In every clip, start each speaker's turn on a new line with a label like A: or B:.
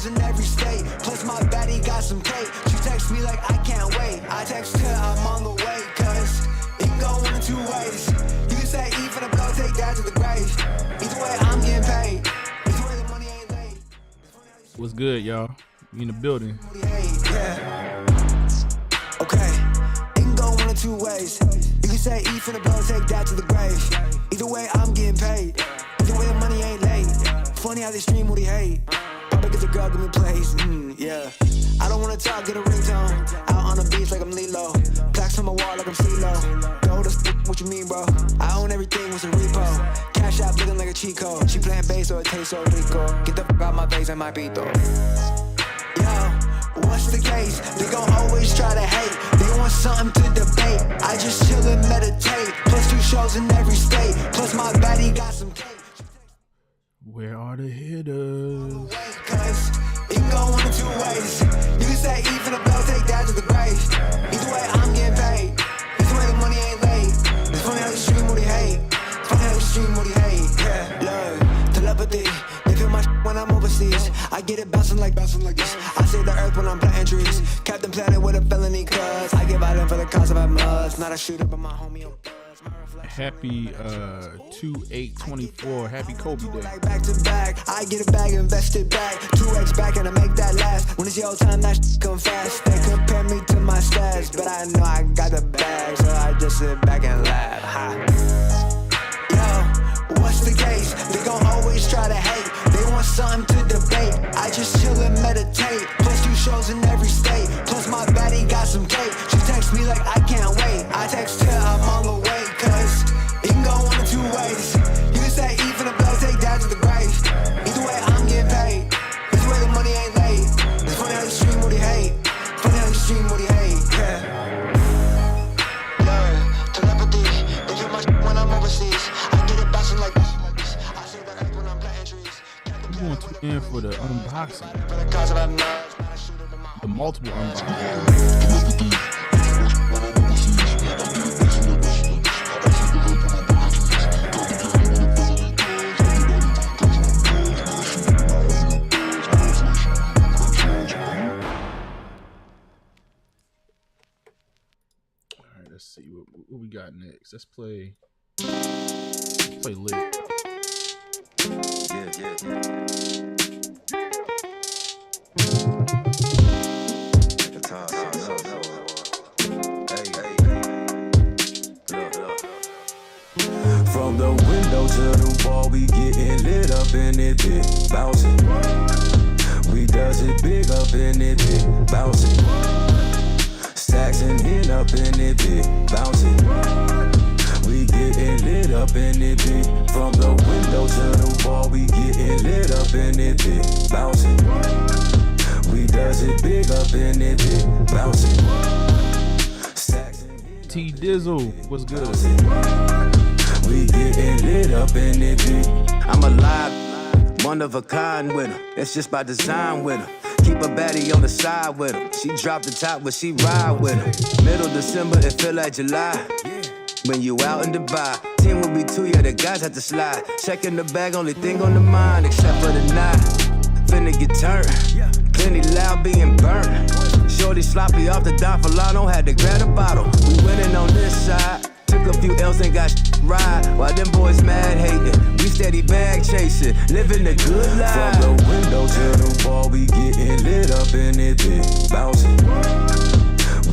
A: shows in every state. Plus my baddie got some cake. She texts me like I can't wait. I text her I'm on the way, cause it can go one of two ways. You can say E for the blow, take that to the grave. Either way, I'm getting paid. Either way, the money ain't late.
B: What's good, y'all? You in the building.
A: Yeah. Okay, it can go one of two ways. You can say E for the blow, take that to the grave. Either way, I'm getting paid. Either way, the money ain't late. Funny how they stream what he hate. Probably get the girl, give me plays. Yeah. I don't wanna talk, get a ringtone. Out on the beach like I'm Lilo. Plaques on my wall like I'm CeeLo. Go to what you mean, bro? I own everything with a repo. Cash out looking like a cheat code. She playing bass so it tastes so rico. Get the fuck out my face, I might be though. Yo, what's the case? They gon' always try to hate. They want something to debate. I just chill and meditate. Plus 2 shows in every state. Plus my baddie got some cake.
B: Where are the hitters?
A: Cause it can go one of two ways. You can say E for the blow, take that to the grave. Either way, I'm getting paid. Either way, the money ain't late. It's funny how you stream what he hate. It's funny how you stream what he hate. Yeah, look, telepathy. They feel my when I'm overseas. I get it bouncing like this. I save the earth when I'm planting trees. Captain Planet with a felony cause I give out in for the cause of I must. Not a shooter, but my homie on buzz.
B: Happy 2/8/24. Happy Kobe Day.
A: Back to back, I get a bag, invest it back. 2x back and I make that last. When it's your time, that come fast. They compare me to my stats, but I know I got the bag, so I just sit back and laugh. Ha. Yo, what's the case? They gon' always try to hate. They want something to debate. I just chill and meditate. Plus 2 shows in every state. Plus my baddie got some cake. She texts me like I can't wait. I text her I'm on the way, cause it can go one of two ways. You can say E for the blow, take that to the grave. Either way, I'm getting paid. Either way, the money ain't late. It's funny how you stream what he hate. Funny how you stream what he hate. Yeah. Learn telepathy. They feel my when I'm overseas. I get it bouncing like this. I say the earth when I'm planting trees.
B: I'm going to in for the unboxing. The multiple unboxing. Let's see what we got next. Let's play lit.
C: Yeah. From the window to the wall, we getting lit up in it, big bouncing. We does it big up in it, big bouncing. Stacks and in up in it, big bouncing. We getting lit up in it, big. From the window to the wall, we getting lit up in it, big bouncing. We does it big up in it, big bouncing. Stacks and
B: T Dizzle, what's good?
C: We getting lit up in it, big. I'm alive, one of a kind with her. It's just by design with her. Keep a baddie on the side with him. She drop the top, but she ride with him. Middle December, it feel like July. When you out in Dubai, 10 will be 2, yeah, the guys have to slide. Checking the bag, only thing on the mind, except for the night. Finna get turned, plenty loud being burnt. Shorty sloppy off the Donfalano, had to grab the bottle. We winning on this side. Took a few L's and got right. While them boys mad hating, we steady bag chasing, living the good life. From the window to the wall, we getting lit up in it, big bouncing.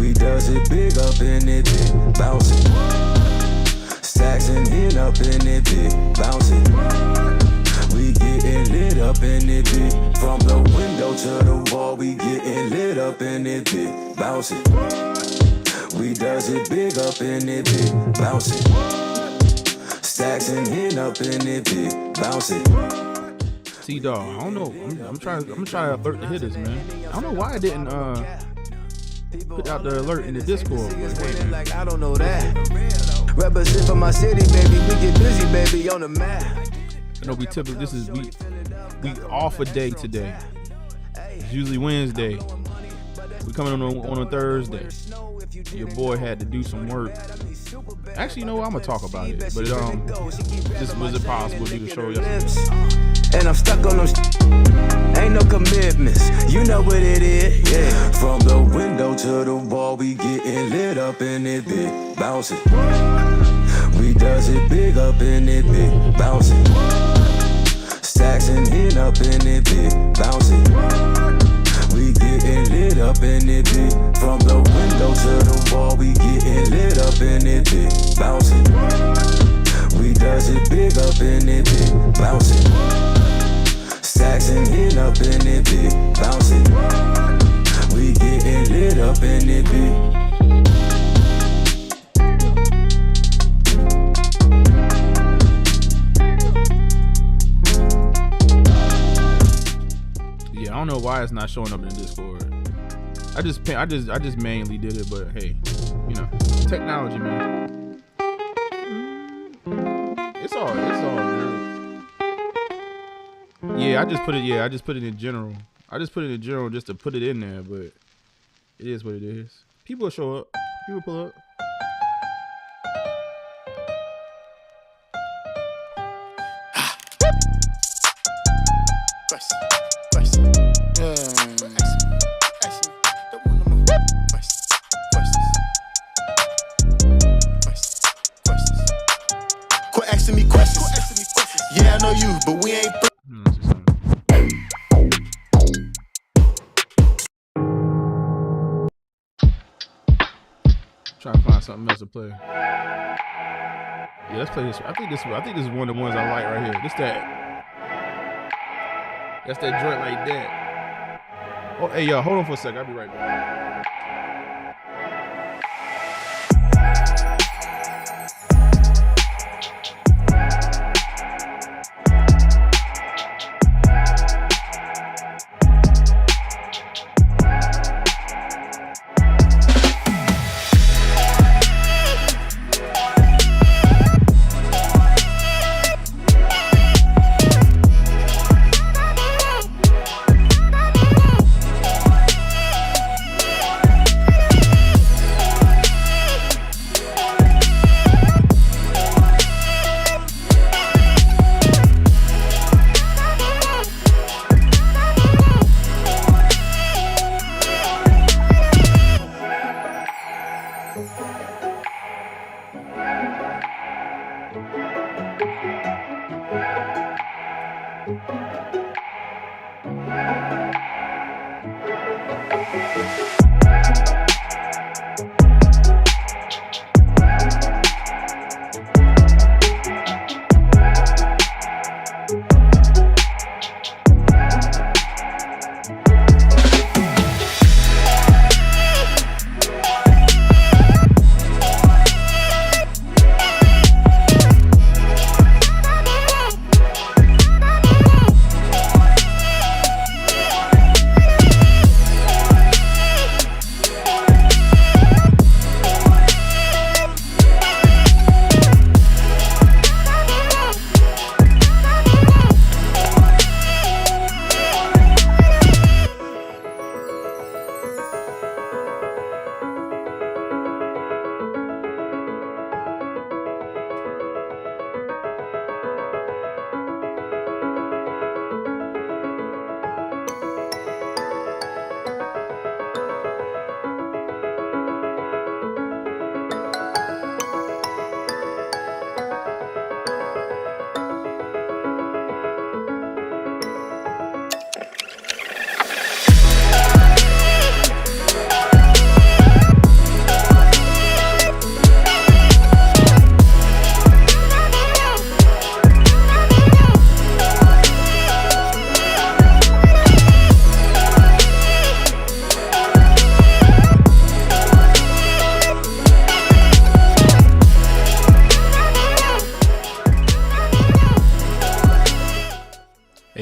C: We does it big up in it, big bouncing. Stacks and in up in it, big bouncing. We getting lit up in it, big. From the window to the wall, we getting lit up in it, big bouncing. We does it big up in it, big bouncing. Stacks and in up in it, big bouncing.
B: T-Dog, I don't know. I'm trying to alert the hitters, man. I don't know why I didn't put out the alert in the Discord. But, hey, man.
C: Like I don't know that. Represent for my city, baby. We get busy, baby, on the map.
B: You know, we off a day today. It's usually Wednesday. We coming on a Thursday. Your boy had to do some work. Actually, you know what? I'm gonna talk about it. But just was it possible for you to show yesterday?
C: and I'm stuck on them. Ain't no commitments, you know what it is, yeah. From the window to the wall, we getting lit up in it, big bouncing. We does it big up in it, big bouncing. Stacks and in up in it, big bouncing. We getting lit up in it, big. From the window to the wall, we getting lit up in it, big bouncing. We does it big up in it, big bouncing. Stacks and in up in it, big bouncing. We getting lit up in it, big.
B: Yeah, I don't know why it's not showing up in the Discord. I just manually did it, but hey, you know, technology, man. It's all good. Yeah, I just put it in general. I just put it in general just to put it in there, but it is what it is. People will show up. People pull up.
D: Quit asking me questions. Yeah, I know you, but we ain't.
B: Try to find something else to play. Yeah, let's play this. I think this is one of the ones I like right here. That's that joint like that. Oh, hey, yo, hold on for a second. I'll be right back.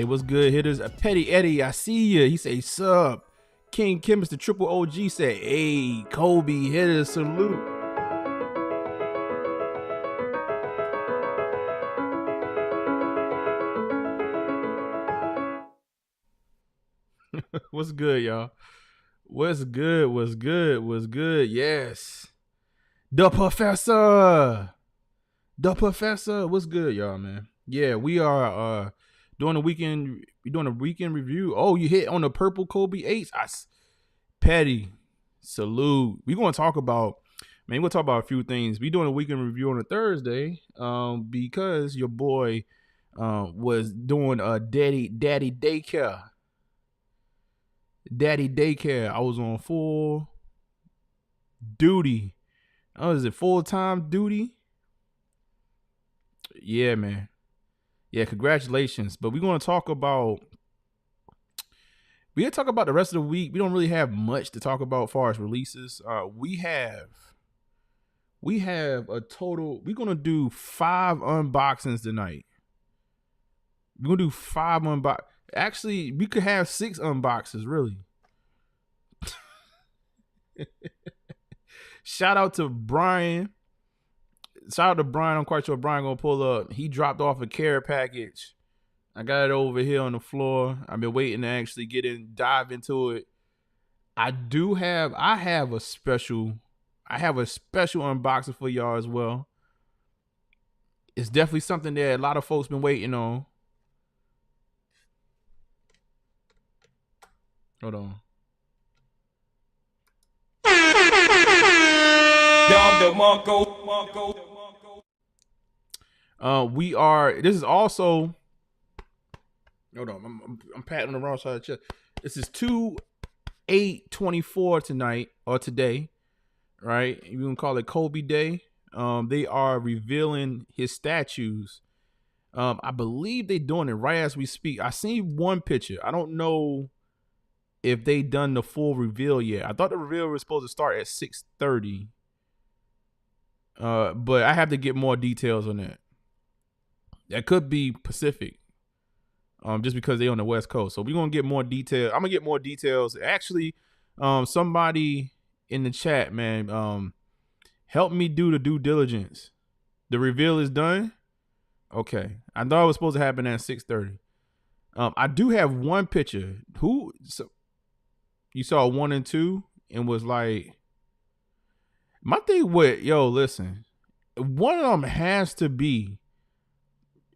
B: What's good, hitters? Petty Eddie, I see ya. He say sub. King Chemist, the triple OG, say, hey, Kobe, hitters, salute. What's good, y'all? What's good? What's good? What's good? Yes. The Professor. The Professor. What's good, y'all, man? Yeah, we are doing a weekend review. Oh, you hit on the purple Kobe 8s. Petty, salute. We're gonna talk about a few things. We doing a weekend review on a Thursday, because your boy was doing a daddy daycare. Daddy daycare. I was on full duty. Oh, is it full-time duty? Yeah, man. Yeah, congratulations. But we're gonna talk about the rest of the week. We don't really have much to talk about as far as releases. We have a total. We're gonna do 5 unboxings tonight. We're gonna do 5 unbox. Actually, we could have 6 unboxes, really. Shout out to Brian. I'm quite sure Brian gonna pull up. He dropped off a care package. I got it over here on the floor. I've been waiting to actually dive into it. I have a special unboxing for y'all as well. It's definitely something that a lot of folks been waiting on. Hold on. This is also, hold on, I'm patting the wrong side of the chest. This is 2/8/24 tonight or today, right? You can call it Kobe Day. They are revealing his statues. I believe they're doing it right as we speak. I seen one picture. I don't know if they done the full reveal yet. I thought the reveal was supposed to start at 6:30. But I have to get more details on that. That could be Pacific. Just because they on the West Coast. So we're gonna get more detail. I'm gonna get more details. Actually, somebody in the chat, man, help me do the due diligence. The reveal is done. Okay. I thought it was supposed to happen at 6:30. I do have one picture. You saw 1 and 2 and was like, my thing with, listen, one of them has to be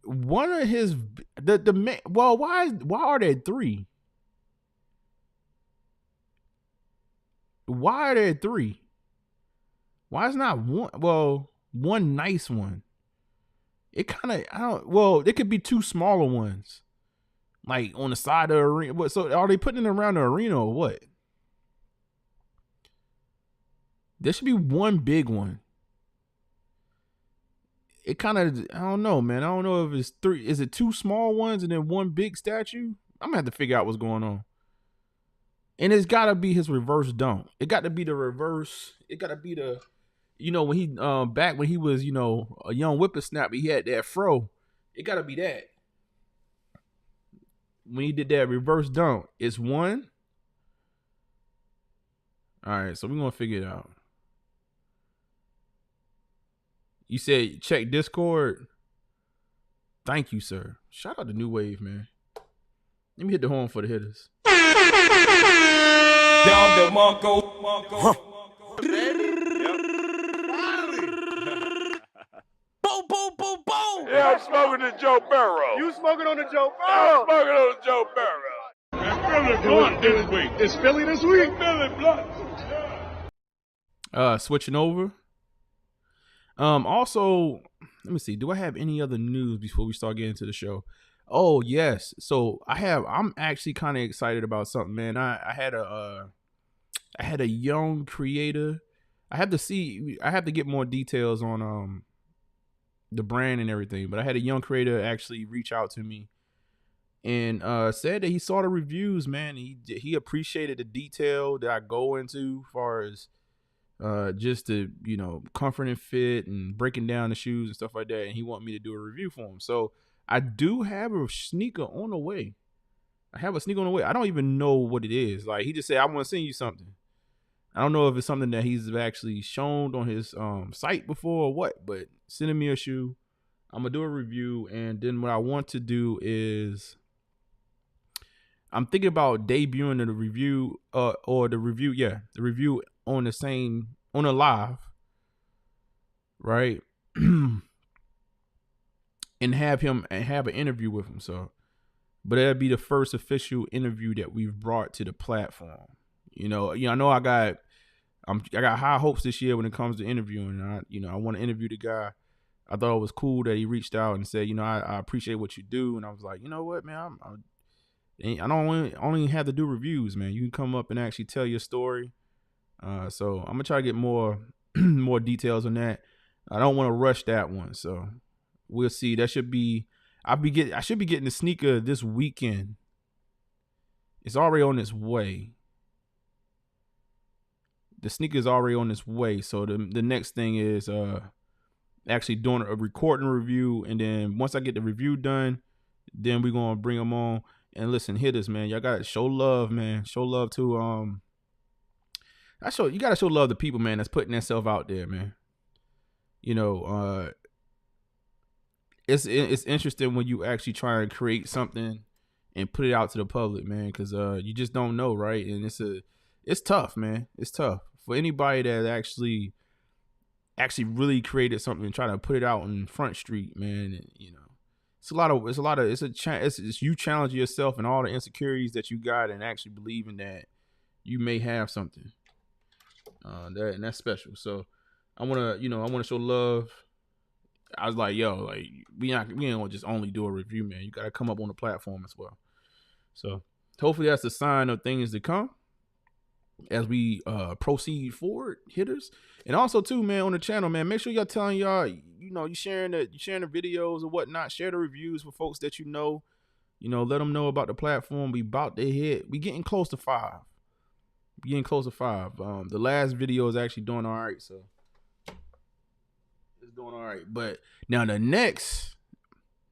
B: one of his, why are there 3? Why are there 3? Why is not one? Well, one nice one. It kind of, it could be 2 smaller ones, like on the side of the arena. So are they putting it around the arena or what? There should be one big one. It kind of, I don't know, man. I don't know if it's 3. Is it 2 small ones and then one big statue? I'm gonna have to figure out what's going on. And it's gotta be his reverse dunk. It got to be the reverse. It gotta be the, when he back when he was, a young whippersnapper, he had that fro. It gotta be that. When he did that reverse dunk, it's 1. All right, so we're gonna figure it out. You said check Discord. Thank you, sir. Shout out to New Wave, man. Let me hit the horn for the hitters.
E: Down the Marco. Boom, boom, boom, boom.
F: Yeah, I'm smoking the Joe Burrow.
G: You smoking on the Joe Burrow?
F: I'm smoking on the Joe Burrow.
G: Philly blunt this week. It's Philly this week.
F: Philly blunt.
B: Switching over. Also, let me see. Do I have any other news before we start getting to the show? Oh, yes. So I'm actually kind of excited about something, man. I had a young creator. I have to get more details on the brand and everything, but I had a young creator actually reach out to me and said that he saw the reviews, man. He appreciated the detail that I go into as far as just the, comfort and fit and breaking down the shoes and stuff like that. And he wanted me to do a review for him. So I do have a sneaker on the way. I don't even know what it is. Like, he just said, I want to send you something. I don't know if it's something that he's actually shown on his site before or what, but sending me a shoe. I'm going to do a review. And then what I want to do is I'm thinking about debuting the review the review on a live, right? and have an interview with him. So but that'd be the first official interview that we've brought to the platform. I know I got high hopes this year when it comes to interviewing. I want to interview the guy. I thought it was cool that he reached out and said, I appreciate what you do. And I was like, you know what, man, I don't only have to do reviews, man. You can come up and actually tell your story. So I'm gonna try to get more more details on that. I don't want to rush that one, so we'll see. That should be I should be getting the sneaker this weekend. It's already on its way. The sneaker is already on its way. So the next thing is actually doing a recording review, and then once I get the review done, then we're gonna bring them on. And listen, Hittas, man, y'all gotta show love, man. Show love to you gotta show love to people, man, that's putting themselves out there, man. It's interesting when you actually try and create something and put it out to the public, man, because you just don't know, right? And it's tough, man. It's tough for anybody that actually really created something and try to put it out in Front Street, man. And, it's you challenge yourself and all the insecurities that you got, and actually believing that you may have something and that's special. So I want to show love. I was like, yo, like we ain't gonna just only do a review, man. You gotta come up on the platform as well. So hopefully that's a sign of things to come as we proceed forward, Hitters. And also too, man, on the channel, man, make sure y'all telling y'all, you sharing the videos or whatnot. Share the reviews with folks that let them know about the platform. We getting close to 5. The last video is actually doing all right, so it's doing all right. But now the next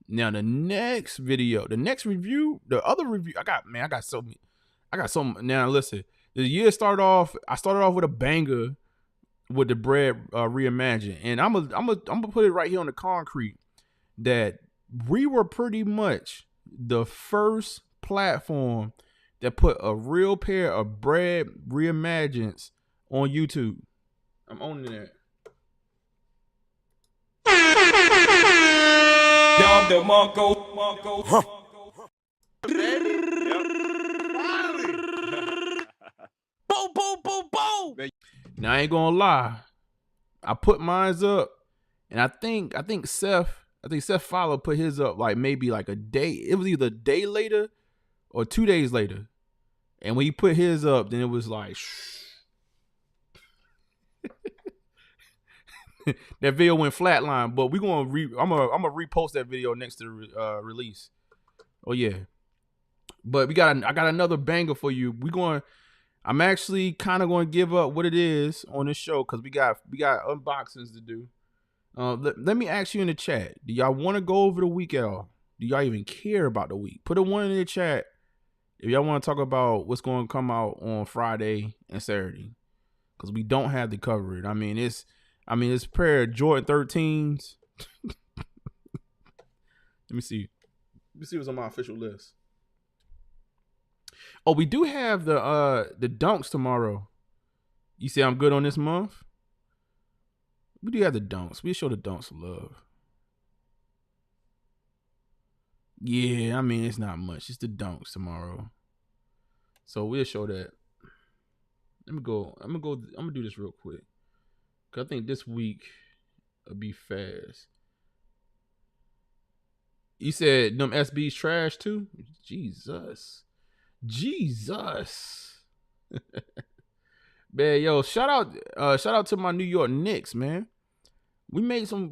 B: video, the next review, the other review, I got so many. Now listen, the year I started off with a banger with the bread reimagined, and I'm gonna put it right here on the concrete that we were pretty much the first platform that put a real pair of bread reimagines on YouTube. I'm owning that.
E: Down the Marco. Boom, boom, boom, boom.
B: Now I ain't gonna lie, I put mines up, and I think Seth Fowler put his up like maybe like a day. It was either a day later or 2 days later. And when he put his up, then it was like that video went flatline. But I'm gonna repost that video next to the release. Oh yeah. But I got another banger for you. I'm actually kind of going to give up what it is on this show because we got unboxings to do. Let me ask you in the chat. Do y'all want to go over the week at all? Do y'all even care about the week? Put a 1 in the chat if y'all want to talk about what's going to come out on Friday and Saturday, because we don't have to cover it. It's a pair of Jordan 13s. Let me see what's on my official list. Oh, we do have the dunks tomorrow. You say I'm good on this month? We do have the dunks. We'll show the dunks some love. Yeah, it's not much. It's the dunks tomorrow. So we'll show that. I'm gonna do this real quick, cause I think this week will be fast. You said them SBs trash too? Jesus. Man, yo, shout out to my New York Knicks, man. We made some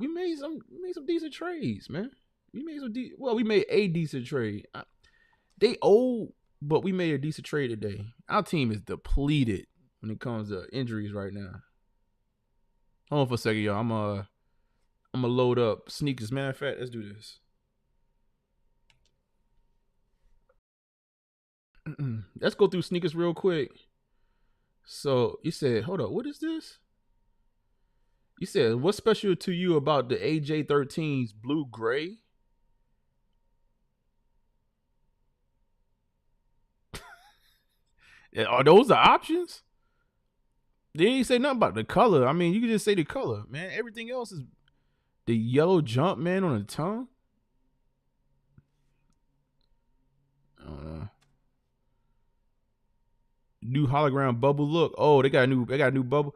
B: decent trades, man. We made a decent trade. They old, but we made a decent trade today. Our team is depleted when it comes to injuries right now. Hold on for a second, y'all. I'm gonna load up sneakers. Matter of fact, let's do this. Let's go through sneakers real quick. So you said, hold up, what is this? You said, what's special to you about the AJ13's blue gray? Are those the options? They didn't say nothing about the color. You can just say the color, man. Everything else is the yellow jump, man, on the tongue. don't know. New hologram bubble look. Oh, they got a new bubble.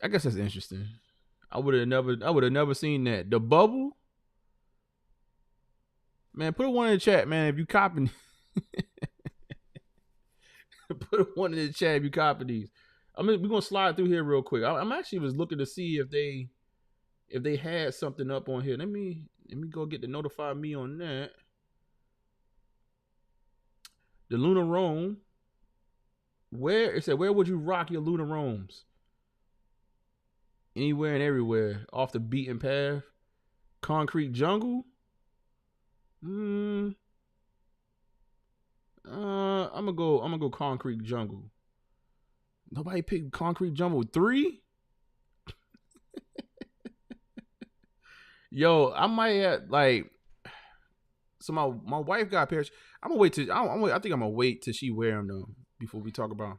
B: I guess that's interesting. I would have never seen that. The bubble. Man, put one in the chat, man. If you copying, put one in the chat if you copy these. I mean, we're gonna slide through here real quick. I'm actually was looking to see if they had something up on here. Let me go get to notify me on that. The Lunar Rome. Where it said, where would you rock your Lunar Romes? Anywhere and everywhere. Off the beaten path. Concrete jungle. I'm gonna go concrete jungle. Nobody picked concrete jungle 3. Yo, I might have like. So my wife got a pair. I'm gonna wait till I think I'm gonna wait till she wear them though before we talk about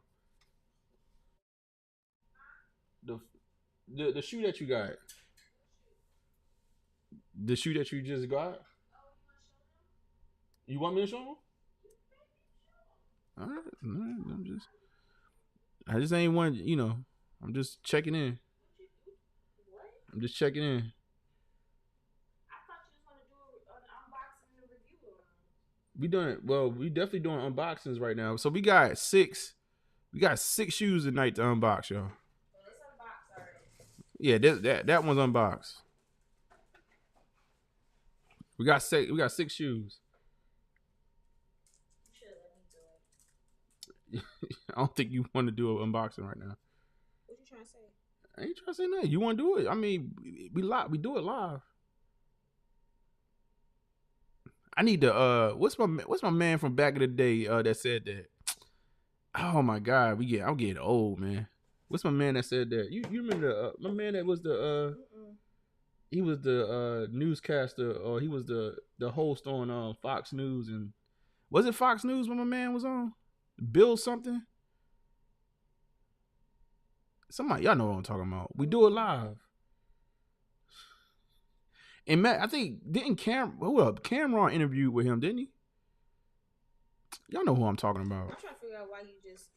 B: the shoe that you got. The shoe that you just got. You want me to show them? All right, I just ain't one. You know, I'm just checking in. I'm just checking in. We definitely doing unboxings right now. So we got 6 shoes tonight to unbox, y'all. Yeah, that one's unboxed. We got 6 shoes. I don't think you want to do an unboxing right now.
H: What you trying to say?
B: I ain't trying to say nothing. You want to do it? I mean, we do it live. I need to what's my man from back in the day that said that? Oh my God, I'm getting old, man. What's my man that said that? You remember my man that was he was the newscaster, or he was the host on Fox News, and was it Fox News when my man was on? Bill something? Somebody, y'all know what I'm talking about. We do it live. And Matt, I think Cameron interviewed with him, didn't he? Y'all know who I'm talking about.
H: I'm trying to figure out why you just.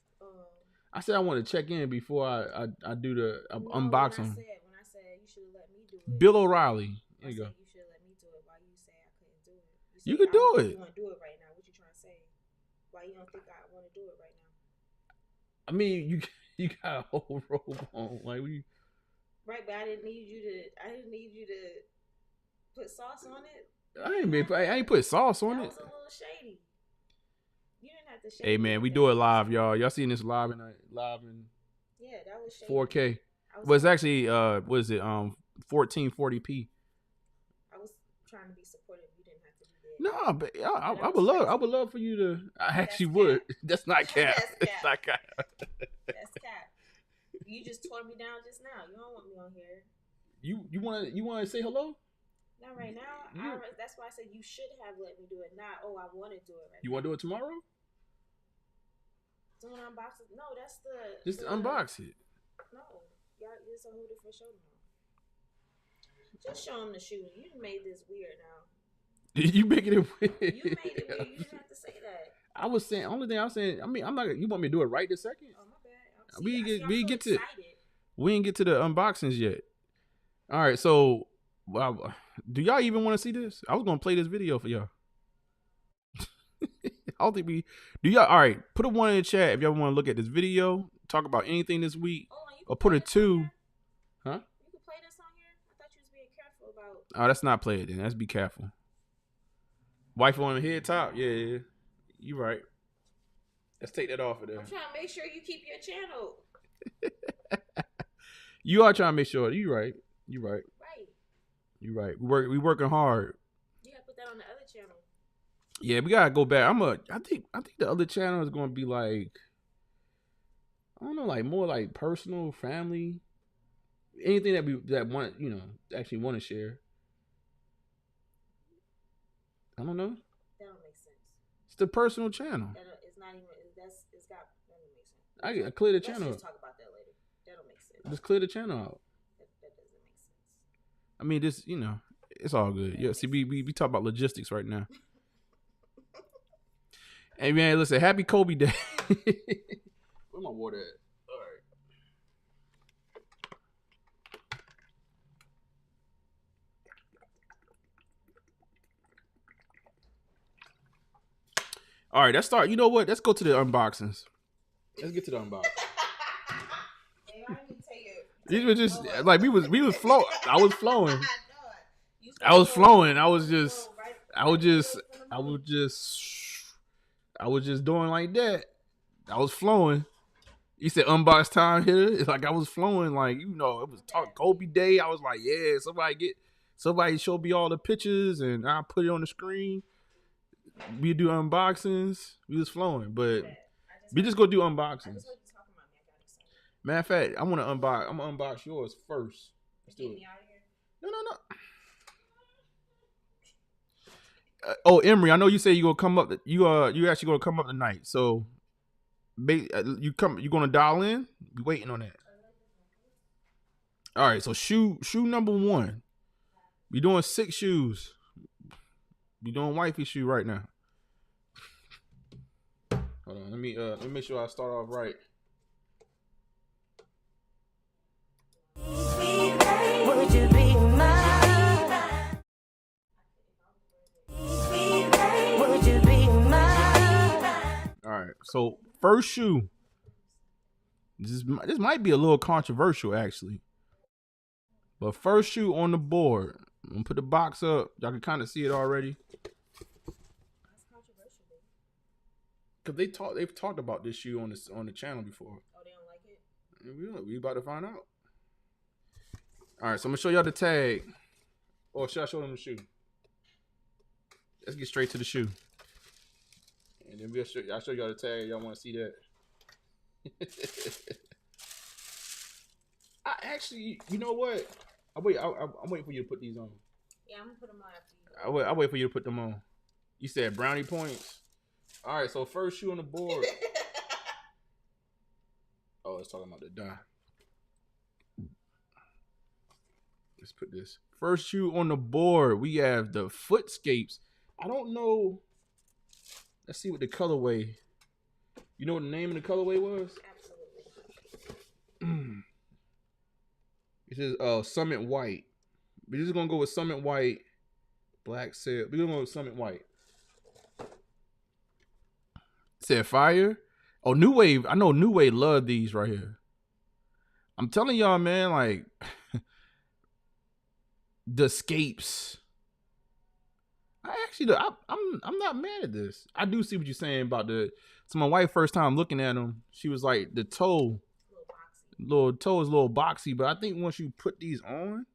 B: I said I want to check in before I do the unboxing.
H: When I said you should let me do it.
B: Bill O'Reilly. There you go.
H: You should let me do it. Why you say I couldn't do it?
B: You could do it.
H: You want to do it right now? What you trying to say? Why you don't think I want to do it right now?
B: I mean, you got a whole robe on, like we.
H: Right, but I didn't need you to put sauce on it.
B: I ain't put sauce on it.
H: That was a little shady. You didn't have to shade.
B: Hey man, we do it live, y'all. Y'all seen this live in
H: yeah, that was shady.
B: 4K. Well, it's actually 1440p.
H: I was trying to be supportive. You didn't have to do that.
B: No, but I would love for you to. I actually would. That's not cap. That's not cap.
H: That's cap. You just tore me down just now. You don't want me on here.
B: You want to say hello?
H: Not right now. That's why I said you should have let me do it. Not, I want to do it right now.
B: You want to do it tomorrow?
H: Someone unbox it? No, that's the...
B: Just unbox it.
H: No. Y'all, it's a whole different show now. Just show them the shoe. You made this weird now.
B: You making it weird.
H: You made it weird. You didn't have to say that.
B: I was saying, only thing I was saying, I mean, I'm not, you want me to do it right this second?
H: Oh, my bad. We
B: didn't get to the unboxings yet. All right, so... Wow. Do y'all even want to see this? I was gonna play this video for y'all. I don't think we do. Y'all, all right, put a 1 in the chat if y'all want to look at this video, talk about anything this week, or put a 2. Huh?
H: You can play this on here. I thought you was being careful about.
B: Oh, that's not play it then. Let's be careful. Wife on the head top. Yeah. You right. Let's take that off of there.
H: I'm trying to make sure you keep your channel.
B: You are trying to make sure. You right.
H: Right.
B: You're right. We working hard.
H: You gotta put that on the other channel.
B: Yeah, we gotta go back. I think the other channel is gonna be like, I don't know, like more like personal, family, anything that want, actually want to share. I don't know.
H: That don't make sense.
B: It's the personal channel.
H: It's not even. That don't make sense.
B: I clear the channel.
H: Let's just talk about that later. That don't make sense.
B: Just clear the channel out.
H: That doesn't make sense.
B: I mean, this, it's all good. Yeah, see, we talk about logistics right now. Hey man, listen, happy Kobe Day. Where my water at? All right. All right, let's start. You know what? Let's go to the unboxings. Let's get to the unboxing. These were just like we was flow. I was flowing. I was flowing. I was just doing like that. I was flowing. You said unbox time hitter. It's like I was flowing, like, you know, it was talk Kobe Day. I was like, yeah, somebody show me all the pictures and I'll put it on the screen. We do unboxings. We was flowing, but we just go do unboxings. Matter of fact, I'm gonna unbox yours first. Let's do it. No. Oh, Emery, I know you say you gonna come up. You actually gonna come up tonight. So, you gonna dial in? We waiting on that. All right. So shoe number 1. We doing 6 shoes. We doing wifey shoe right now. Hold on. Let me make sure I start off right.
A: Would you be mine? Would you be mine?
B: All right. So first shoe. This might be a little controversial actually. But first shoe on the board. I'm gonna put the box up. Y'all can kind of see it already.
H: That's controversial, baby.
B: Cause they've talked about this shoe on the channel before.
H: Oh, they don't like it?
B: We about to find out. All right, so I'm gonna show y'all the tag. Or should I show them the shoe? Let's get straight to the shoe. And then I'll show y'all the tag. Y'all want to see that? I actually, you know what? I'm waiting for you to put these on.
H: Yeah, I'm gonna put them on after you.
B: I'll wait for you to put them on. You said brownie points. All right, so first shoe on the board. Oh, it's talking about the dye. Let's put this. First shoe on the board. We have the Footscapes. I don't know. Let's see what the colorway. You know what the name of the colorway was?
H: Absolutely.
B: It says Summit White. We're just gonna go with Summit White. Black sail. We're gonna go with Summit White. It said fire. Oh, New Wave. I know New Wave love these right here. I'm telling y'all, man, like the scapes. I'm not mad at this. I do see what you're saying about so my wife first time looking at them, she was like the toe is a little boxy, but I think once you put these on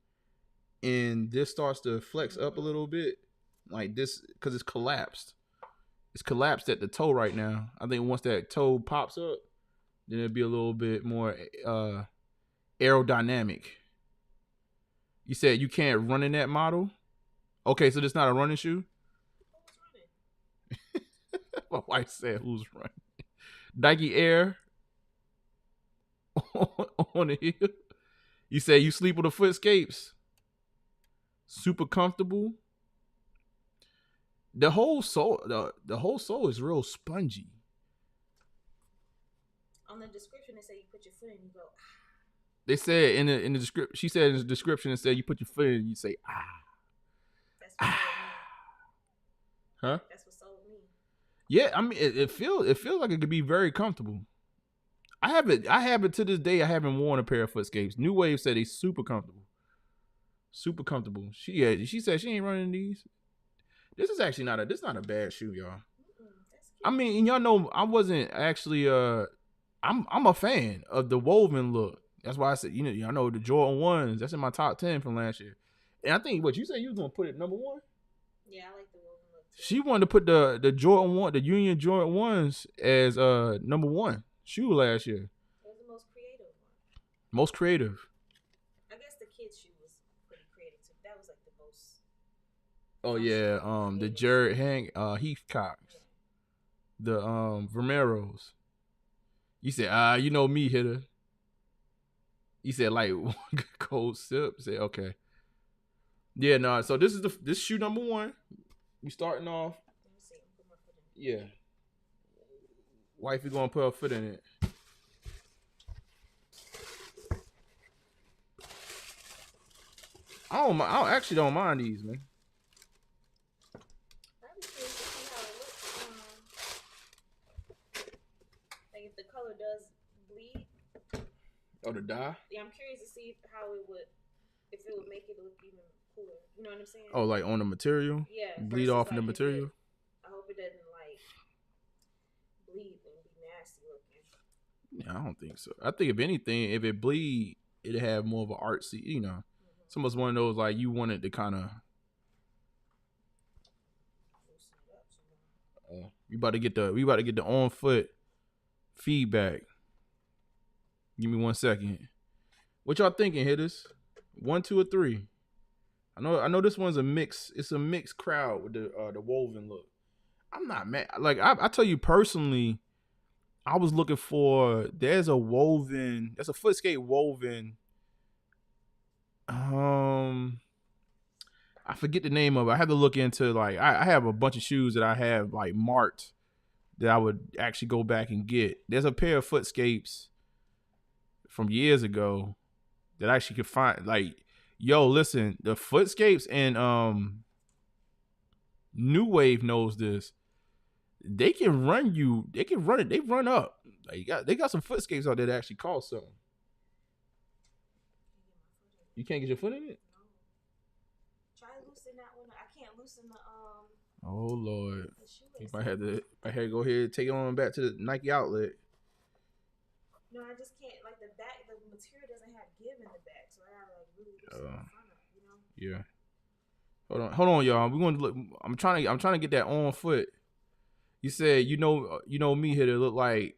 B: and this starts to flex up a little bit, like this, because it's collapsed at the toe right now. I think once that toe pops up, then it'll be a little bit more aerodynamic. You said you can't run in that model? Okay, so this not a running shoe? My wife said, who's running? Nike Air on the heel. You say you sleep with the Footscapes. Super comfortable. The whole sole, the whole sole is real spongy.
H: On the description, they say you put your foot in and you go, ah.
B: They said in the description, she said in the description, it said you put your foot in and you say, ah.
H: That's what sold me.
B: Huh?
H: That's what sold me.
B: Yeah, I mean, it feels like it could be very comfortable. I have it to this day. I haven't worn a pair of Footscapes. New Wave said they super comfortable. Super comfortable. She said she ain't running these. This is actually not a bad shoe, y'all. I mean, and y'all know I wasn't actually I'm a fan of the woven look. That's why I said, y'all know the Jordan 1s. That's in my top 10 from last year. And I think what you said you was gonna put it number 1.
H: Yeah, I like the woven look too.
B: She wanted to put the Jordan 1, the Union Jordan 1s as number 1 shoe last year.
H: It was the most creative one.
B: Most creative.
H: I guess the kids' shoe was pretty creative too. That was like the most.
B: Oh yeah, the Jared Heathcocks, the Vermeeros. You said, you know me, hitter. You said like cold sip. Say okay. Yeah, no. So this is this shoe number 1. We starting off.
H: Let me see. Put my foot in.
B: Yeah. Wifey gonna put her foot in it. I actually don't mind these, man.
H: I'd be curious to see how it looks. Like if the color does bleed.
B: Oh, the dye?
H: Yeah, I'm curious to see how it would, if it would make it look even cooler. You know what I'm saying?
B: Oh, like on the material?
H: Yeah.
B: Bleed
H: versus,
B: off in the
H: if
B: material?
H: I hope it doesn't like bleed and be nasty looking.
B: Yeah, I don't think so. I think if anything, if it bleed, it'd have more of an artsy, you know. It's almost one of those like you want it to kind of. We about to get the on foot feedback. Give me 1 second. What y'all thinking, Hittas? 1, 2, or 3? I know this one's a mix. It's a mixed crowd with the woven look. I'm not mad. Like I tell you personally, I was looking for. There's a footscape woven. I forget the name of it. I had to look into like I have a bunch of shoes that I have like marked that I would actually go back and get. There's a pair of footscapes from years ago that I actually could find. Like, yo, listen, the footscapes and New Wave knows this. They can run you. They can run it. They run up. Like, they got some footscapes out there that actually cost something. You can't get your foot in it?
H: Try to loosen that one. I can't loosen the
B: Oh Lord.
H: the shoelace.
B: If I had to go ahead and take it on back to the Nike outlet.
H: No, I just can't. Like the back, the material doesn't have give in the back, so I gotta like really loosen the front up, you know?
B: Yeah. Hold on, y'all. We're gonna look. I'm trying to get that on foot. You said you know me here to look like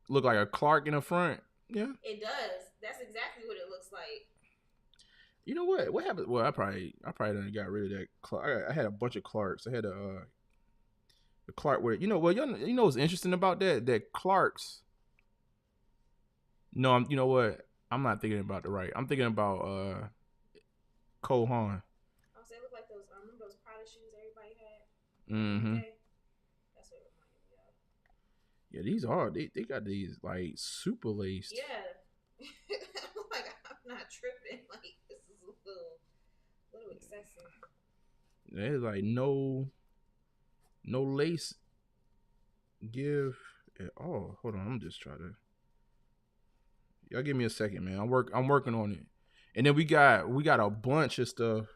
B: a Clark in the front. Yeah.
H: It does. That's exactly what it looks like.
B: You know what? What happened? Well, I probably done got rid of that Clark. I had a bunch of Clarks. I had the Clark with it. You know what's interesting about that? That Clarks. No, you know what? I'm not thinking about the right. I'm thinking about Cole Haan.
H: Oh, so they look like those. Remember those Prada shoes everybody had?
B: Mm-hmm.
H: Okay. That's what it reminded me of.
B: Yeah, these are they got these like super laced.
H: Yeah. I'm like, I'm not tripping. Like this is a little excessive.
B: There's like no lace give at all. Hold on, I'm just trying to. Y'all give me a second, man. I'm working on it. And then we got a bunch of stuff.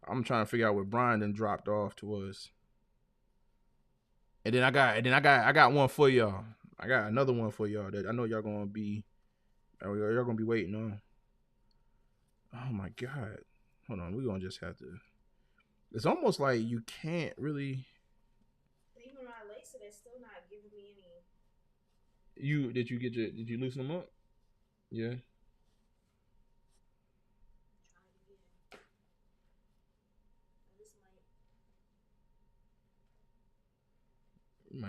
B: I'm trying to figure out what Brian done dropped off to us. And then I got one for y'all. I got another one for y'all that I know y'all gonna be waiting on. Oh my God. Hold on, we're gonna just have to. It's almost like you can't really.
H: Even when I lace it, it's still not giving me any.
B: Did you loosen them up? Yeah.
H: Try it again. This might.
B: It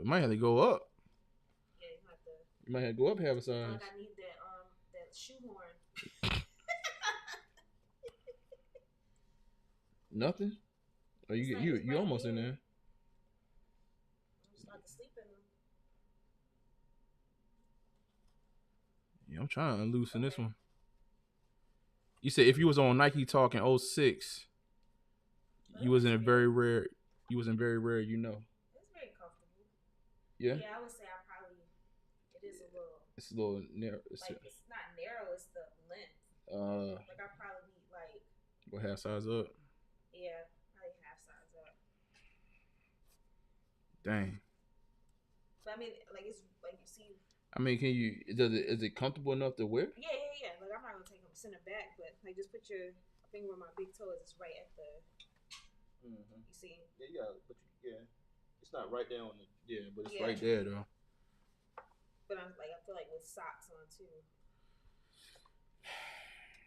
B: might have to go up.
H: Yeah,
B: You might have to go up half a
H: I
B: size.
H: feel like I need that shoehorn.
B: Nothing? Oh,
H: It's like
B: you
H: it's right
B: almost in
H: here.
B: there.
H: I'm just like to sleep in them.
B: Yeah, I'm trying to loosen this one. You said if you was on Nike Talk in 06, you was in very rare,
H: It's very comfortable.
B: Yeah?
H: Yeah, I would say it is a little.
B: It's a little narrow.
H: It's not narrow, it's the length. Like I probably need like.
B: What, half size up?
H: Yeah, probably half size up.
B: Dang.
H: But I mean, like it's like you see.
B: I mean, is it comfortable enough to wear?
H: Yeah. Like I'm not gonna take them send it back, but like just put your finger where my big toe is. It's right at the.
B: Mm-hmm.
H: You see.
B: Yeah, it's not right there on the. Yeah, but it's
H: Yeah.
B: right there though.
H: But I feel like with socks on too.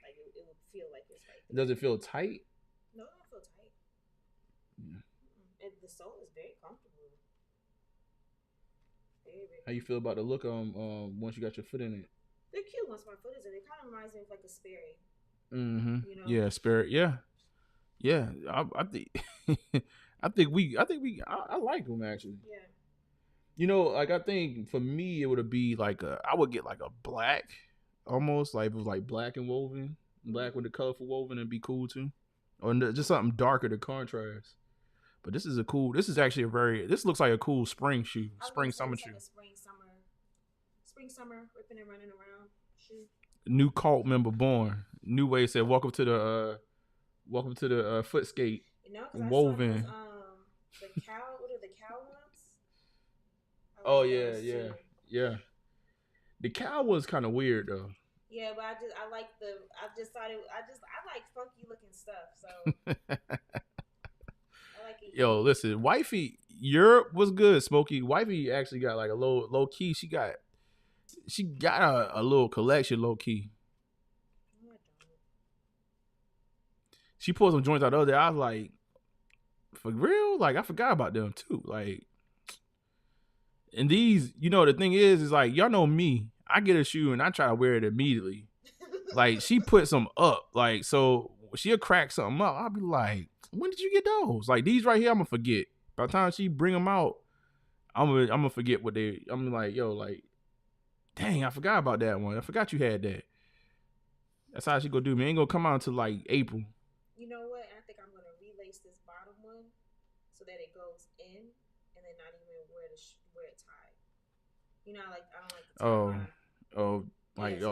H: Like it would feel like it's right there.
B: Does it feel tight?
H: No, it don't feel tight.
B: Yeah.
H: The sole is very comfortable. Very, very.
B: How you feel about the look once you got your foot in it?
H: They're cute once my foot is in. It kind of reminds me of like a Sperry.
B: Mm-hmm.
H: You know?
B: Yeah, Spirit. Yeah. I think I like them actually.
H: Yeah.
B: You know, like I think for me it would be like I would get like a black, almost like it was like black and woven, black with the colorful woven, and be cool too, or just something darker to contrast. But this is a cool. This is actually a very. This looks like a cool spring shoe, spring summer shoe.
H: Like spring summer, ripping and running around shoe.
B: New cult member born. New Wave said, "Welcome to the foot skate."
H: You know, because
B: woven.
H: I saw those, the cow. What are the cow ones?
B: Oh yeah. The cow was kind of weird though.
H: Yeah, but I like funky looking stuff. So I like it.
B: Yo, listen, wifey, Europe was good. Smokey, wifey actually got like a low key. She got a little collection low key. She pulled some joints out the other day. I was like, for real? Like I forgot about them too. Like, and these, you know, the thing is like y'all know me. I get a shoe and I try to wear it immediately. Like she puts them up, like so she'll crack something up. I'll be like, when did you get those? Like these right here, I'm gonna forget. By the time she bring them out, I'm gonna forget what they. I'm like, yo, like, dang, I forgot about that one. I forgot you had that. That's how she gonna do me. Ain't gonna come out until like April.
H: You know what? I think I'm gonna relace this bottom one so that it goes in, and then not even wear it tied. You know, like I don't like the tie. So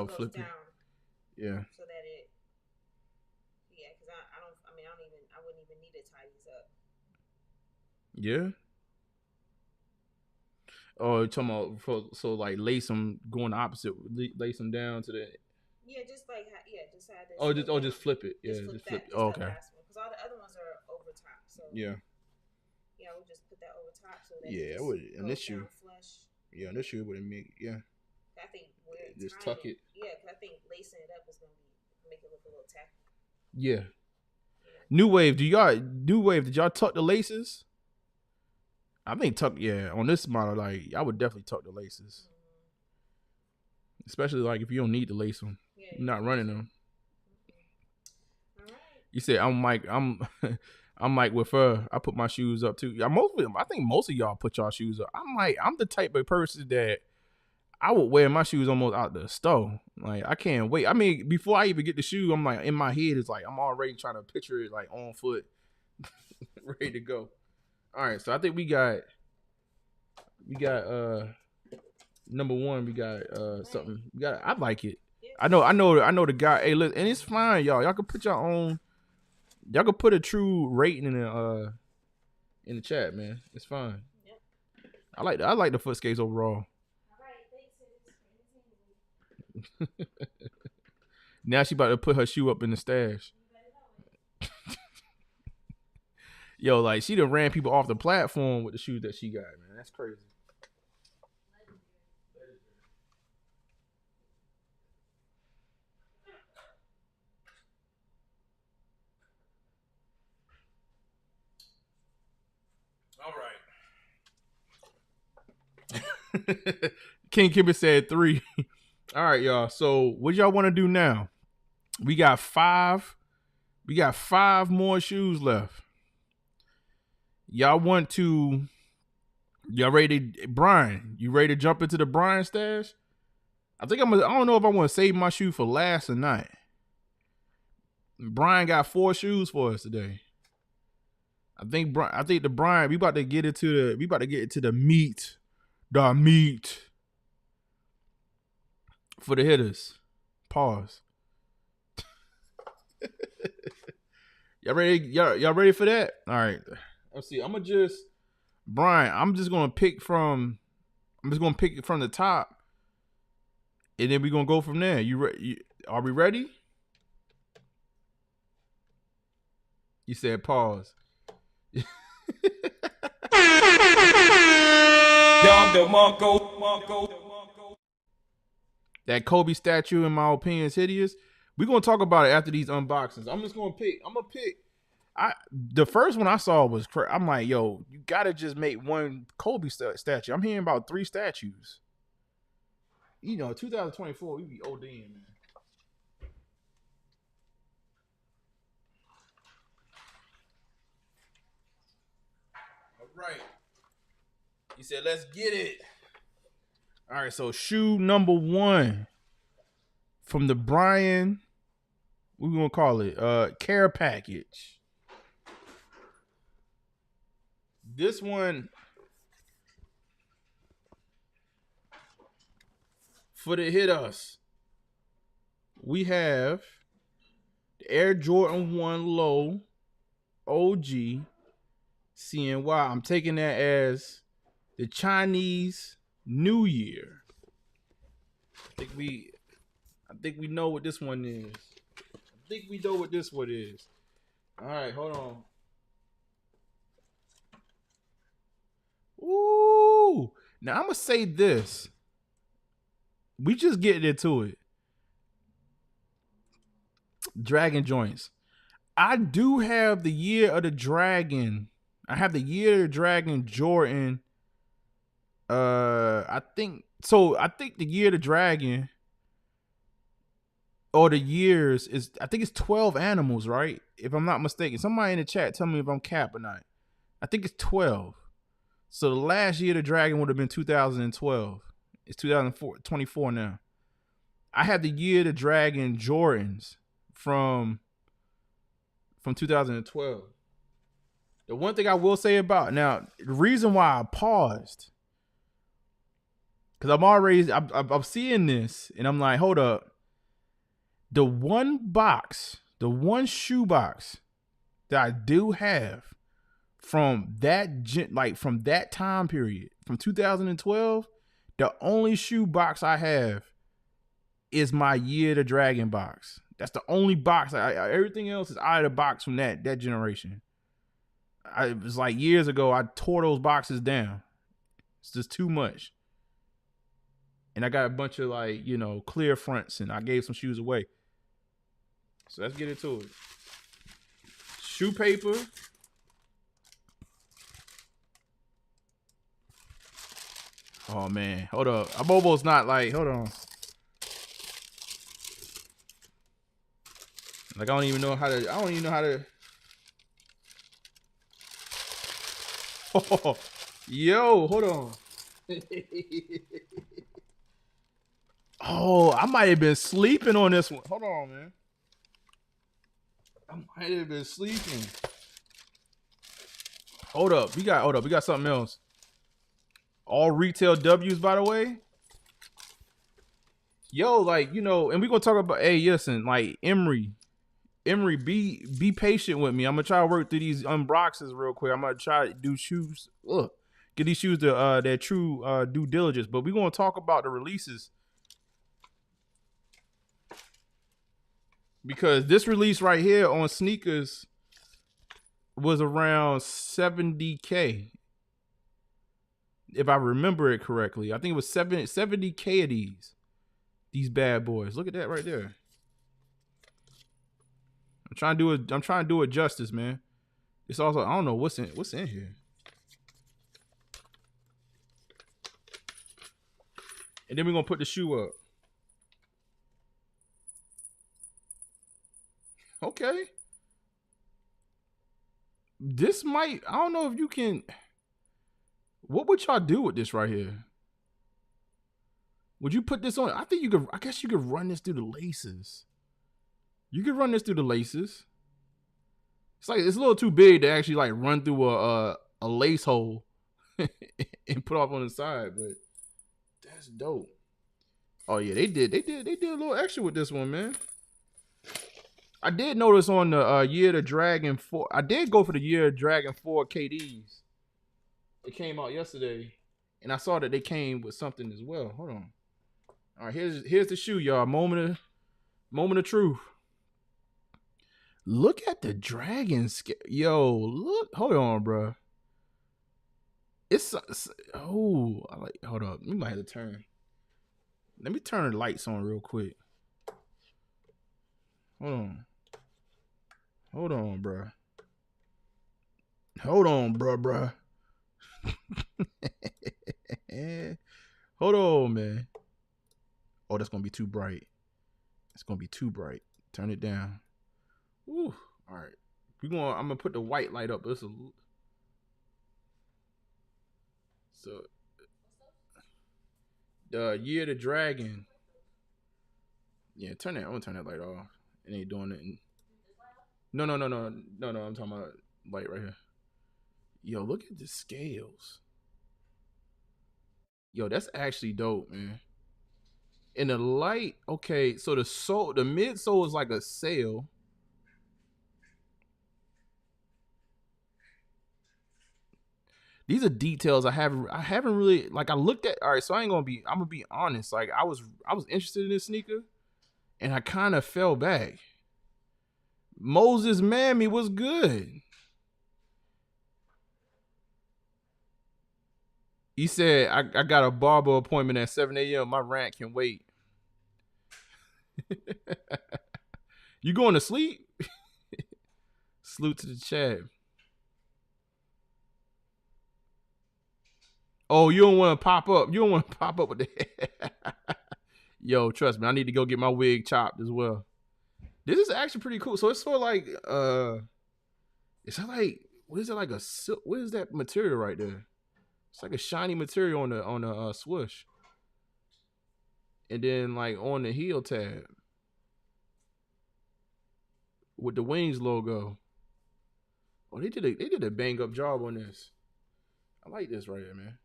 B: flip it.
H: Down.
B: Yeah.
H: So that it. Yeah, because I wouldn't even need to tie these up.
B: Yeah. Oh, you're talking about so like lace them going the opposite, lace them down to the.
H: Yeah, just have this.
B: Just flip it. Yeah, just flip it. Oh, okay.
H: Because all the other ones are over top. So
B: yeah.
H: Yeah, I would just put that over top so that
B: I would. And this shoe.
H: Flush.
B: Yeah, this shoe wouldn't make. Yeah.
H: I think
B: just tuck it.
H: Yeah, because I think lacing it up is gonna make it look a little tacky.
B: Yeah. New Wave, did y'all tuck the laces? I think on this model, like I would definitely tuck the laces. Mm-hmm. Especially like if you don't need to lace them. Yeah, you're not running them. Mm-hmm. All right. You said I'm like with her. I put my shoes up too. I think most of y'all put y'all shoes up. I'm the type of person that I would wear my shoes almost out the store. Like I can't wait. I mean, before I even get the shoe, I'm like in my head it's like I'm already trying to picture it like on foot, ready to go. All right, so I think we got number one. We got something. I like it. I know the guy. Hey, look, and it's fine, y'all. Y'all can put your own. Y'all can put a true rating in the chat, man. It's fine. Yep. I like the foot skates overall. Now she about to put her shoe up in the stash. Yo, like she done ran people off the platform with the shoes that she got, man. That's crazy. All right. King Kimber said 3. All right, y'all. So what y'all want to do now? We got 5 more shoes left. Y'all ready Brian? You ready to jump into the Brian stash? I don't know if I want to save my shoe for last or not. Brian got 4 shoes for us today. I think the Brian, we about to get into the meat. The meat. For the hitters. Pause. Y'all ready for that? All right. Let's see. I'm just gonna pick from the top, and then we're gonna go from there. Are we ready? You said pause. That Kobe statue, in my opinion, is hideous. We're gonna talk about it after these unboxings. I'm gonna pick. The first one I saw was I'm like, yo, you gotta just make one Kobe statue. I'm hearing about 3 statues. 2024, we be ODing, man. All right. He said, let's get it. All right, so shoe number 1 from the Brian, what we gonna call it? Care package. This one for the Hittas. We have the Air Jordan 1 Low OG CNY. I'm taking that as the Chinese New Year. I think we know what this one is. All right, hold on. Ooh. Now I'm gonna say this. We just getting into it. Dragon joints. I do have the Year of the Dragon. I have the Year of the Dragon Jordan. I think the Year of the Dragon or the years is, I think it's 12 animals, right? If I'm not mistaken. Somebody in the chat tell me if I'm cap or not. I think it's 12. So the last Year of the Dragon would have been 2012. It's 2024 now. I have the Year of the Dragon Jordans from 2012. The one thing I will say about now, the reason why I paused, because I'm seeing this and I'm like, hold up. The one shoe box that I do have from that time period, from 2012, the only shoe box I have is my Year of the Dragon box. That's the only box. Everything else is out of the box from that generation. It was like years ago, I tore those boxes down. It's just too much. And I got a bunch of clear fronts, and I gave some shoes away. So let's get into it. Shoe paper. Oh man, hold up. I'm almost not hold on. I don't even know how to. Oh, yo, hold on. Oh, I might have been sleeping on this one. Hold on, man. I might have been sleeping. Hold up. We got something else. All retail W's, by the way. Yo, and we're gonna talk about, hey, listen, Emery, be patient with me. I'm gonna try to work through these unboxes real quick. I'm gonna try to do shoes. Get these shoes to their true due diligence. But we're gonna talk about the releases. Because this release right here on sneakers was around 70K. If I remember it correctly. I think it was 70K of these bad boys. Look at that right there. I'm trying to do it justice, man. It's also, I don't know what's in here. And then we're gonna put the shoe up. Okay. This might, I don't know if you can, what would y'all do with this right here? Would you put this on? I guess you could run this through the laces. It's a little too big to actually run through a lace hole and put off on the side, but that's dope. Oh yeah, they did a little extra with this one, man. I did notice on the Year of the Dragon 4. I did go for the Year of Dragon 4 KDs. It came out yesterday, and I saw that they came with something as well. Hold on. All right, here's the shoe, y'all. Moment of truth. Look at the dragon scale. Yo, look. Hold on, bro. Hold up. We might have to turn. Let me turn the lights on real quick. Hold on, bro. Hold on, man. Oh, that's gonna be too bright. Turn it down. Ooh. All right. I'm gonna put the white light up. So the Year of the Dragon. Yeah, turn that. I'm gonna turn that light off. It ain't doing nothing. No. I'm talking about light right here. Yo, look at the scales. Yo, that's actually dope, man. And the light, okay, so the midsole is like a sail. These are details I haven't really, like, I looked at. All right, so I'm gonna be honest. Like, I was interested in this sneaker, and I kind of fell back. Moses Mammy was good. He said, I got a barber appointment at 7 a.m. My rant can wait. You going to sleep? Salute to the chat. Oh, you don't want to pop up. You don't want to pop up with that. Yo, trust me, I need to go get my wig chopped as well. This is actually pretty cool. So it's sort of like, is that like, what is it, like a silk? What is that material right there? It's like a shiny material on the swoosh. And then like on the heel tab with the wings logo. Oh, they did a bang up job on this. I like this right here, man.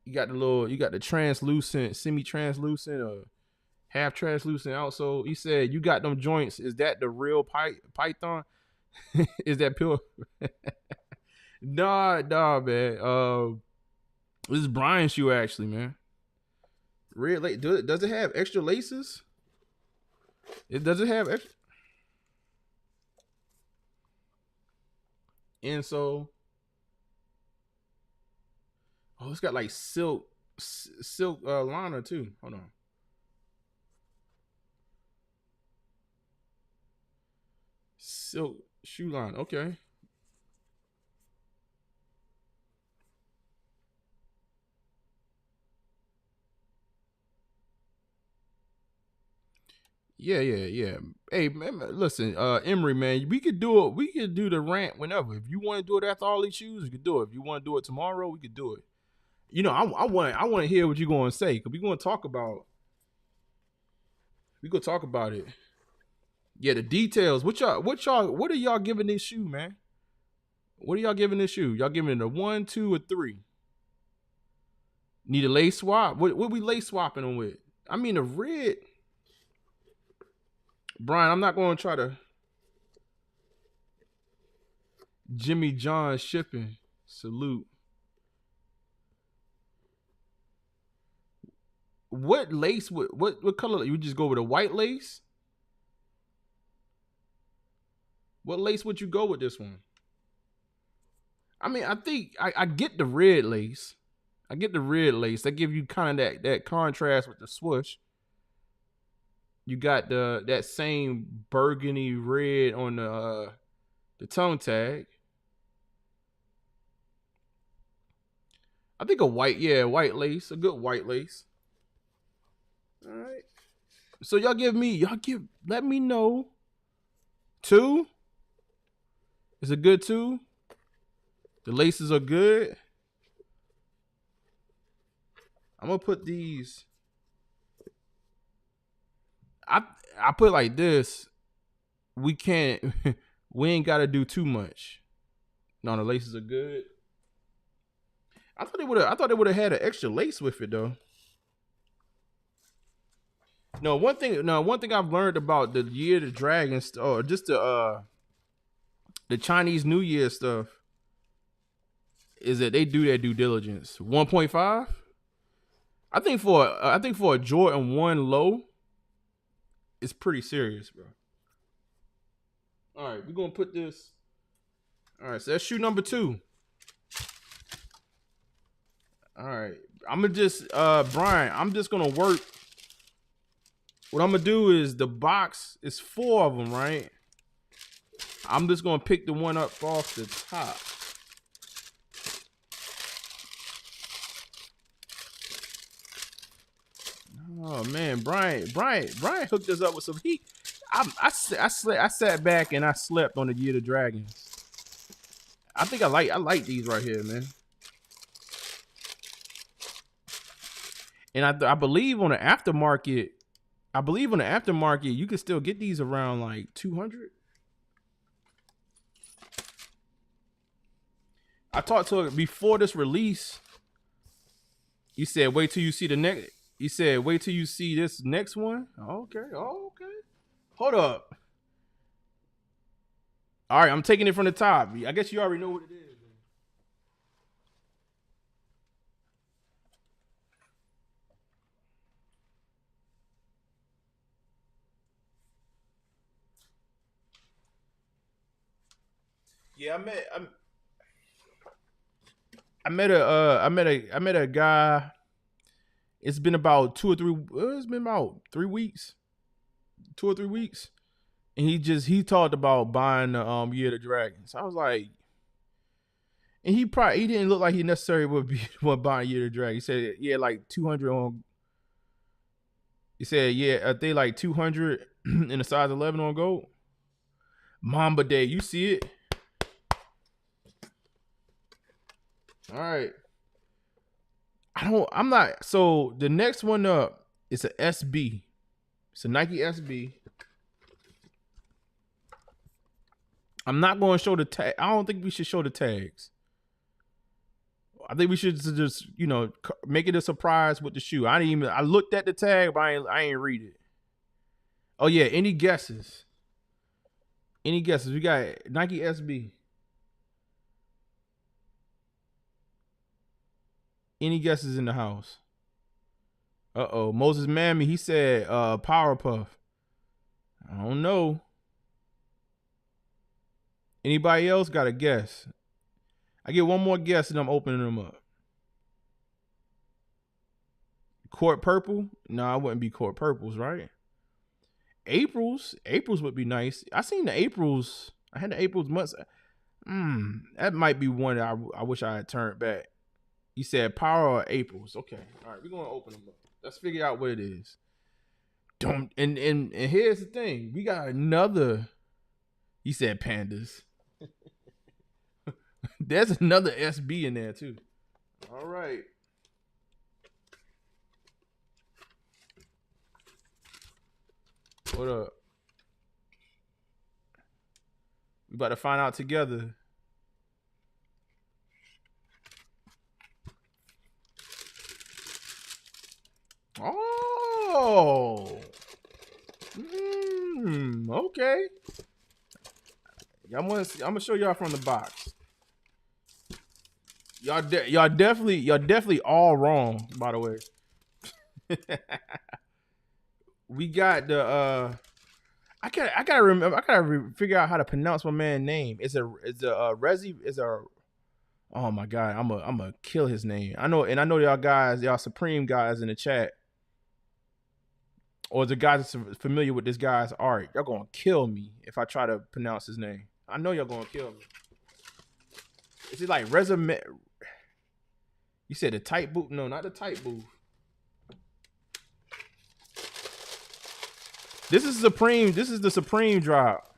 B: You got the translucent, semi-translucent, or half translucent outsole. He said, you got them joints. Is that the real python? Is that pure? Nah, man. This is Brian's shoe actually, man. Red lace. Does it have extra laces? Does it have extra? Insole. Oh, it's got like silk liner too. Hold on. Silk shoe line. Okay. Yeah. Hey, man, listen, Emery, man, we could do it. We could do the rant whenever. If you want to do it after all these shoes, you could do it. If you want to do it tomorrow, we could do it. You know, I want to hear what you're going to say, because we're going to talk about. We gonna talk about it. Yeah, the details. What are y'all giving this shoe, man? What are y'all giving this shoe? Y'all giving it a 1, 2, or 3? Need a lace swap? What we lace swapping them with? I mean, the red. Brian, I'm not going to try to. Jimmy John shipping. Salute. What lace? What color? You just go with a white lace? What lace would you go with this one? I mean, I think I get the red lace. I get the red lace. That give you kind of that contrast with the swoosh. You got that same burgundy red on the tongue tag. I think a white lace, a good white lace. All right. So let me know. 2? Is a good 2? The laces are good. I'm gonna put these. I put it like this. We ain't gotta do too much. No, the laces are good. I thought they would have had an extra lace with it though. No, one thing I've learned about the Year of the Dragon, or just the Chinese New Year stuff, is that they do their due diligence. 1.5. I think for a Jordan 1 low, it's pretty serious, bro. All right, we're gonna put this. All right, so that's shoe number 2. All right, I'm gonna just Brian, I'm just gonna work. What I'm gonna do is, the box is 4 of them, right? I'm just gonna pick the one up off the top. Oh man, Brian hooked us up with some heat. I sat back and I slept on the Year of the Dragon. I think I like these right here, man. And I believe on the aftermarket, you can still get these around like 200. I talked to her before this release. You said wait till you see the next. You said wait till you see this next one. Okay. Hold up. All right, I'm taking it from the top. I guess you already know what it is. Yeah, I met a guy. It's been about 2 or 3. It's been about 3 weeks, 2 or 3 weeks, and he talked about buying the Year of the Dragon. So I was like, and he didn't look like he necessarily would buy Year of the Dragon. He said like 200 on. He said I think like 200 in a size 11 on gold. Mamba Day, you see it? All right. I'm not. So the next one up is a SB. It's a Nike SB. I'm not going to show the tag. I don't think we should show the tags. I think we should just, make it a surprise with the shoe. I looked at the tag, but I ain't read it. Oh yeah, any guesses? We got Nike SB. Any guesses in the house? Moses Mammy, he said Powerpuff. I don't know. Anybody else got a guess? I get one more guess and I'm opening them up. Court Purple? No, I wouldn't be Court Purples, right? Aprils would be nice. I seen the Aprils. I had the Aprils months. That might be one that I wish I had turned back. You said Power or Aprils. Okay. All right, we're going to open them up. Let's figure out what it is. And here's the thing. We got another. He said Pandas. There's another SB in there too. All right. What up? We about to find out together. Oh. Okay. I'm gonna show y'all from the box. Y'all definitely all wrong, by the way. We got the I gotta remember. I gotta figure out how to pronounce my man's name. Oh my god, I'm a kill his name. I know y'all Supreme guys in the chat, or the guys that's familiar with this guy's art. Y'all gonna kill me if I try to pronounce his name. I know y'all gonna kill me. Is it like resume? You said the tight boot? No, not the tight boot. This is Supreme. This is the Supreme drop.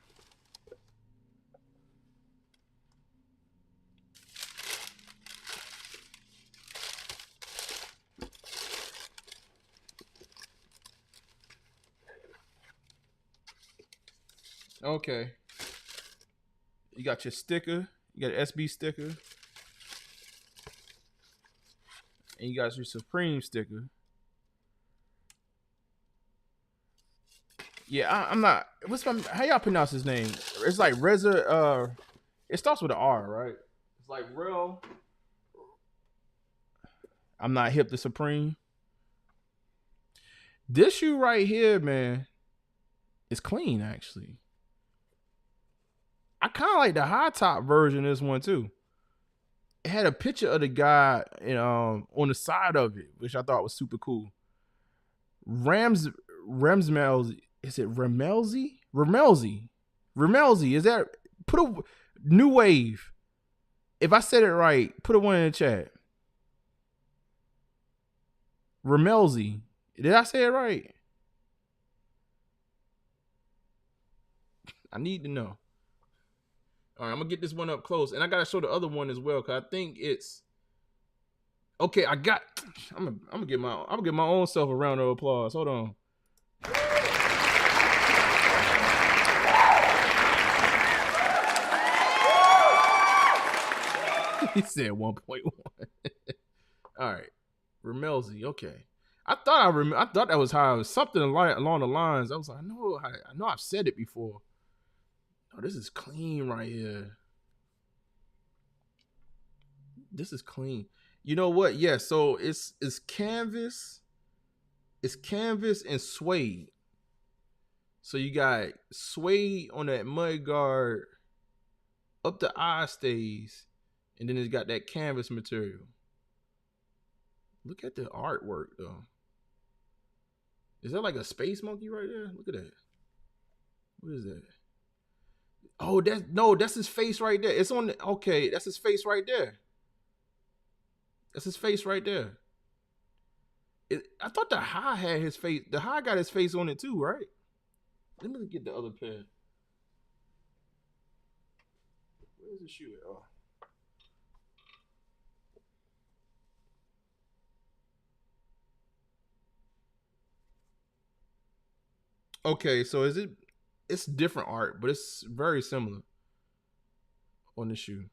B: Okay. You got your sticker. You got an SB sticker. And you got your Supreme sticker. Yeah, I'm not. How y'all pronounce his name? It's like Reza. It starts with an R, right? It's like real. I'm not hip to Supreme. This shoe right here, man, is clean actually. I kind of like the high top version of this one too. It had a picture of the guy on the side of it, which I thought was super cool. Ramsmel's. Is it Ramelzi? Ramelzi. Is that? Put a new wave. If I said it right, put a one in the chat. Ramelzi. Did I say it right? I need to know. All right, I'm gonna get this one up close, and I gotta show the other one as well, cause I think it's okay. I'm gonna give my own self a round of applause. Hold on. He said 1.1. All right, Ramelzi. Okay, I thought that was how it was something along the lines. I was like, I know I've said it before. Oh, this is clean right here. This is clean. You know what? Yeah, so it's canvas. It's canvas and suede. So you got suede on that mud guard up the eye stays, and then it's got that canvas material. Look at the artwork though. Is that like a space monkey right there? Look at that. What is that? Oh, that's his face right there. It's on the, okay, that's his face right there. That's his face right there. I thought the high had his face. The high got his face on it too, right? Let me get the other pair. Where's the shoe at? Oh. Okay, so it's different art, but it's very similar on the shoe.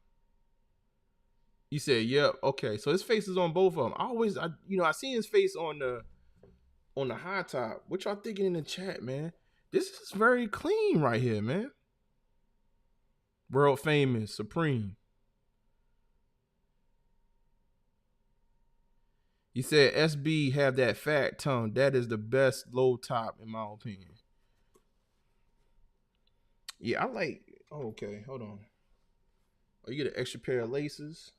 B: You said, yep, okay. So his face is on both of them. I seen his face on the high top. What y'all thinking in the chat, man? This is very clean right here, man. World famous, Supreme. You said SB have that fat tongue. That is the best low top in my opinion. Yeah, I like. Oh, okay, hold on. Oh, you get an extra pair of laces.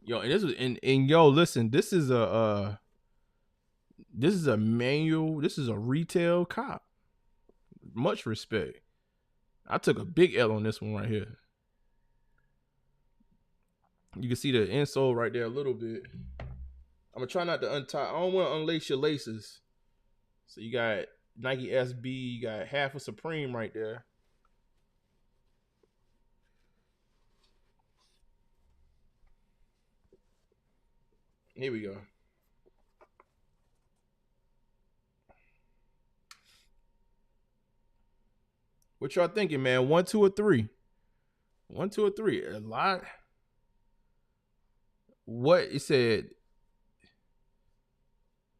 B: Yo, and this is and yo, listen, this is a manual. This is a retail cop. Much respect. I took a big L on this one right here. You can see the insole right there a little bit. I'm gonna try not to untie. I don't want to unlace your laces. So you got Nike SB. You got half a Supreme right there. Here we go. What y'all thinking, man? 1, 2, or 3? 1, 2, or 3? A lot. What it said?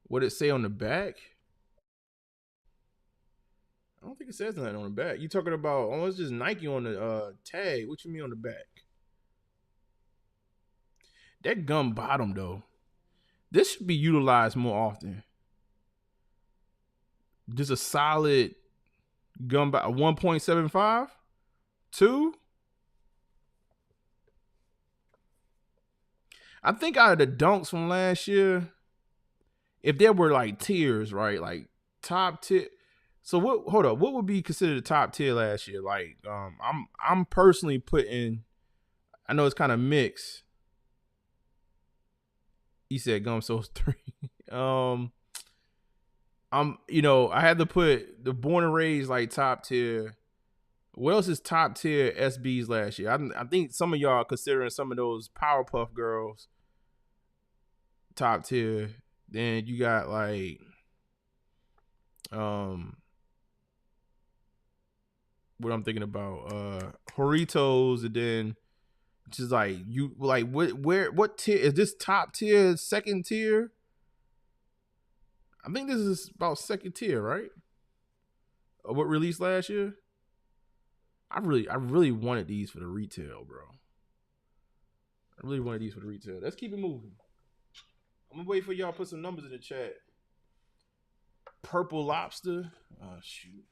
B: What it say on the back? I don't think it says nothing on the back. You talking about? Oh, it's just Nike on the tag. What you mean on the back? That gum bottom though. This should be utilized more often. Just a solid gum bottom. 1.75, 2. I think out of the dunks from last year, if there were like tiers, right? Like top tier. So what? Hold up. What would be considered a top tier last year? Like, I'm personally putting. I know it's kind of mixed. He said gum soles 3. I had to put the born and raised like top tier. What else is top tier SBs last year? I think some of y'all considering some of those Powerpuff Girls top tier. Then you got like what I'm thinking about Doritos, and then just like you like what tier is this? Top tier, second tier? I think this is about second tier, right? What released last year? I really wanted these for the retail, bro. I really wanted these for the retail. Let's keep it moving. I'm gonna wait for y'all to put some numbers in the chat. Purple Lobster. Oh shoot.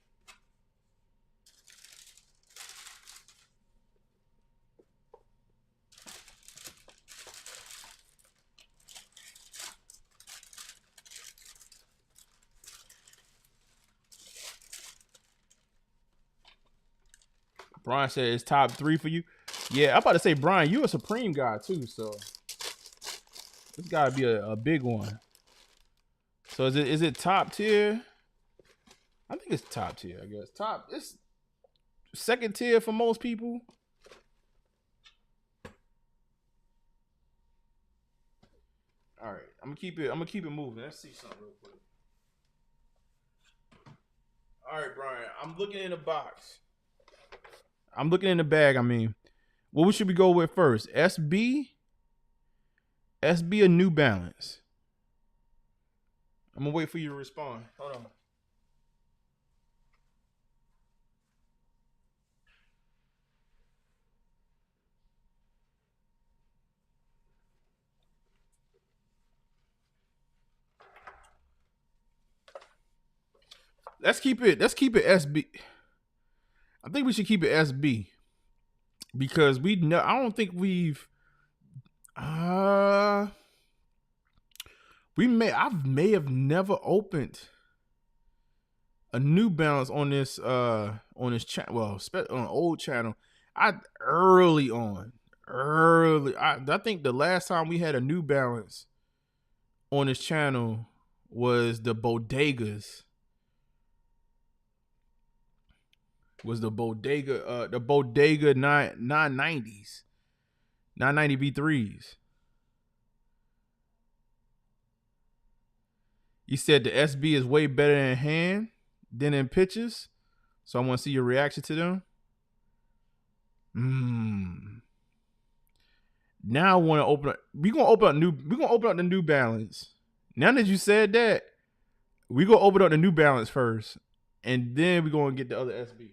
B: Brian said it's top 3 for you. Yeah, I'm about to say, Brian, you a Supreme guy too, so this gotta be a big one. So is it top tier? I think it's top tier, I guess. It's second tier for most people. All right, I'm gonna keep it moving. Let's see something real quick. All right, Brian, I'm looking in the box. I'm looking in the bag, I mean. What should we go with first? SB or New Balance? I'm gonna wait for you to respond. Hold on. Let's keep it SB. I think we should keep it SB because I don't think we've I may have never opened a New Balance on this channel. Well, on an old channel. I think the last time we had a New Balance on this channel was the Bodegas. Was the Bodega 990s, 990 V3s. You said the SB is way better in hand than in pictures, so I want to see your reaction to them. Now I want to open up. We're gonna open up the New Balance. Now that you said that, we're gonna open up the New Balance first, and then we're gonna get the other SB.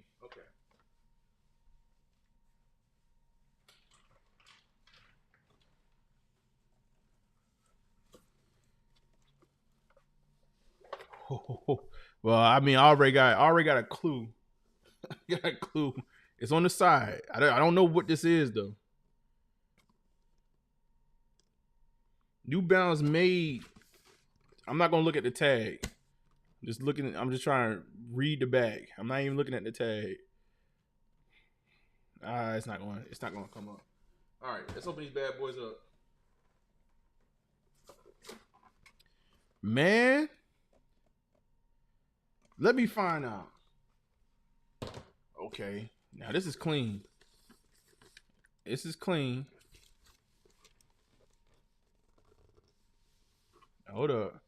B: Well, I mean, I already got a clue. Got a clue. It's on the side. I don't know what this is though. New Balance made. I'm not gonna look at the tag. I'm just trying to read the bag. I'm not even looking at the tag. It's not gonna come up. All right, let's open these bad boys up. Man. Let me find out. Okay. Now this is clean. This is clean. Hold up.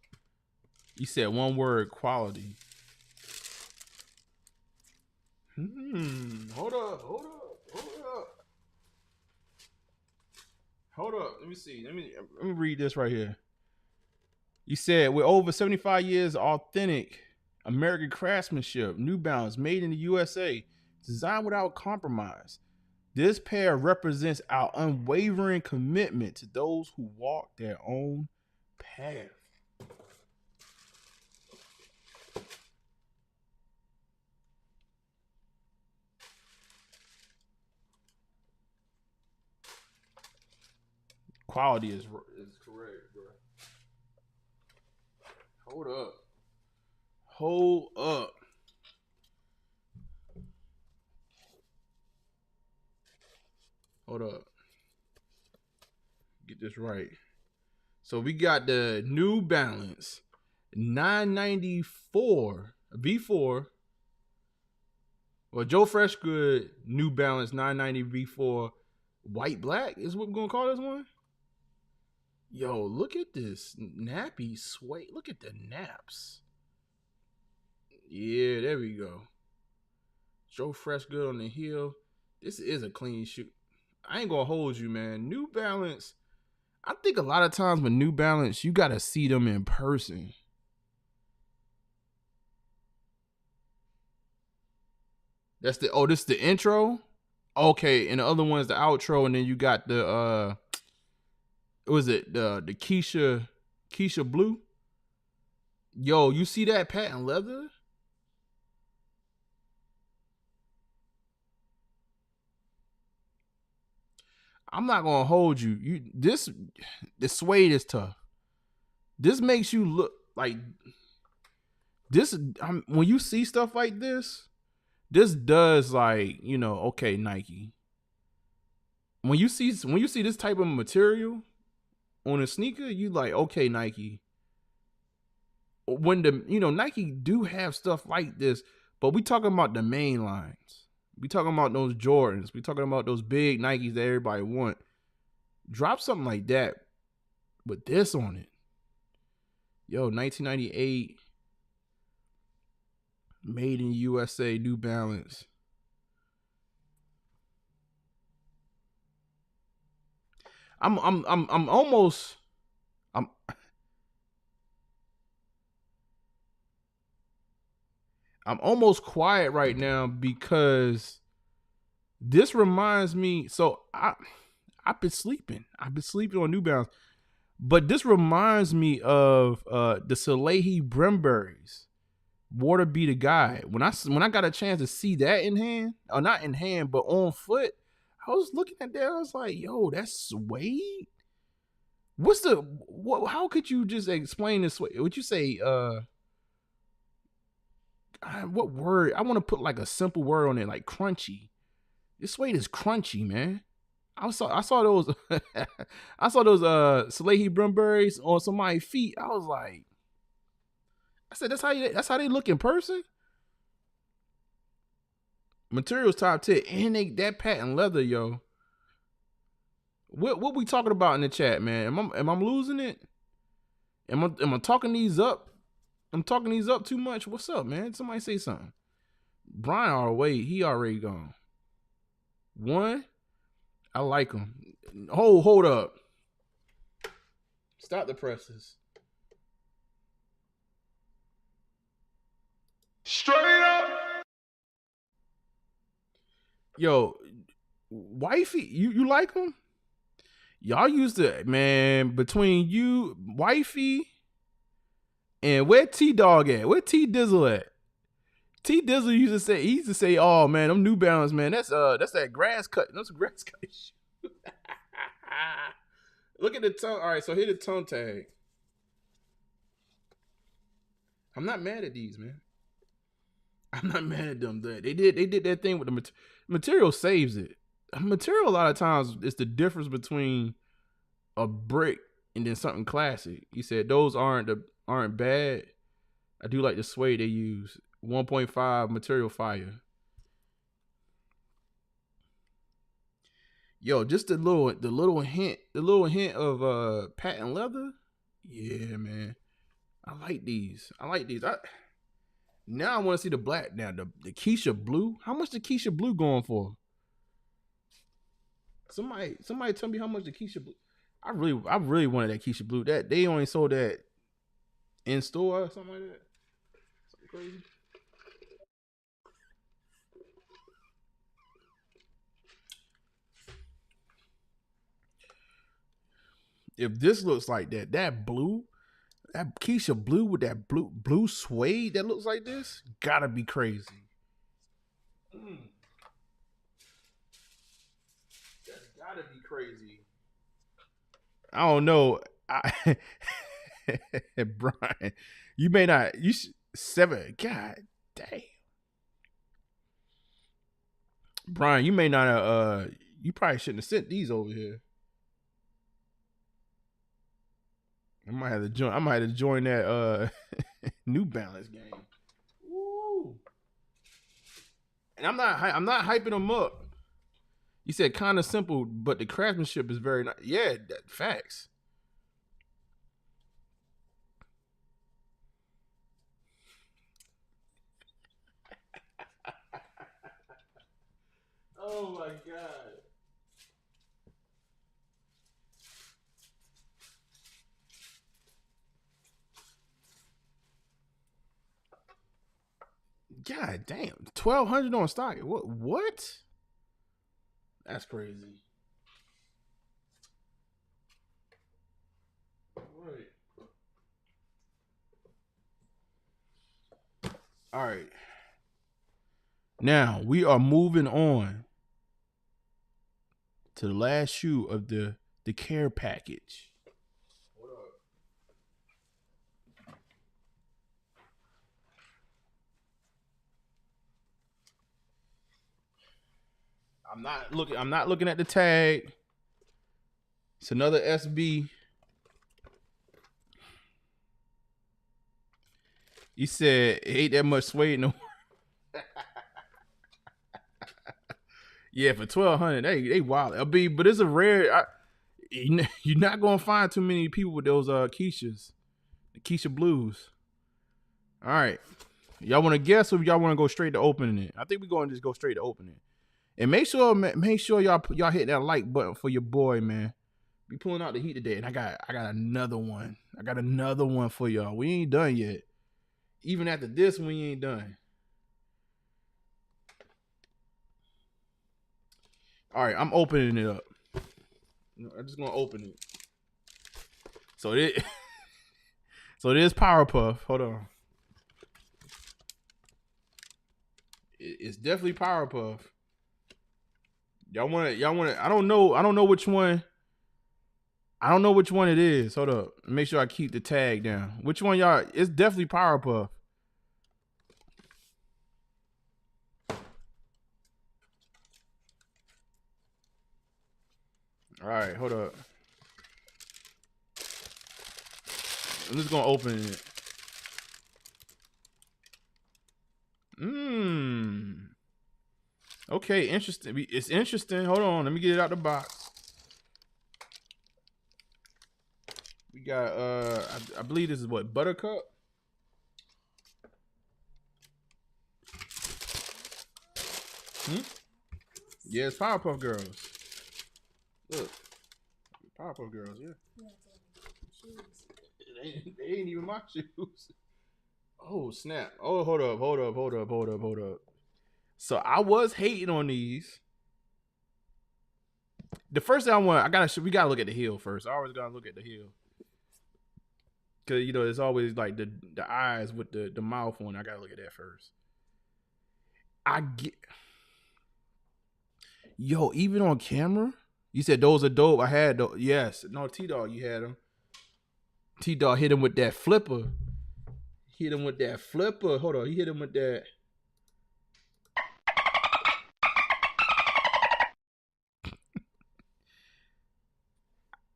B: You said one word, quality. Hold up. Let me see. Let me read this right here. You said with over 75 years authentic American craftsmanship, New Balance, made in the USA, designed without compromise. This pair represents our unwavering commitment to those who walk their own path. Quality is correct, bro. Hold up. Get this right. So we got the New Balance 994 V4. Well, Joe Freshgood New Balance 990 V4 white black is what we're gonna call this one. Yo, look at this nappy suede. Look at the naps. Yeah, there we go. Joe Freshgood on the heel. This is a clean shoe. I ain't gonna hold you, man. New Balance. I think a lot of times with New Balance, you gotta see them in person. This is the intro. Okay, and the other one's the outro, and then you got the what was it the Keisha Blue? Yo, you see that patent leather? I'm not gonna hold you. The suede is tough. This makes you look like this. When you see stuff like this does like, you know, okay, Nike. When you see this type of material on a sneaker, you like, okay, Nike. when Nike do have stuff like this, but we talking about the main lines. We talking about those Jordans. We talking about those big Nikes that everybody want. Drop something like that with this on it. Yo, 1998, made in USA, New Balance. I'm almost quiet right now because this reminds me. So I've been sleeping. I've been sleeping on New Balance, but this reminds me of the Salehi Brimberries. Water Be the Guy. When I got a chance to see that in hand, or not in hand, but on foot, I was looking at that. I was like, "Yo, that's suede." How could you just explain this? Would you say? What word? I want to put like a simple word on it, like crunchy. This suede is crunchy, man. I saw those I saw those Salehi Brimberries on somebody's feet. I was like, I said, that's how they look in person. Materials top 10, and that patent leather, yo. What we talking about in the chat, man? Am I losing it? Am I talking these up? I'm talking these up too much. What's up, man? Somebody say something. Brian, wait, he already gone. One, I like him. Hold up. Stop the presses.
F: Straight up.
B: Yo, wifey, you like him? Y'all used to, man, between you, wifey, and where T-Dog at? Where T-Dizzle at? T-Dizzle used to say, oh man, them New Balance, man, that's that grass cut. That's grass cut shit. Look at the tongue. All right, so here the tongue tag. I'm not mad at these, man. I'm not mad at them. They did that thing with the material saves it. Material a lot of times is the difference between a brick and then something classic. He said those aren't bad. I do like the suede they use. 1.5 material fire. Yo, just the little hint of patent leather. Yeah, man. I like these. Now I want to see the black. Now the Keisha blue. How much the Keisha blue going for? Somebody tell me how much the Keisha blue. I really wanted that Keisha blue. That they only sold that in store or something like that. Something crazy. If this looks like that Keisha blue with that blue suede that looks like this, gotta be crazy. That's gotta be crazy. I don't know. Brian, you may not. Seven. God damn. Brian, you may not have. You probably shouldn't have sent these over here. I might have to join that New Balance game. Woo. And I'm not hyping them up. You said kind of simple, but the craftsmanship is very nice. Yeah, facts. Oh my God. God damn, 1,200 on stock. What? That's crazy. Right. All right. Now we are moving on to the last shoe of the care package. Hold up. I'm not looking at the tag. It's another SB. He said it ain't that much suede no. Yeah, for 1,200, they wild. But it's a rare. You're not gonna find too many people with those Keishas, the Keisha Blues. All right, y'all want to guess or y'all want to go straight to opening it? I think we're going to just go straight to opening. And make sure y'all hit that like button for your boy, man. Be pulling out the heat today, and I got another one. I got another one for y'all. We ain't done yet. Even after this, we ain't done. All right, I'm opening it up. I'm just gonna open it. So it is Powerpuff. Hold on. It's definitely Powerpuff. Y'all want it? I don't know which one. I don't know which one it is. Hold up. Make sure I keep the tag down. Which one y'all? It's definitely Powerpuff. All right, hold up. I'm just gonna open it. Okay, interesting. It's interesting. Hold on, let me get it out the box. We got I believe this is what, Buttercup? Yeah, it's Powerpuff Girls. Look. Powerpuff Girls, yeah. They ain't even my shoes. Oh, snap. Oh, hold up. So I was hating on these. The first thing we gotta look at the heel first. I always gotta look at the heel. Cause it's always like the eyes with the mouth on. I gotta look at that first. Even on camera, you said those are dope. I had those. Yes. No, T-Dog, you had them. T-Dog hit him with that flipper. Hold on. He hit him with that.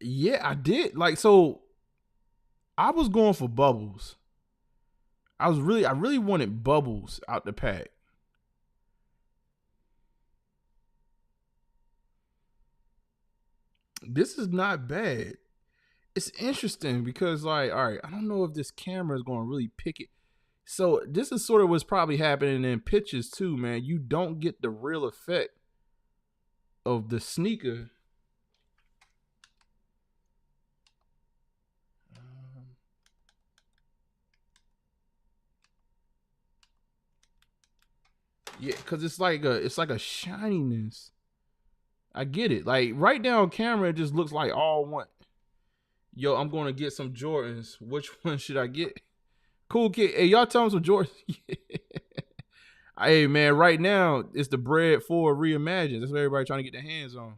B: Yeah, I did. So I was going for bubbles. I really wanted bubbles out the pack. This is not bad. It's interesting because all right, I don't know if this camera is going to really pick it. So this is sort of what's probably happening in pitches too, man. You don't get the real effect of the sneaker. Yeah, because it's like a shininess. I get it. Like right now on camera, it just looks like all one. Yo, I'm gonna get some Jordans. Which one should I get? Cool kid. Hey, y'all tell them some Jordans. Hey man, right now it's the bread for reimagined. That's what everybody trying to get their hands on.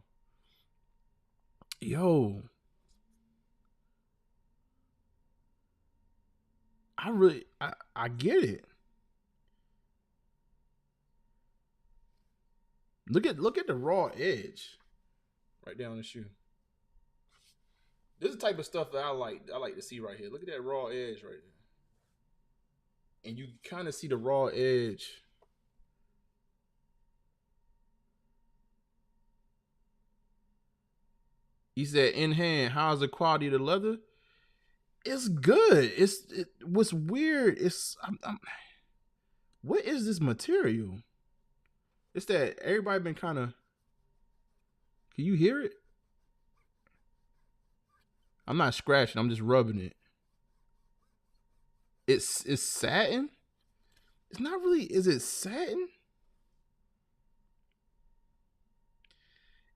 B: Yo. I get it. Look at the raw edge right down the shoe. This is the type of stuff that I like to see right here. Look at that raw edge right there. And you kind of see the raw edge. He said, in hand, how's the quality of the leather? It's good. What's weird is what is this material? It's that everybody been kind of. Can you hear it? I'm not scratching. I'm just rubbing it. It's satin. It's not really. Is it satin?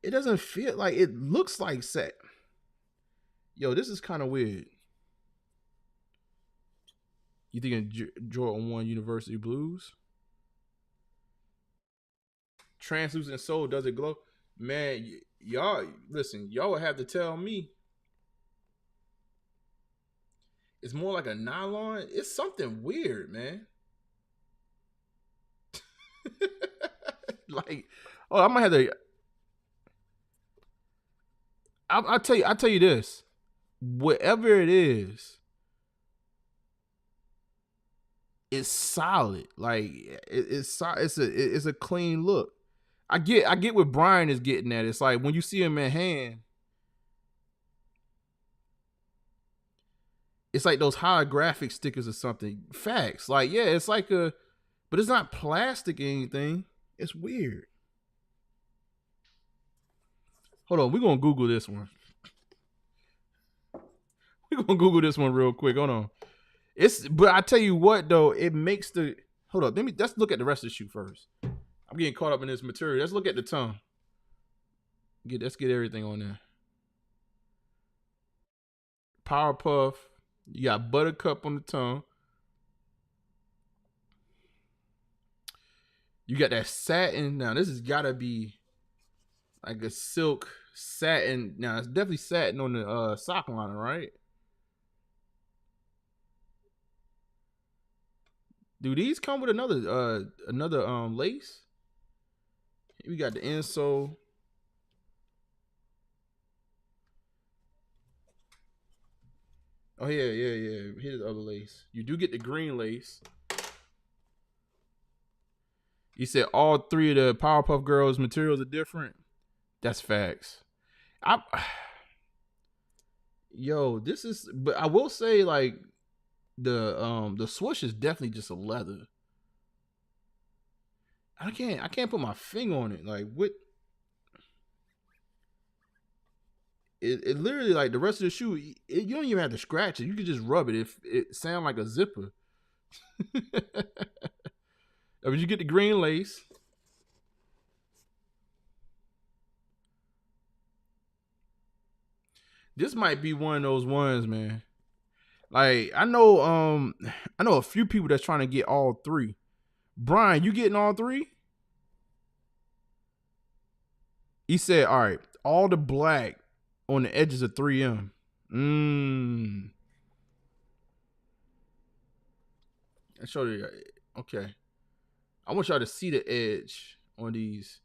B: It doesn't feel like. It looks like satin. Yo, this is kind of weird. You thinking Jordan 1 University Blues? Translucent sole, does it glow? Man, y'all, listen, y'all would have to tell me. It's more like a nylon. It's something weird, man. Like, oh, I might have to. I'll tell you this. Whatever it is, it's solid. Like it's a clean look. I get what Brian is getting at. It's like when you see him in hand, it's like those holographic stickers or something. Facts. Like, yeah, it's like but it's not plastic or anything. It's weird. Hold on, we're gonna Google this one. We're gonna Google this one real quick. Hold on. But I tell you what though, it makes the hold up. Let's look at the rest of the shoe first. I'm getting caught up in this material. Let's look at the tongue. Let's get everything on there. Power Puff. You got Buttercup on the tongue. You got that satin. Now this has gotta be like a silk satin. Now it's definitely satin on the sock liner, right? Do these come with another lace? We got the insole. Oh yeah. Here's the other lace. You do get the green lace. You said all three of the Powerpuff Girls materials are different. That's facts. But I will say like the swoosh is definitely just a leather. I can't put my finger on it. Like what? It literally like the rest of the shoe. You don't even have to scratch it. You can just rub it. If it sound like a zipper. But you get the green lace. This might be one of those ones, man. Like I know a few people that's trying to get all three. Brian, you getting all three? He said, all right, all the black on the edges of 3M. I showed you. Okay. I want y'all to see the edge on these.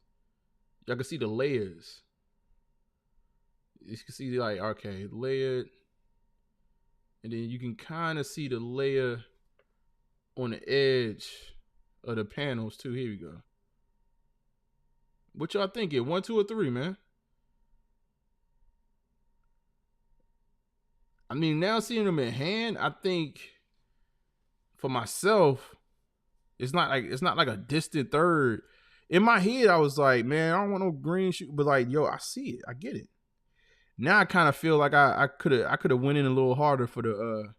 B: Y'all can see the layers. You can see like, okay, layered. And then you can kind of see the layer on the edge of the panels too. Here we go. What y'all thinking? 1, 2, or 3, man? I mean, now seeing them in hand, I think for myself, it's not like a distant third. In my head, I was like, man, I don't want no green shoe, but like, yo, I see it, I get it. Now I kind of feel like I could have went in a little harder for the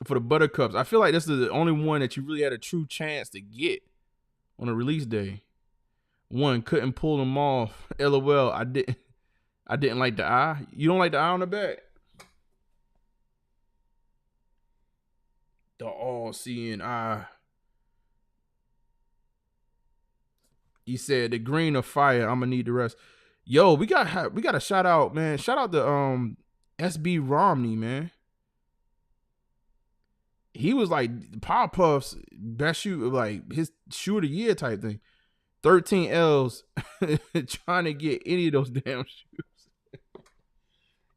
B: Buttercups. I feel like this is the only one that you really had a true chance to get on a release day. One, couldn't pull them off. LOL. I didn't like the eye. You don't like the eye on the back? The all-seeing eye. He said the green of fire. I'm gonna need the rest. Yo, we got a shout out, man. Shout out to SB Romney, man. He was like Powerpuff's best shoe, like his shoe of the year type thing. 13 L's trying to get any of those damn shoes.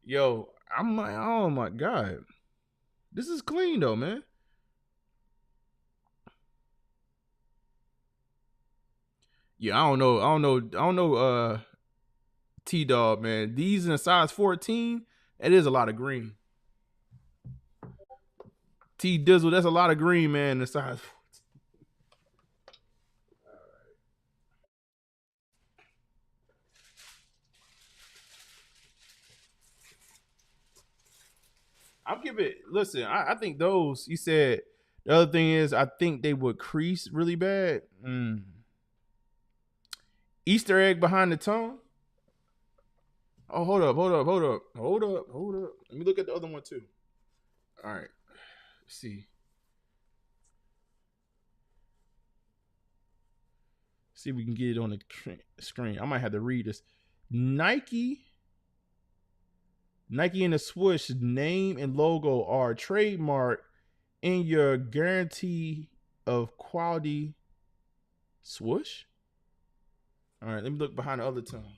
B: Yo, I'm like, oh my God. This is clean though, man. Yeah, I don't know T-Dog, man. These in a size 14, it is a lot of green. T-Dizzle, that's a lot of green, man, in the size 14. I'll give it, listen, I think those, he said, the other thing is, I think they would crease really bad. Easter egg behind the tongue. Oh, hold up. Let me look at the other one too. All right. Let's see. See if we can get it on the screen. I might have to read this. Nike and the swoosh name and logo are trademarked in your guarantee of quality swoosh. All right, let me look behind the other tongue.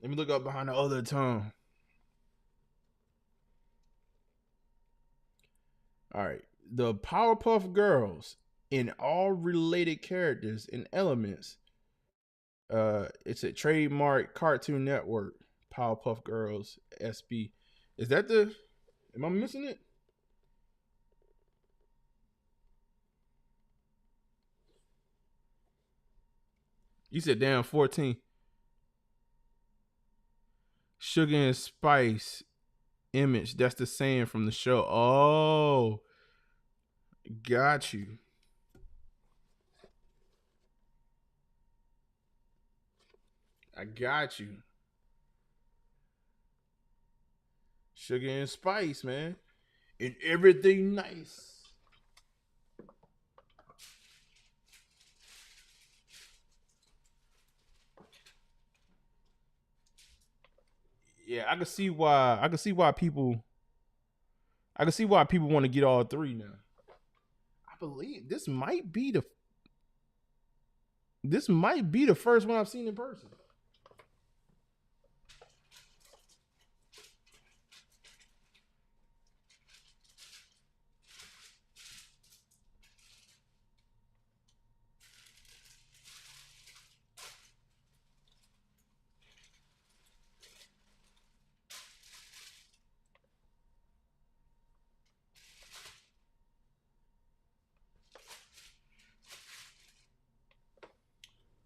B: Let me look up behind the other tongue. All right. The Powerpuff Girls in all related characters and elements. It's a trademark Cartoon Network. Powerpuff Girls SB. Is that the? Am I missing it? You said damn 14. Sugar and Spice image. That's the saying from the show. Oh, got you. I got you. Sugar and Spice, man. And everything nice. Yeah, I can see why people want to get all three now. I believe this might be the first one I've seen in person.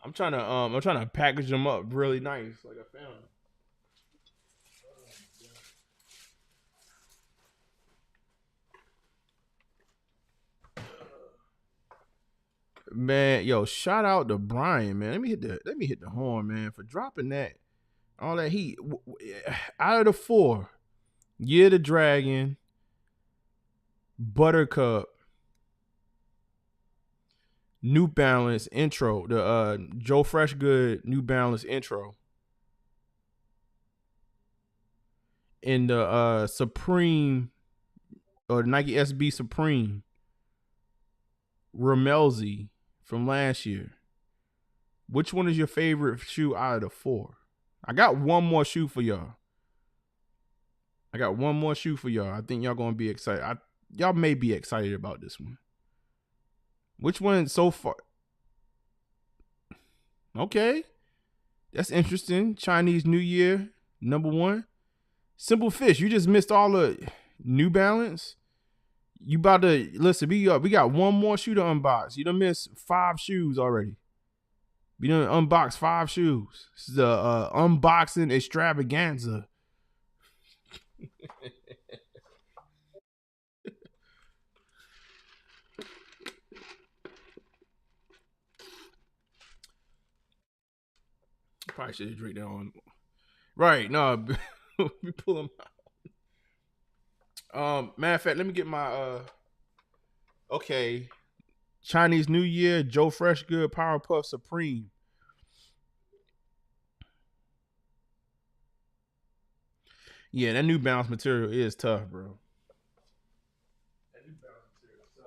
B: I'm trying to package them up really nice, like I found them. Man, yo, shout out to Brian, man. Let me hit the horn, man, for dropping that all that heat. Out of the 4, Year the Dragon, Buttercup, New Balance intro, the Joe Freshgood New Balance intro, and the Supreme or Nike SB Supreme Ramelzi from last year. Which one is your favorite shoe out of the 4? I got one more shoe for y'all. I think y'all gonna be excited. Y'all may be excited about this one. Which one so far? Okay. That's interesting. Chinese New Year, number 1. Simple Fish, you just missed all the New Balance. You about to listen, we got one more shoe to unbox. You done missed 5 shoes already. We done unboxed 5 shoes. This is the unboxing extravaganza. Probably should have drank that on. Right, no, we pull them out. Matter of fact, let me get my okay. Chinese New Year, Joe Freshgood Powerpuff Supreme. Yeah, that New Balance material is tough, bro. That New Balance material is tough.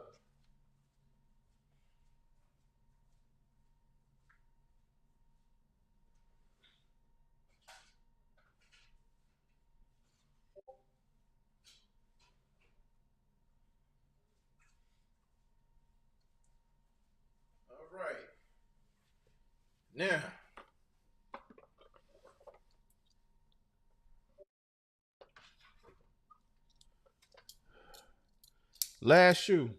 B: All right. Now, last shoe.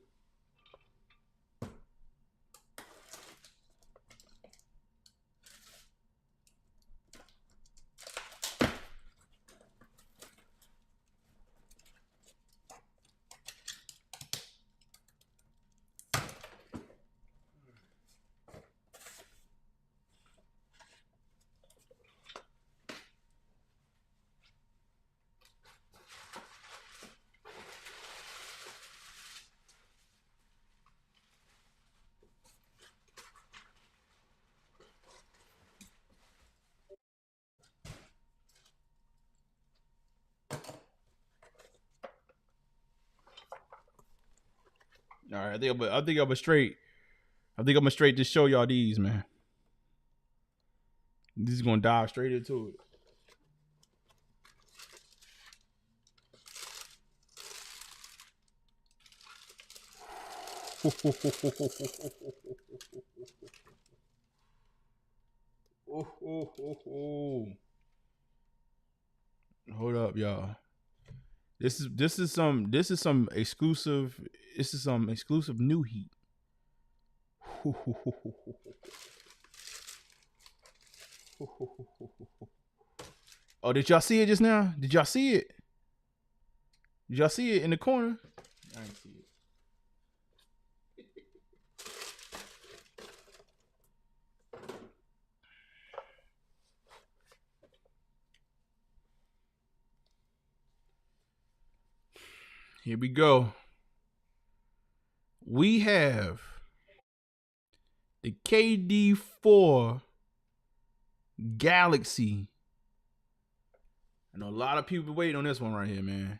B: All right, I think I'm straight just show y'all these, man. This is gonna dive straight into it. Hold up, y'all. This is some exclusive new heat. Oh, did y'all see it just now? Did y'all see it? Did y'all see it in the corner? I didn't see it. Here we go. We have the KD4 Galaxy. I know a lot of people waiting on this one right here, man.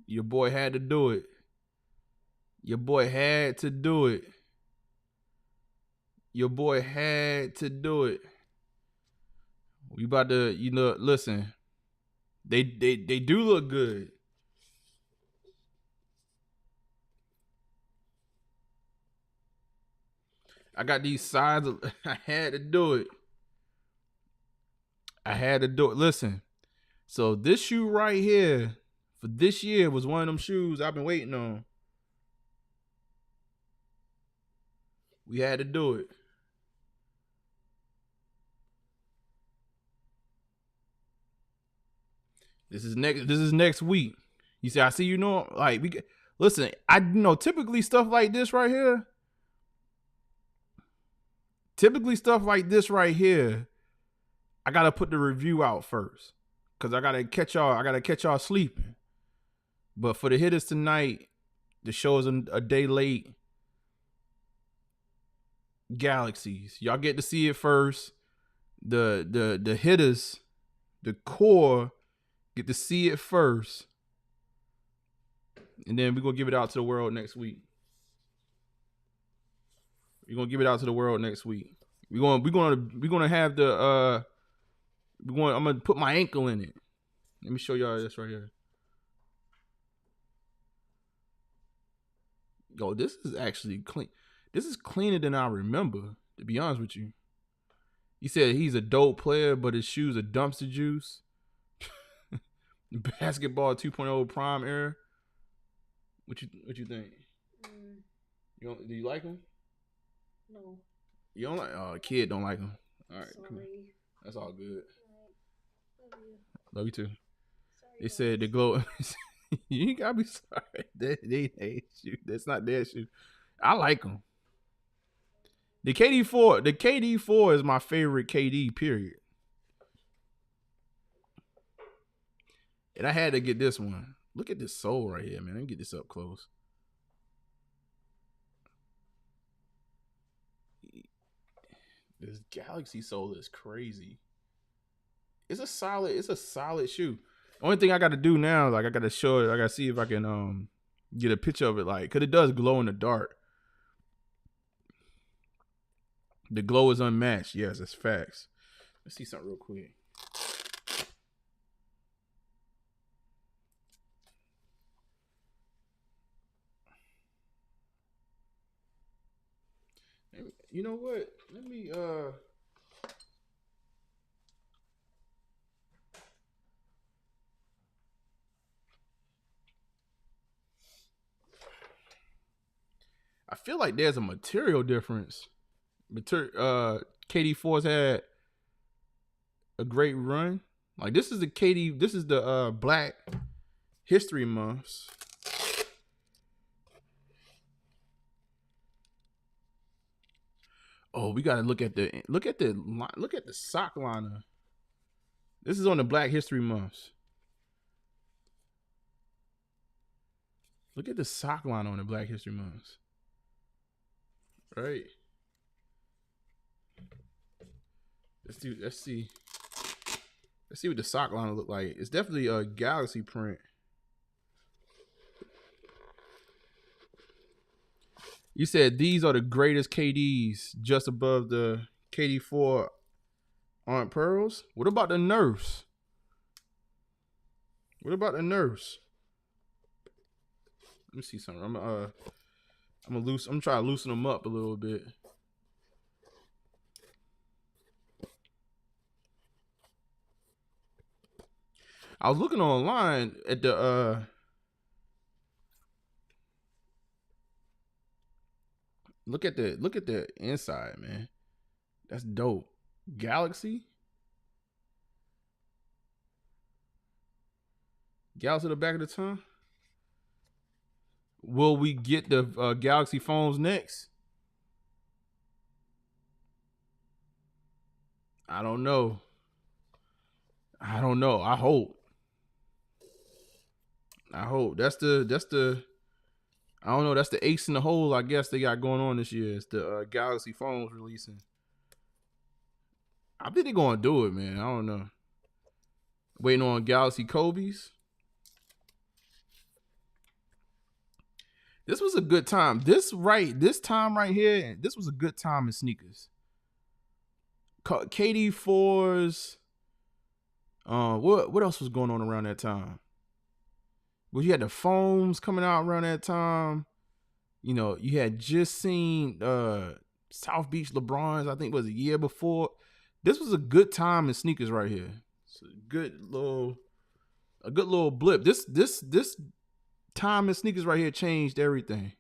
B: Your boy had to do it. Your boy had to do it. Your boy had to do it. We about to, listen. They do look good. I got these sides. I had to do it. Listen. So this shoe right here for this year was one of them shoes I've been waiting on. We had to do it. This is next week. You say, I see listen, I typically stuff like this right here. I gotta put the review out first. Cause I gotta catch y'all sleeping. But for the hitters tonight, the show is a day late. Galaxies. Y'all get to see it first. The hitters, the core, get to see it first. And then we're gonna give it out to the world next week. I'm gonna have the I'm gonna put my ankle in it. Let me show y'all this right here. Yo, this is actually clean. This is cleaner than I remember, to be honest with you. He said he's a dope player, but his shoes are dumpster juice. Basketball 2.0 prime era. What you think? Do you like him?
H: No.
B: You don't like? Oh, kid don't like him. All right,
H: Sorry.
B: cool. That's all good.
H: Love you.
B: Love you too.
H: Sorry,
B: They said the glow. You ain't gotta be sorry. They hate you. That's not their shoe. I like them. The KD4 is my favorite KD, period. And I had to get this one. Look at this sole right here, man. Let me get this up close. This Galaxy sole is crazy. It's a solid shoe. Only thing I got to do now, like I got to show it. I got to see if I can get a picture of it, like, cause it does glow in the dark. The glow is unmatched. Yes, that's facts. Let's see something real quick. You know what? Let me I feel like there's a material difference. KD4's had a great run. Like this is the Black History Months. Oh, we gotta look at the sock liner. This is on the Black History Months. Look at the sock liner on the Black History Months. Right. Let's see what the sock liner look like. It's definitely a Galaxy print. You said these are the greatest KDs, just above the KD4 Aren't Pearls. What about the Nerfs? Let me see something. I'm trying to loosen them up a little bit. I was looking online at the look at the inside, man. That's dope. Galaxy to the back of the tongue. Will we get the Galaxy phones next? I don't know. I hope. That's the I don't know. That's the ace in the hole, I guess, they got going on this year. It's the Galaxy phones releasing. I think they're going to do it, man. I don't know. Waiting on Galaxy Kobe's. This was a good time. This time right here, this was a good time in sneakers. KD4s. What else was going on around that time? Well, you had the foams coming out around that time. You know, you had just seen South Beach LeBrons, I think it was a year before. This was a good time in sneakers right here. It's a good little blip. This time in sneakers right here changed everything.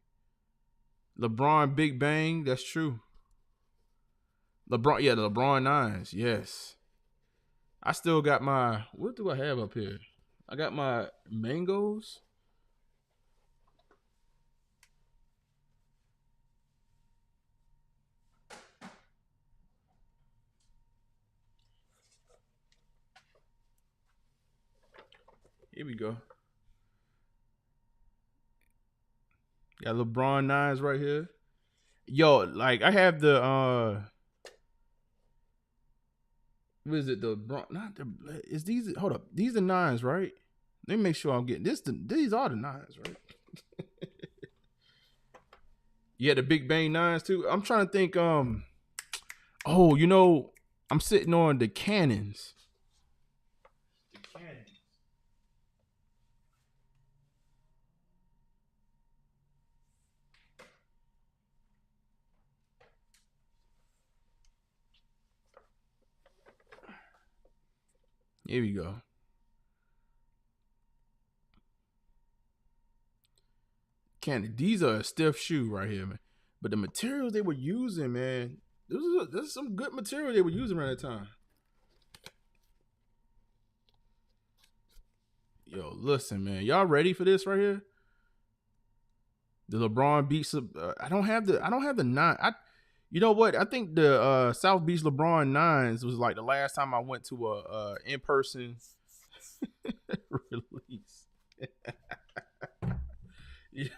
B: LeBron Big Bang, that's true. The LeBron 9s, yes. I still got my, what do I have up here? I got my mangoes. Here we go. Got LeBron 9s right here. Yo, like I have the what is it? Is these, hold up. These are 9s, right? Let me make sure I'm getting this. These are the 9s, right? Yeah, the Big Bang 9s too. I'm trying to think, oh, you know, I'm sitting on the Cannons. Here we go. These are a stiff shoe right here, man. But the materials they were using, man, there's some good material they were using around that time. Yo, listen, man, y'all ready for this right here? The LeBron beats. I don't have the 9. You know what? I think the South Beach LeBron 9s was like the last time I went to a in-person release. Yeah.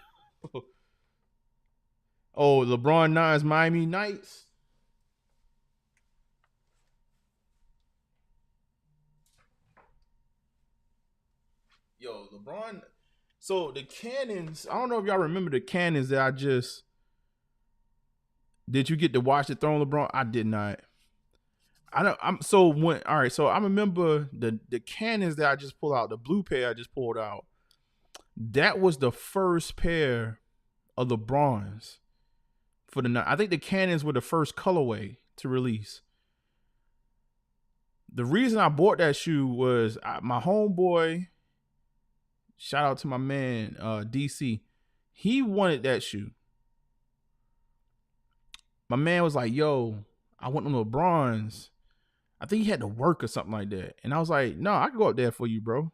B: Oh, LeBron 9s Miami Nights. Yo, LeBron. So the Cannons, I don't know if y'all remember the Cannons that did you get to watch the Throne LeBron? I did not. I remember the Cannons that I just pulled out, the blue pair I just pulled out. That was the first pair of LeBrons for the night. I think the Cannons were the first colorway to release. The reason I bought that shoe was my homeboy, shout out to my man, DC. He wanted that shoe. My man was like, yo, I want them LeBrons. I think he had to work or something like that. And I was like, no, I can go up there for you, bro.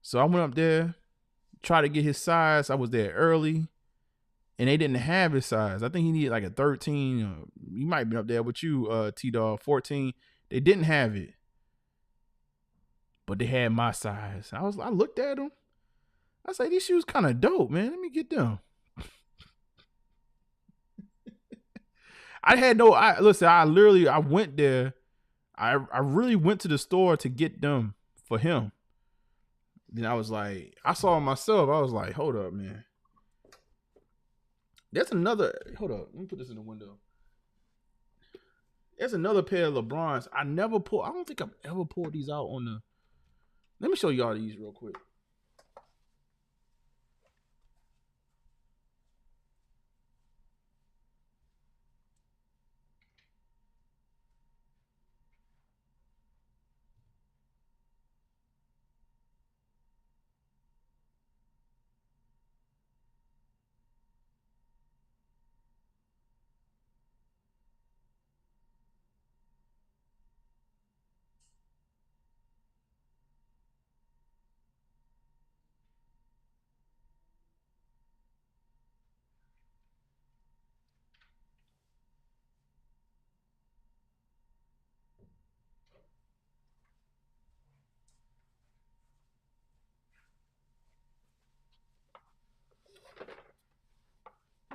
B: So I went up there, tried to get his size. I was there early, and they didn't have his size. I think he needed like a 13. He might have been up there with you, T-Dog, 14. They didn't have it. But they had my size. I looked at them. I was like, these shoes kind of dope, man. Let me get them. I went there. I really went to the store to get them for him. Then I was like, I saw them myself. I was like, hold up, man. Hold up. Let me put this in the window. There's another pair of LeBrons. I don't think I've ever pulled these out on the. Let me show y'all these real quick.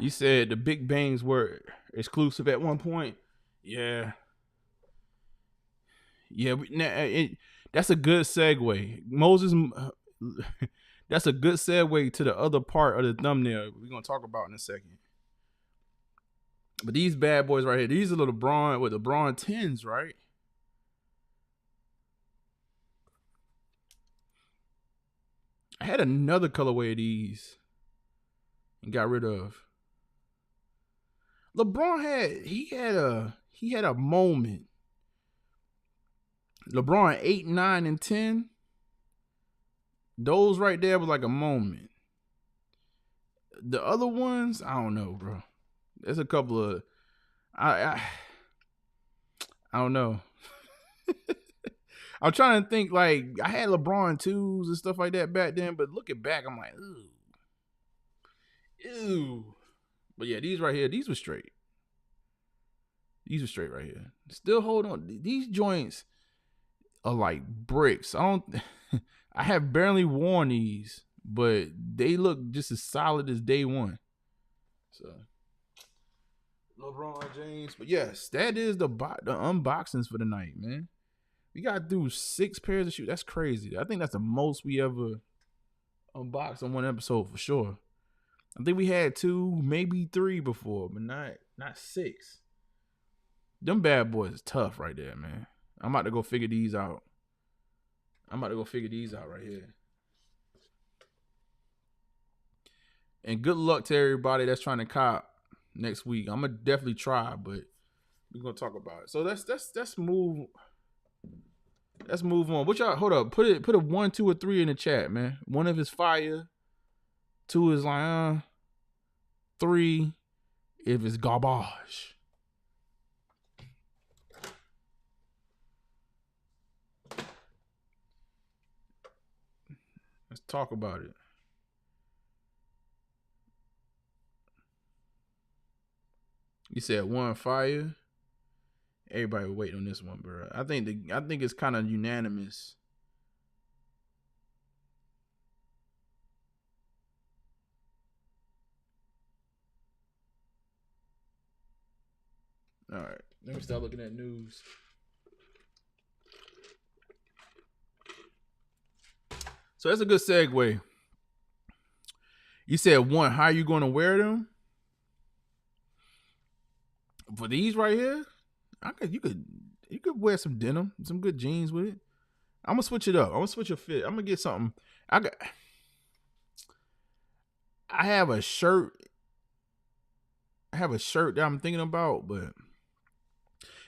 B: You said the Big Bangs were exclusive at one point. Yeah. Yeah, that's a good segue. Moses, that's a good segue to the other part of the thumbnail we're going to talk about in a second. But these bad boys right here, these are the LeBron with LeBron 10s, right? I had another colorway of these and got rid of. LeBron had a moment. LeBron 8, 9, and 10. Those right there was like a moment. The other ones, I don't know, bro. There's a couple of I don't know. I'm trying to think, like, I had LeBron 2s and stuff like that back then, but looking back, I'm like, ew. But yeah, these right here, these were straight. These are straight right here. Still hold on. These joints are like bricks. I have barely worn these, but they look just as solid as day one. So LeBron James. But yes, that is the unboxings for the night, man. We got through 6 pairs of shoes. That's crazy. I think that's the most we ever unboxed on one episode for sure. I think we had 2, maybe 3 before, but not 6. Them bad boys is tough right there, man. I'm about to go figure these out. Right here. And good luck to everybody that's trying to cop next week. I'm gonna definitely try, but we're gonna talk about it. So let's move. Let's move on. What y'all? Hold up. Put a 1, 2, or 3 in the chat, man. 1 if it's fire. 2 is like 3 if it's garbage. Let's talk about it. You said 1 fire. Everybody will wait on this one, bro. I think it's kind of unanimous. All right, let me start looking at news. So that's a good segue. You said 1, how are you going to wear them? For these right here, you could wear some denim, some good jeans with it. I'm gonna switch it up. I'm gonna switch a fit. I'm gonna get something. I have a shirt. That I'm thinking about, but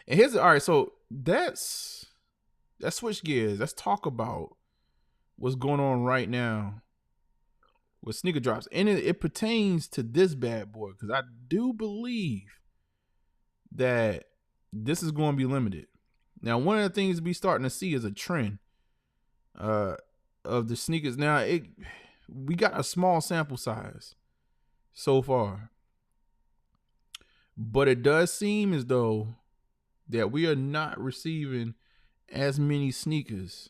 B: and here's all right. So let's switch gears. Let's talk about what's going on right now with sneaker drops, and it pertains to this bad boy because I do believe that this is going to be limited. Now, one of the things we starting to see is a trend of the sneakers. Now, we got a small sample size so far, but it does seem as though that we are not receiving as many sneakers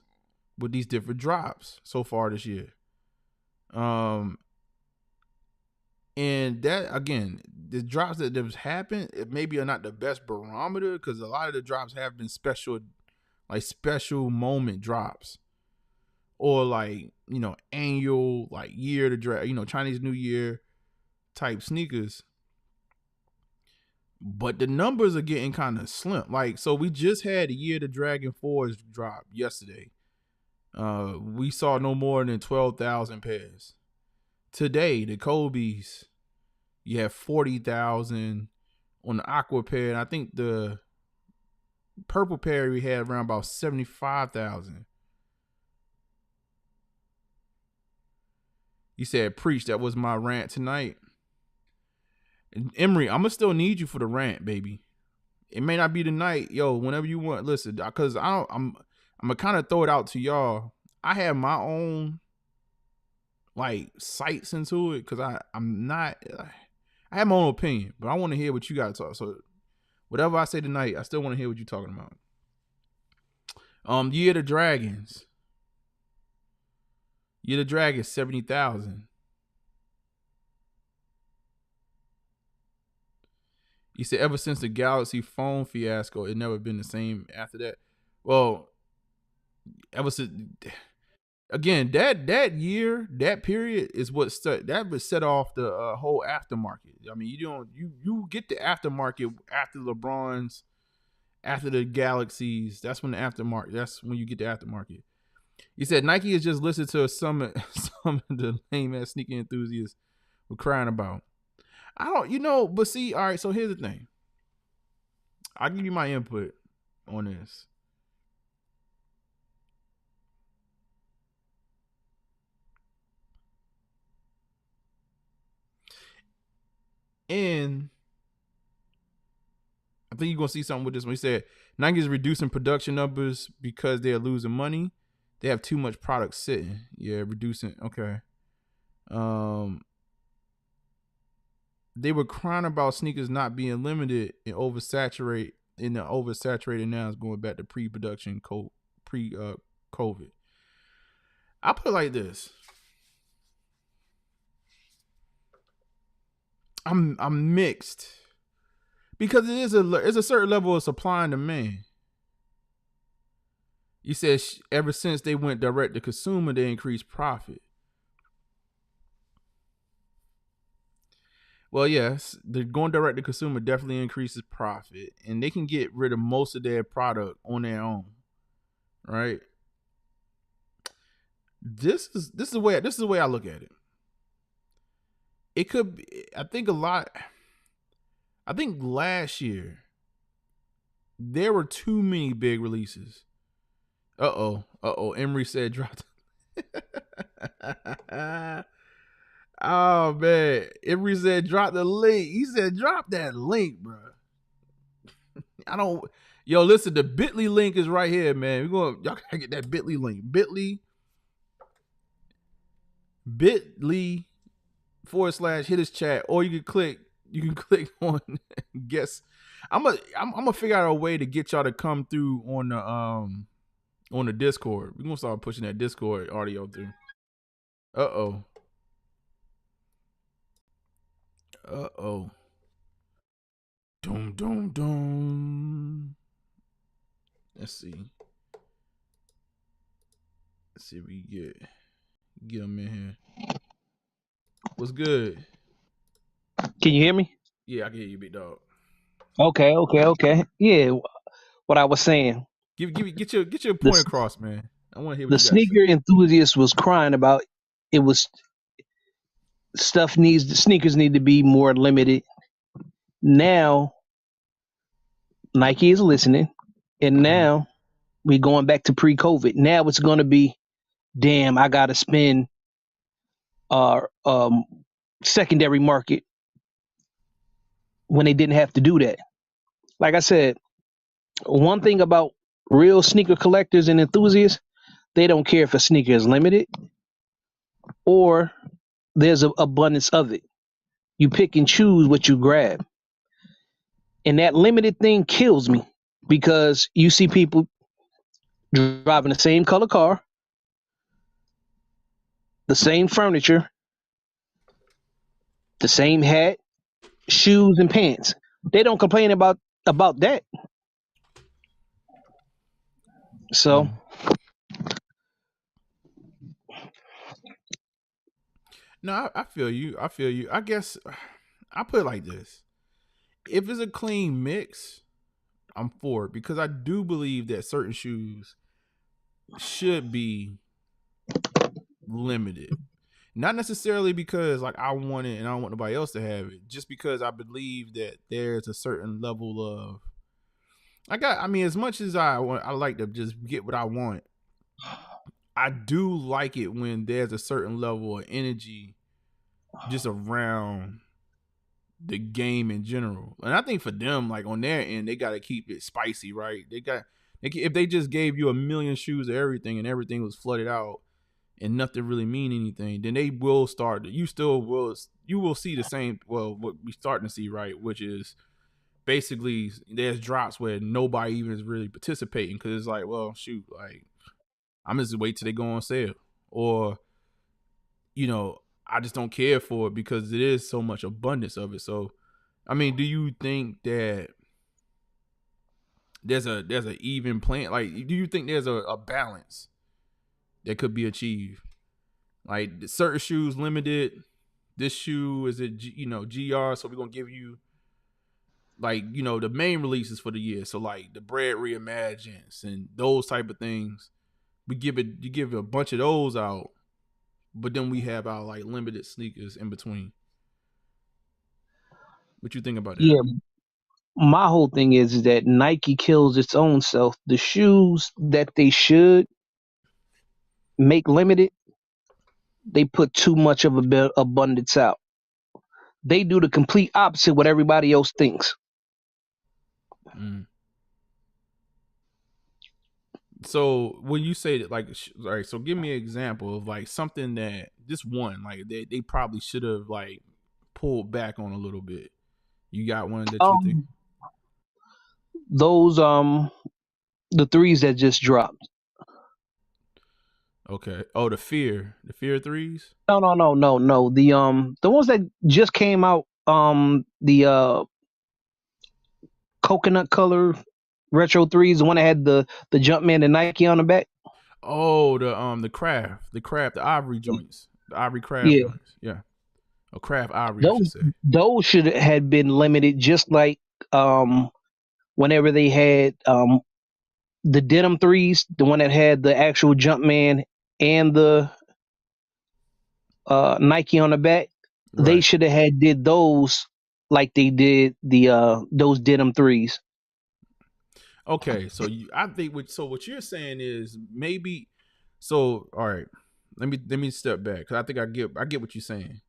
B: with these different drops so far this year. And that, again, the drops that have happened, it maybe are not the best barometer because a lot of the drops have been special moment drops, or like, annual, like year to drag, Chinese New Year type sneakers. But the numbers are getting kind of slim. Like, so we just had the Year the Dragon 4s drop yesterday. We saw no more than 12,000 pairs. Today, the Kobe's, you have 40,000 on the aqua pair. And I think the purple pair we had around about 75,000. You said, preach, that was my rant tonight. And Emery, I'm going to still need you for the rant, baby. It may not be tonight. Yo, whenever you want, listen, because I'm going to kind of throw it out to y'all. I have my own like sights into it because I have my own opinion, but I want to hear what you got to talk. So whatever I say tonight, I still want to hear what you're talking about. Year of the Dragons. Year of the Dragons, 70,000. He said ever since the Galaxy phone fiasco, it never been the same after that. Well, ever since again that year, that period is what set off the whole aftermarket. I mean, you get the aftermarket after LeBron's, after the Galaxies. That's when the aftermarket. That's when you get the aftermarket. He said Nike has just listened to some of the lame ass sneaker enthusiasts were crying about. I don't, but see, all right. So here's the thing. I'll give you my input on this. And I think you're going to see something with this one. He said Nike is reducing production numbers because they are losing money. They have too much product sitting. Yeah, reducing. Okay. They were crying about sneakers not being limited and oversaturated. In the oversaturated now is going back to pre-production, pre-COVID. I put it like this. I'm mixed because it's a certain level of supply and demand. You said ever since they went direct to consumer, they increased profit. Well, yes, they're going direct to consumer definitely increases profit, and they can get rid of most of their product on their own, right? This is the way I look at it. It could be, I think last year there were too many big releases. Emery said dropped. Oh man, Emery said drop the link. He said drop that link, bro. Listen, the Bitly link is right here, man. Y'all gotta get that Bitly link. Bitly /Hittas chat, or you can click on guess. I'm gonna figure out a way to get y'all to come through on the Discord. We're gonna start pushing that Discord audio through. Uh-oh. Dum. Let's see if we get them in here. What's good?
I: Can you hear me?
B: Yeah, I can hear you, big dog.
I: Okay. Yeah, what I was saying.
B: Get your point across, man. I want to hear what
I: the
B: you
I: sneaker enthusiast was crying about. It was sneakers need to be more limited. Now Nike is listening, and now we're going back to pre-COVID. Now it's going to be, damn, I got to spend secondary market when they didn't have to do that. Like I said, one thing about real sneaker collectors and enthusiasts, they don't care if a sneaker is limited or there's an abundance of it. You pick and choose what you grab. And that limited thing kills me because you see people driving the same color car, the same furniture, the same hat, shoes, and pants. They don't complain about that. So
B: No, I feel you. I guess I put it like this. If it's a clean mix, I'm for it because I do believe that certain shoes should be limited. Not necessarily because like I want it and I don't want nobody else to have it, just because I believe that there's a certain level of as much as I like to just get what I want. I do like it when there's a certain level of energy just around the game in general. And I think for them, like on their end, they got to keep it spicy, right? If they just gave you a million shoes of everything and everything was flooded out and nothing really mean anything, then they will start. You will see the same. Well, what we starting to see, right? Which is basically there's drops where nobody even is really participating because it's like, well, shoot, like I'm just wait till they go on sale, or I just don't care for it because it is so much abundance of it. So I mean, do you think that there's a even plan? Like, do you think there's a balance that could be achieved? Like, certain shoes limited. This shoe is GR, so we're gonna give you like the main releases for the year. So like the Bread Reimagines and those type of things. You give a bunch of those out, but then we have our like limited sneakers in between. What you think about that?
I: Yeah, my whole thing is that Nike kills its own self. The shoes that they should make limited, they put too much of a abundance out. They do the complete opposite what everybody else thinks.
B: Mm. So when you say that, like, all right, so give me an example of like something that this one, like they probably should have like pulled back on a little bit. You got one that you think?
I: Those the threes that just dropped.
B: Okay. Oh, the fear threes.
I: No. The ones that just came out. The coconut color retro threes, the one that had the Jumpman and Nike on the back.
B: Oh, the craft, the ivory joints, the ivory craft joints. Yeah. Or craft ivory, I should say.
I: Those should have been limited, just like whenever they had the denim threes, the one that had the actual Jumpman and the Nike on the back. Right. They should have did those like they did the those denim threes.
B: Okay, so I think what you're saying is maybe. So all right, let me step back because I think I get what you're saying.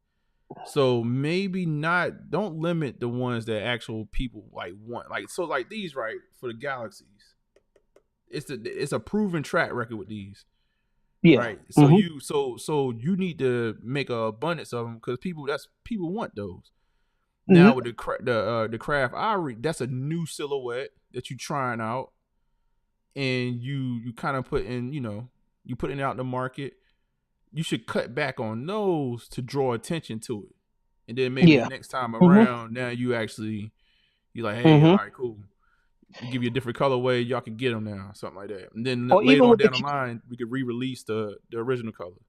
B: So maybe not. Don't limit the ones that actual people like want. Like so, like these right for the Galaxies. It's a proven track record with these. Yeah. Right. So you need to make an abundance of them because people want those. Mm-hmm. Now with the craft ivory, that's a new silhouette that you trying out, and you kind of putting it out in the market. You should cut back on those to draw attention to it, and then maybe the next time around, now you're like, hey, all right, cool. We give you a different colorway, y'all can get them now, something like that. And then later on down the line, we could re-release the original color.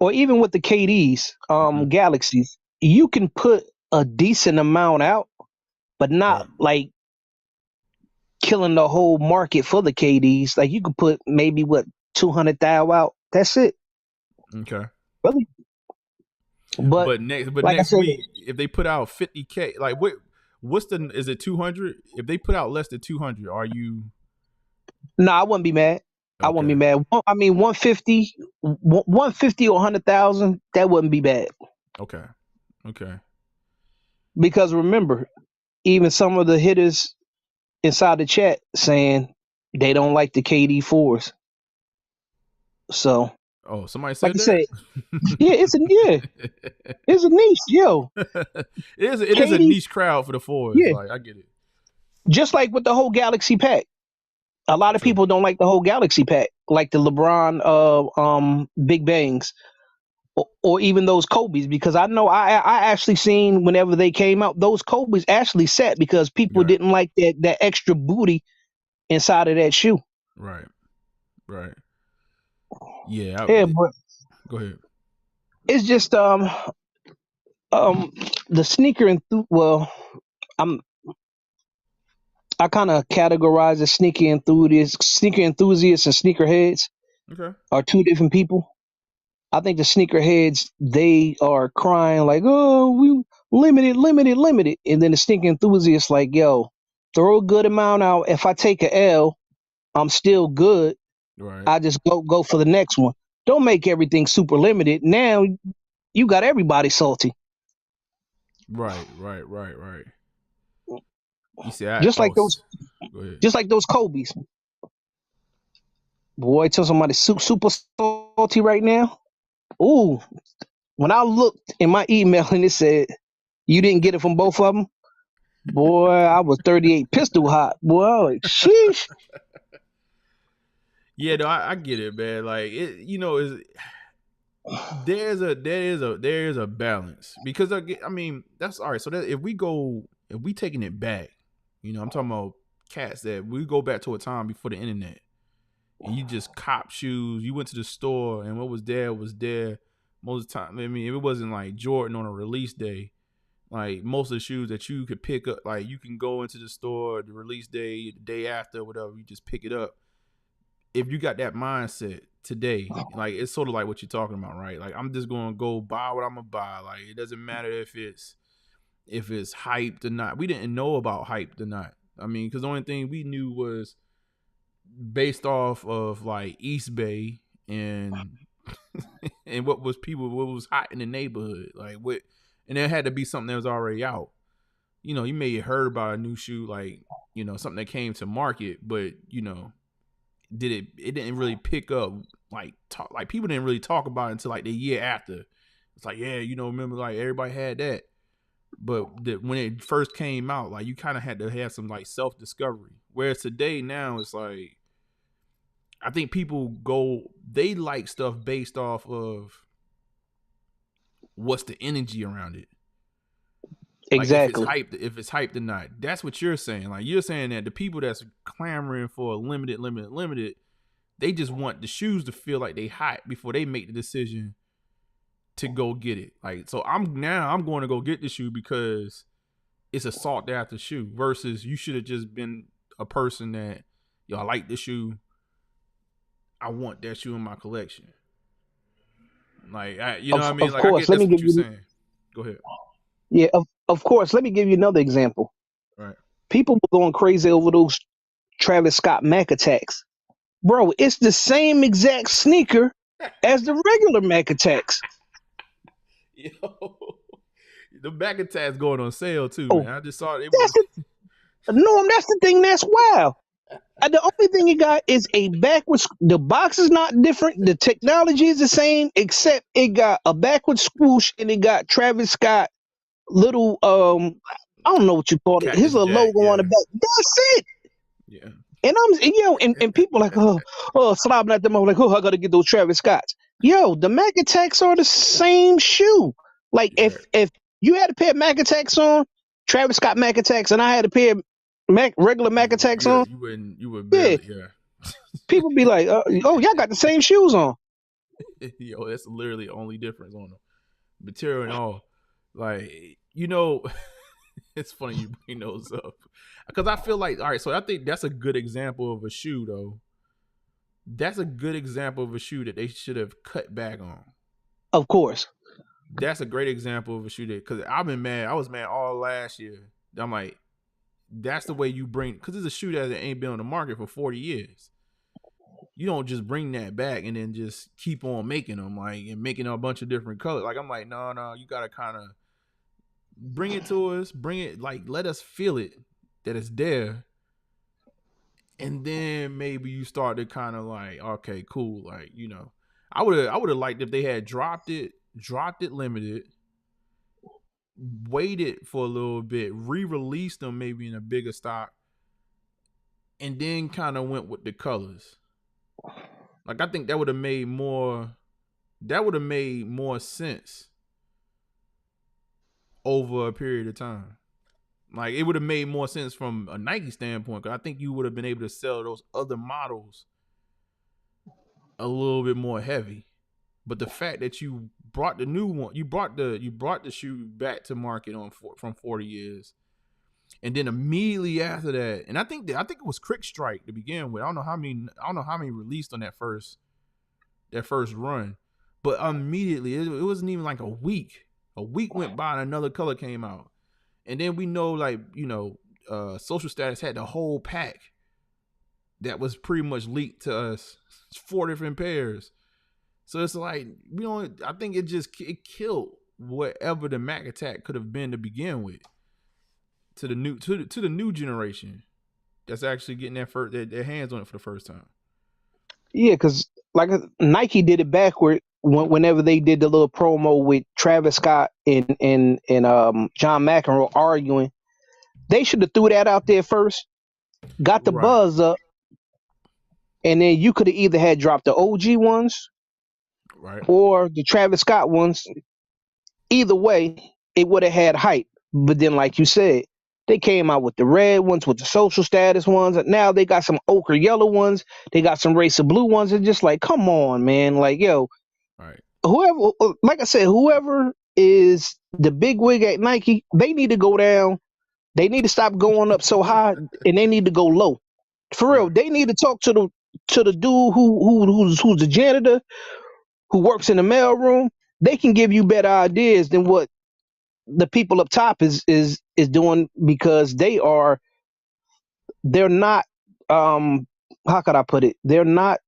I: Or even with the KDs, Galaxies, you can put a decent amount out, but not like killing the whole market for the KDs. Like you could put maybe 200,000 out. That's it.
B: Okay.
I: Really?
B: But next week, if they put out 50K, like is it 200? If they put out less than 200, are you?
I: No, I wouldn't be mad. Okay. I wouldn't be mad. I mean, 150 or 100,000, that wouldn't be bad.
B: Okay.
I: Because remember, even some of the hitters inside the chat saying they don't like the KD 4s. So.
B: Oh, somebody said that?
I: Say, it's a niche, yo.
B: It is a niche crowd for the 4s. Yeah. Like, I get it.
I: Just like with the whole Galaxy pack. A lot of people don't like the whole Galaxy pack, like the LeBron Big Bangs, or even those Kobe's, because I know I actually seen whenever they came out, those Kobe's actually set because people didn't like that extra booty inside of that shoe.
B: Right. Yeah.
I: But
B: go ahead.
I: It's just the sneaker I kind of categorize the sneaker enthusiasts and sneakerheads are two different people. I think the sneakerheads, they are crying like, oh, we limited. And then the sneaker enthusiasts like, yo, throw a good amount out. If I take a L, I'm still good.
B: Right.
I: I just go for the next one. Don't make everything super limited. Now you got everybody salty.
B: Right. You see,
I: just like those Kobe's. Boy, tell somebody super salty right now. Ooh, when I looked in my email and it said you didn't get it from both of them, boy, I was 38 pistol hot. Boy, I was like, sheesh.
B: Yeah, no, I get it, man. Like there is a balance because I mean that's all right. So that if we taking it back, I'm talking about cats that we go back to a time before the internet, and you just cop shoes. You went to the store and what was there most of the time. I mean, if it wasn't like Jordan on a release day, like most of the shoes that you could pick up, like you can go into the store the release day, the day after, whatever, you just pick it up. If you got that mindset today, like it's sort of like what you're talking about, right? Like I'm just gonna go buy what I'm gonna buy. Like it doesn't matter if it's hyped or not. We didn't know about hyped or not. I mean, because the only thing we knew was based off of like East Bay and and what was hot in the neighborhood, like what, and there had to be something that was already out. You may have heard about a new shoe, like something that came to market, but it didn't really pick up, like people didn't really talk about it until like the year after. It's like, yeah, remember like everybody had that, but when it first came out, like you kind of had to have some like self-discovery. Whereas today, now it's like I think they like stuff based off of what's the energy around it.
I: Exactly.
B: Like if it's hyped or not. That's what you're saying. Like you're saying that the people that's clamoring for limited, they just want the shoes to feel like they hot before they make the decision to go get it. Like, so I'm going to go get the shoe because it's a sought after shoe versus you should have just been a person that, I like the shoe. I want that shoe in my collection. Like, what I mean? Like, I get that's what you're saying. Go ahead.
I: Yeah, of course. Let me give you another example.
B: Right.
I: People were going crazy over those Travis Scott Mac Attacks. Bro, it's the same exact sneaker as the regular Mac Attacks.
B: Yo, the Mac Attacks going on sale too, man. I just saw it.
I: No, that's the thing. That's wild. The only thing you got is a backwards. The box is not different. The technology is the same, except it got a backwards swoosh and it got Travis Scott little I don't know what you call it. His little logo on the back. That's it.
B: Yeah.
I: And and people like slobbing at them. I'm like, I gotta get those Travis Scotts. Yo, the Mac Attacks are the same shoe. Like if you had a pair of Mac Attacks on, Travis Scott Mac Attacks, and I had a pair of regular Mac Attacks on,
B: you would barely, yeah.
I: People be like, y'all got the same shoes on.
B: Yo, that's literally the only difference on them. Material and all. Like, it's funny you bring those up. Because I feel like, all right, so I think that's a good example of a shoe, though. That's a good example of a shoe that they should have cut back on.
I: Of course.
B: That's a great example of a shoe that, because I've been mad. I was mad all last year. I'm like, that's the way you bring, because it's a shoe that ain't been on the market for 40 years. You don't just bring that back and then just keep on making them, like, and making a bunch of different colors. Like, I'm like, no, you got to kind of bring it to us, like, let us feel it, that it's there. And then maybe you start to kind of like, okay, cool. Like, I would have liked if they had dropped it limited, waited for a little bit, re-released them maybe in a bigger stock, and then kind of went with the colors. Like, I think that would have made more sense over a period of time. Like, it would have made more sense from a Nike standpoint, because I think you would have been able to sell those other models a little bit more heavy. But the fact that you brought the new one, you brought the shoe back to market from 40 years, and then immediately after that, and I think it was Crick Strike to begin with. I don't know how many released on that first run, but immediately it wasn't even like a week. A week went by and another color came out. And then we know, like, Social Status had the whole pack that was pretty much leaked to us. 4 different pairs. So it's like, I think it killed whatever the Mac Attack could have been to begin with. To the new generation that's actually getting their hands on it for the first time. Yeah,
I: because like Nike did it backward. Whenever they did the little promo with Travis Scott and John McEnroe arguing, they should have threw that out there first, got the buzz up, and then you could have either had dropped the OG ones
B: Right.
I: or the Travis Scott ones. Either way, it would have had hype. But then, like you said, they came out with the red ones, with the social status ones. And now they got some ochre yellow ones. They got some racer blue ones. And just like, come on, man. Like, yo,
B: Right.
I: whoever, like I said, whoever is the big wig at Nike, they need to go down. They need to stop going up so high, and they need to go low. For real,
B: Right.
I: they need to talk to the dude who's the janitor who works in the mailroom. They can give you better ideas than what the people up top is doing, because they're not, how could I put it? They're not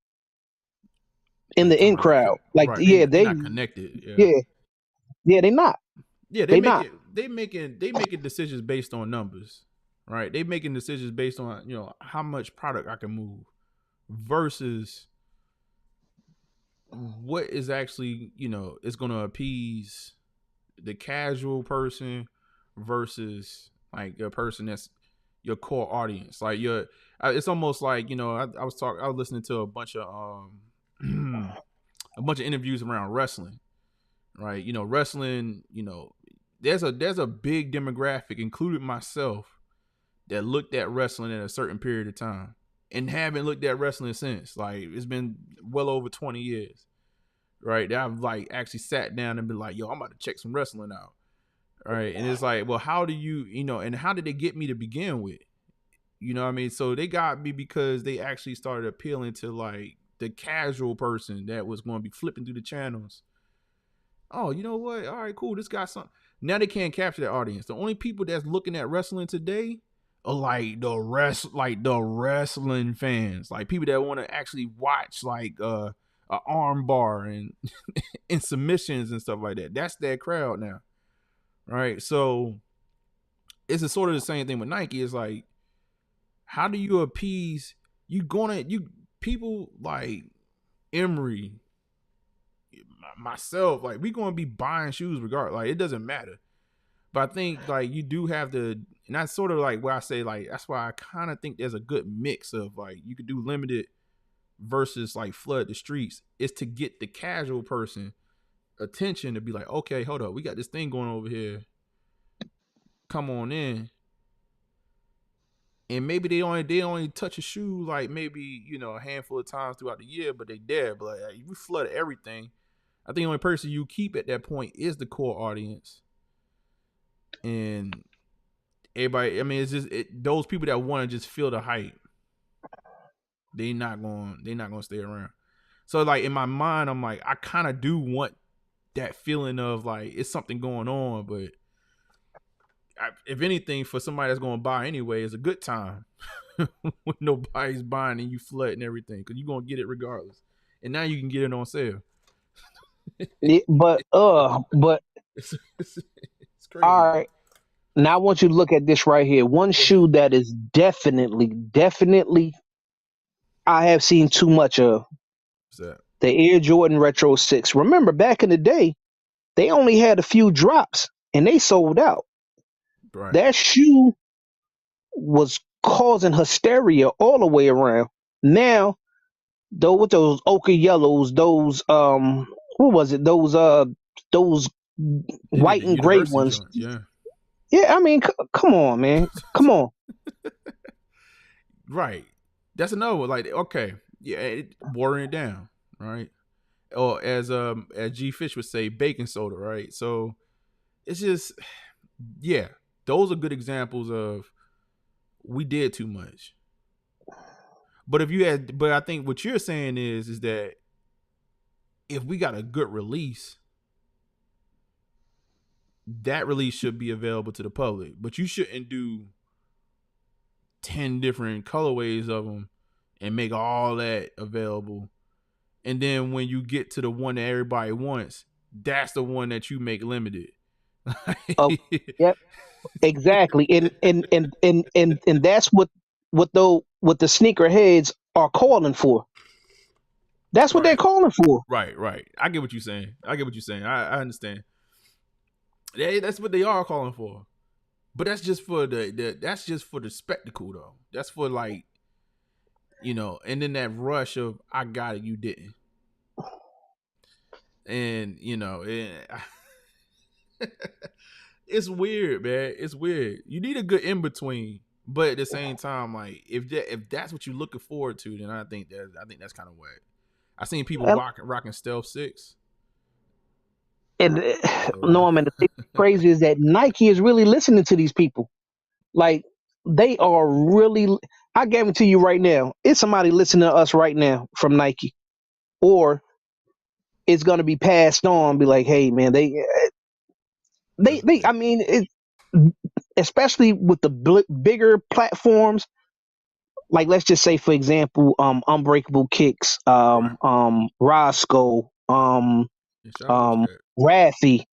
I: in
B: Like
I: the in
B: talking about
I: crowd. Like,
B: right.
I: yeah,
B: They're not connected. Yeah.
I: yeah, they not.
B: Yeah,
I: They not.
B: they making decisions based on numbers, right? They making decisions based on, you know, how much product I can move versus what is actually, you know, is going to appease the casual person versus like a person that's your core audience. Like it's almost like, you know, I was listening to a bunch of a bunch of interviews around wrestling, right? You know, wrestling, you know, there's a big demographic, including myself, that looked at wrestling at a certain period of time and haven't looked at wrestling since. Like, it's been well over 20 years, right? That I've like actually sat down and been like, yo, I'm about to check some wrestling out, right? And it's like, well, how do you know, and how did they get me to begin with? You know what I mean? So they got me because they actually started appealing to like the casual person that was going to be flipping through the channels. Oh, you know what? All right, cool. This got something. Now they can't capture that audience. The only people that's looking at wrestling today are like the wrestling fans, like people that want to actually watch like a arm bar and and submissions and stuff like that. That's their crowd now, right? So it's a sort of the same thing with Nike. It's like, how do you appease you people like Emery, myself, like we gonna be buying shoes regardless. Like, it doesn't matter. But I think like you do have to, and that's sort of like where I say, like, that's why I kind of think there's a good mix of like you could do limited versus like flood the streets, is to get the casual person attention to be like, okay, hold up, we got this thing going over here, come on in. And maybe they only touch a shoe like maybe, you know, a handful of times throughout the year, but they there. But like, if you flood everything, I think the only person you keep at that point is the core audience. And everybody, I mean, it's just those people that want to just feel the hype. They're not gonna stay around. So like in my mind, I'm like, I kind of do want that feeling of like it's something going on, but if anything, for somebody that's going to buy anyway, it's a good time when nobody's buying and you flooding everything, because you're going to get it regardless. And now you can get it on sale.
I: Yeah, but
B: It's crazy.
I: all right. Now I want you to look at this right here. One shoe that is definitely I have seen too much of.
B: What's that?
I: The Air Jordan Retro 6. Remember, back in the day, they only had a few drops and they sold out.
B: Right.
I: That shoe was causing hysteria all the way around. Now, though, with those ochre yellows, those what was it? Those white and gray ones.
B: Joint. Yeah.
I: Yeah, I mean, come on, man, come on.
B: Right. That's another one. Like, okay, yeah, watering it down, right? Or as G Fish would say, baking soda, right? So it's just, yeah, those are good examples of we did too much. But I think what you're saying is that if we got a good release, that release should be available to the public. But you shouldn't do 10 different colorways of them and make all that available. And then when you get to the one that everybody wants, that's the one that you make limited.
I: Yep, exactly. And that's what the sneaker heads are calling for. That's what they're calling for.
B: Right. I get what you're saying. I understand. That's what they are calling for. But that's just for the spectacle though. That's for like, you know, and then that rush of I got it, you didn't. And it's weird, man. It's weird. You need a good in between, but at the same time, like if that's what you're looking forward to, then I think that's kind of whack. I seen people rocking Stealth 6.
I: And Norman, the thing crazy is that Nike is really listening to these people. Like they are really. I guarantee you right now, it's somebody listening to us right now from Nike, or it's gonna be passed on. Be like, hey man, they. I mean, especially with the bigger platforms. Like let's just say, for example, Unbreakable Kicks, Roscoe, Raffy,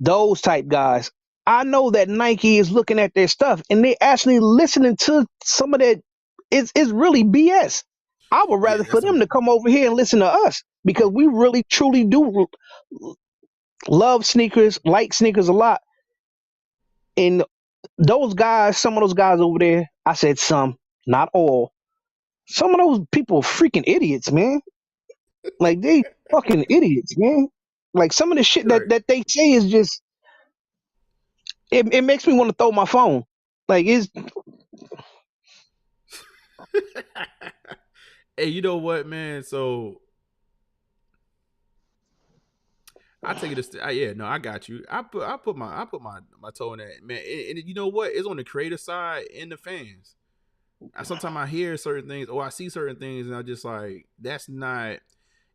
I: those type guys. I know that Nike is looking at their stuff and they're actually listening to some of that. It's really BS. I would rather for them to come over here and listen to us because we really truly do love sneakers, like sneakers a lot. And those guys, some of those guys over there, I said some, not all. Some of those people are freaking idiots, man. Like they fucking idiots, man. Like some of the shit that they say is just it makes me want to throw my phone. Like it's
B: Hey, you know what, man? So I take it yeah, no, I got you. I put my toe in that, man. And you know what? It's on the creative side and the fans. Sometimes I hear certain things or I see certain things and I just like that's not.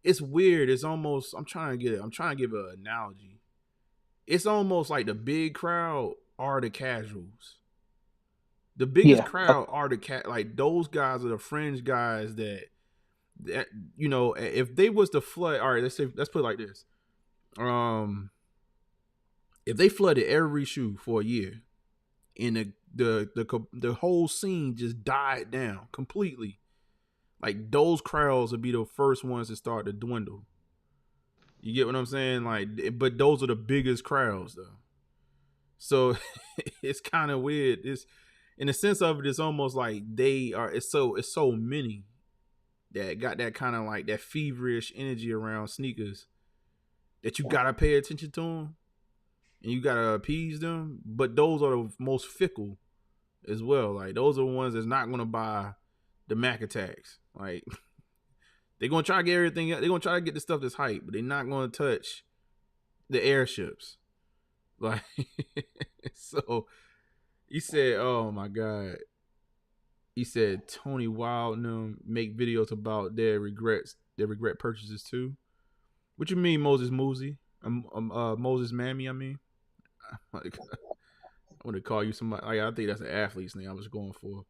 B: It's weird. It's almost. I'm trying to give an analogy. It's almost like the big crowd are the casuals. The biggest crowd are like those guys are the fringe guys that if they was to flood. All right, let's put it like this. If they flooded every shoe for a year, and the whole scene just died down completely, like those crowds would be the first ones to start to dwindle. You get what I'm saying? Like, but those are the biggest crowds though. So it's kind of weird. It's in the sense of it, it's almost like it's so many that got that kind of like that feverish energy around sneakers that you gotta pay attention to them and you gotta appease them. But those are the most fickle as well. Like those are the ones that's not gonna buy the Mac Attacks. Like they're gonna try to get everything. They're gonna try to get the stuff that's hype, but they're not gonna touch the airships. Like so, he said, "Oh my God." He said Tony Wild and them make videos about their regret purchases too. What you mean, Moses Moosey? Moses Mammy, I mean. Like, I want to call you somebody. Like, I think that's an athlete's name I was going for.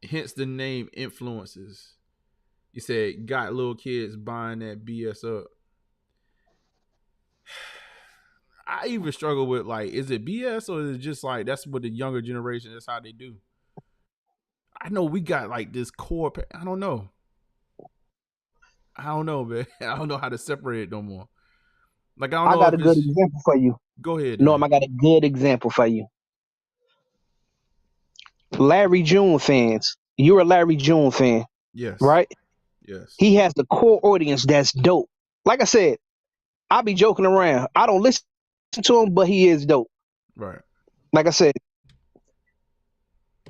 B: Hence the name Influences. He said, got little kids buying that BS up. I even struggle with, like, is it BS or is it just like, that's what the younger generation, that's how they do? I know we got like this core. I don't know, man. I don't know how to separate it no more. Like I
I: got a good example for you.
B: Go ahead.
I: Norm, I got a good example for you. Larry June fans. You're a Larry June fan.
B: Yes.
I: Right?
B: Yes.
I: He has the core audience that's dope. Like I said, I be joking around. I don't listen to him, but he is dope.
B: Right.
I: Like I said,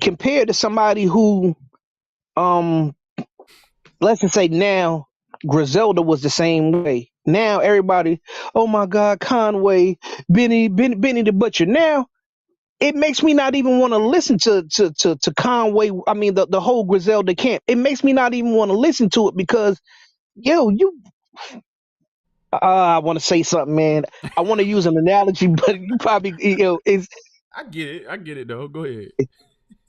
I: compared to somebody who, let's just say now, Griselda was the same way. Now everybody, oh my God, Conway, Benny the Butcher. Now it makes me not even want to listen to Conway. I mean the whole Griselda camp. It makes me not even want to listen to it because, I want to say something, man. I want to use an analogy, but you probably is.
B: I get it though. Go ahead.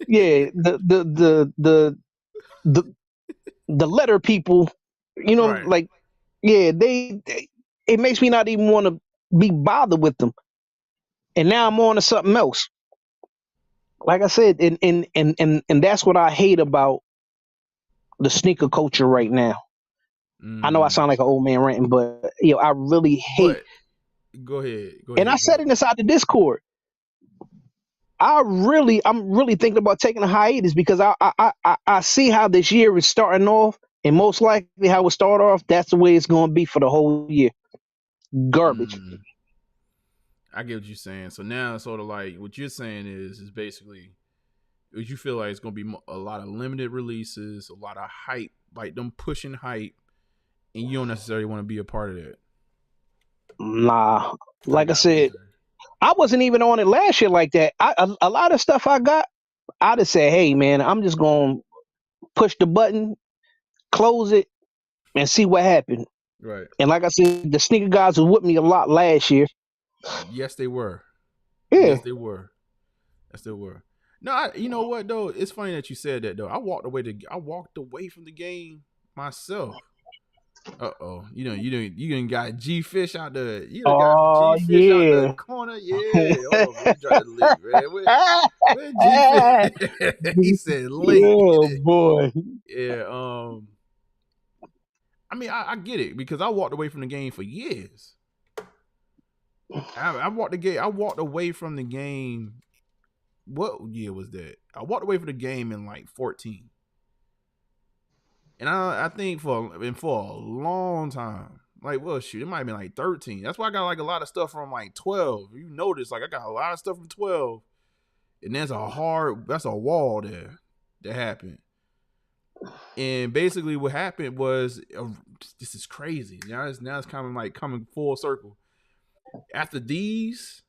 I: Yeah, the letter people,
B: right.
I: Like, yeah, they it makes me not even want to be bothered with them. And now I'm on to something else. Like I said, and that's what I hate about the sneaker culture right now. I know I sound like an old man ranting, but I really hate.
B: But, go ahead.
I: And I said it inside the Discord. I'm really thinking about taking a hiatus because I see how this year is starting off, And most likely, how it start off, that's the way it's going to be for the whole year. Garbage.
B: I get what you're saying. So now, sort of like what you're saying is basically, what you feel like it's going to be a lot of limited releases, a lot of hype, like them pushing hype, and you don't necessarily want to be a part of that.
I: Nah, like I said, I wasn't even on it last year like that. A lot of stuff I got, I just said, hey man, I'm just gonna push the button, close it, and see what happened.
B: Right.
I: And like I said, the sneaker guys was with me a lot last year.
B: Yes, they were.
I: Yeah.
B: Yes, they were. Yes, they were. No, you know what though? It's funny that you said that though. I walked away from the game myself. You done got G Fish out there. You done got G Fish out the corner. Yeah. Hold on, man. Try to lick, man. Where G Fish? He said link.
I: Oh boy.
B: Yeah. I mean, I get it because I walked away from the game for years. I walked away from the game. What year was that? I walked away from the game in like 14. And I think for a long time, like, well, shoot, it might have been like 13. That's why I got like a lot of stuff from like 12. You notice, like, I got a lot of stuff from 12, and that's a wall there that happened. And basically, what happened was, this is crazy. Now it's kind of like coming full circle. After these,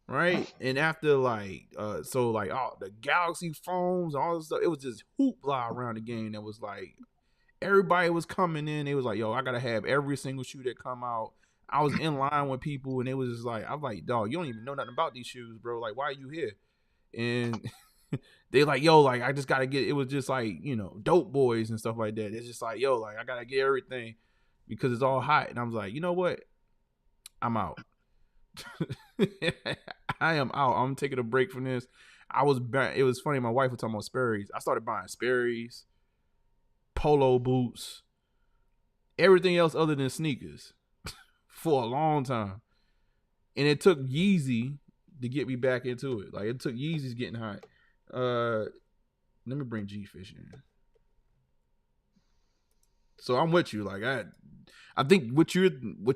B: right, and after like, all the Galaxy phones, all this stuff, it was just hoopla around the game. That was like, everybody was coming in. They was like, yo, I gotta have every single shoe that come out. I was in line with people, and it was just like, I'm like, dog, you don't even know nothing about these shoes, bro. Like, why are you here? And they like, yo, like, I just gotta get. It was just like, dope boys and stuff like that. It's just like, yo, like, I gotta get everything because it's all hot. And I was like, you know what? I'm out. I am out. I'm taking a break from this. It was funny. My wife was talking about Sperry's. I started buying Sperry's, polo boots, everything else other than sneakers for a long time. And it took Yeezy to get me back into it. Like, it took Yeezy's getting hot. Let me bring G-Fish in. So I'm with you. Like, I think where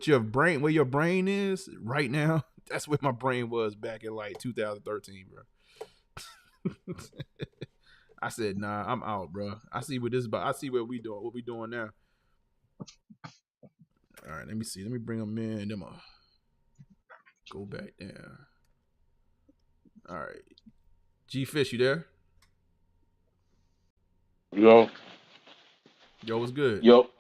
B: your brain is right now, that's where my brain was back in like 2013, bro. I said, nah, I'm out, bro. I see what we doing now. All right, let me see. Let me bring them in. Then I'll go back down. All right. G-Fish, you there?
J: Yo,
B: what's good?
J: Yo.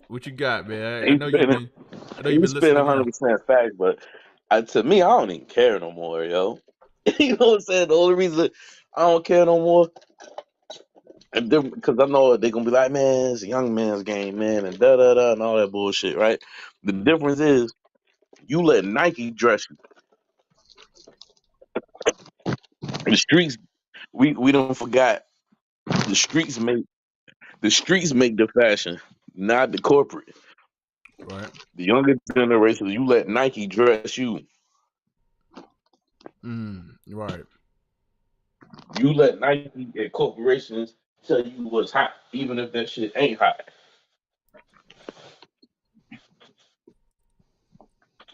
B: What you got, man? I know you've been
J: spit
B: listening.
J: 100% fact, but to me, I don't even care no more, yo. You know what I'm saying? The only reason I don't care no more, because I know they're gonna be like, man, it's a young man's game, man, and da da da and all that bullshit, right? The difference is, you let Nike dress you. The streets, we don't forgot. The streets make the fashion, not the corporate.
B: Right.
J: The younger generation, you let Nike dress you.
B: Right.
J: You let Nike and corporations tell you what's hot, even if that shit ain't hot.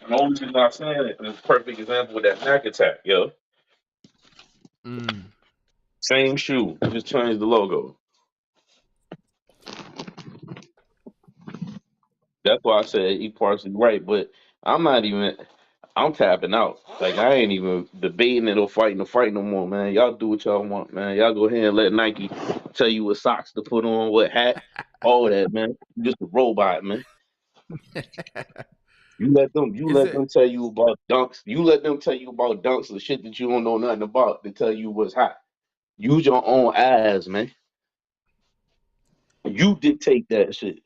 J: And the only reason I'm saying it is a perfect example with that Mac attack, yo. Same shoe, just changed the logo. That's why I said he partially right, but I'm tapping out. Like, I ain't even debating it or fighting the fight no more, man. Y'all do what y'all want, man. Y'all go ahead and let Nike tell you what socks to put on, what hat, all that, man. You just a robot, man. You let them tell you about dunks. You let them tell you about dunks, the shit that you don't know nothing about, to tell you what's hot. Use your own eyes, man. You dictate that shit.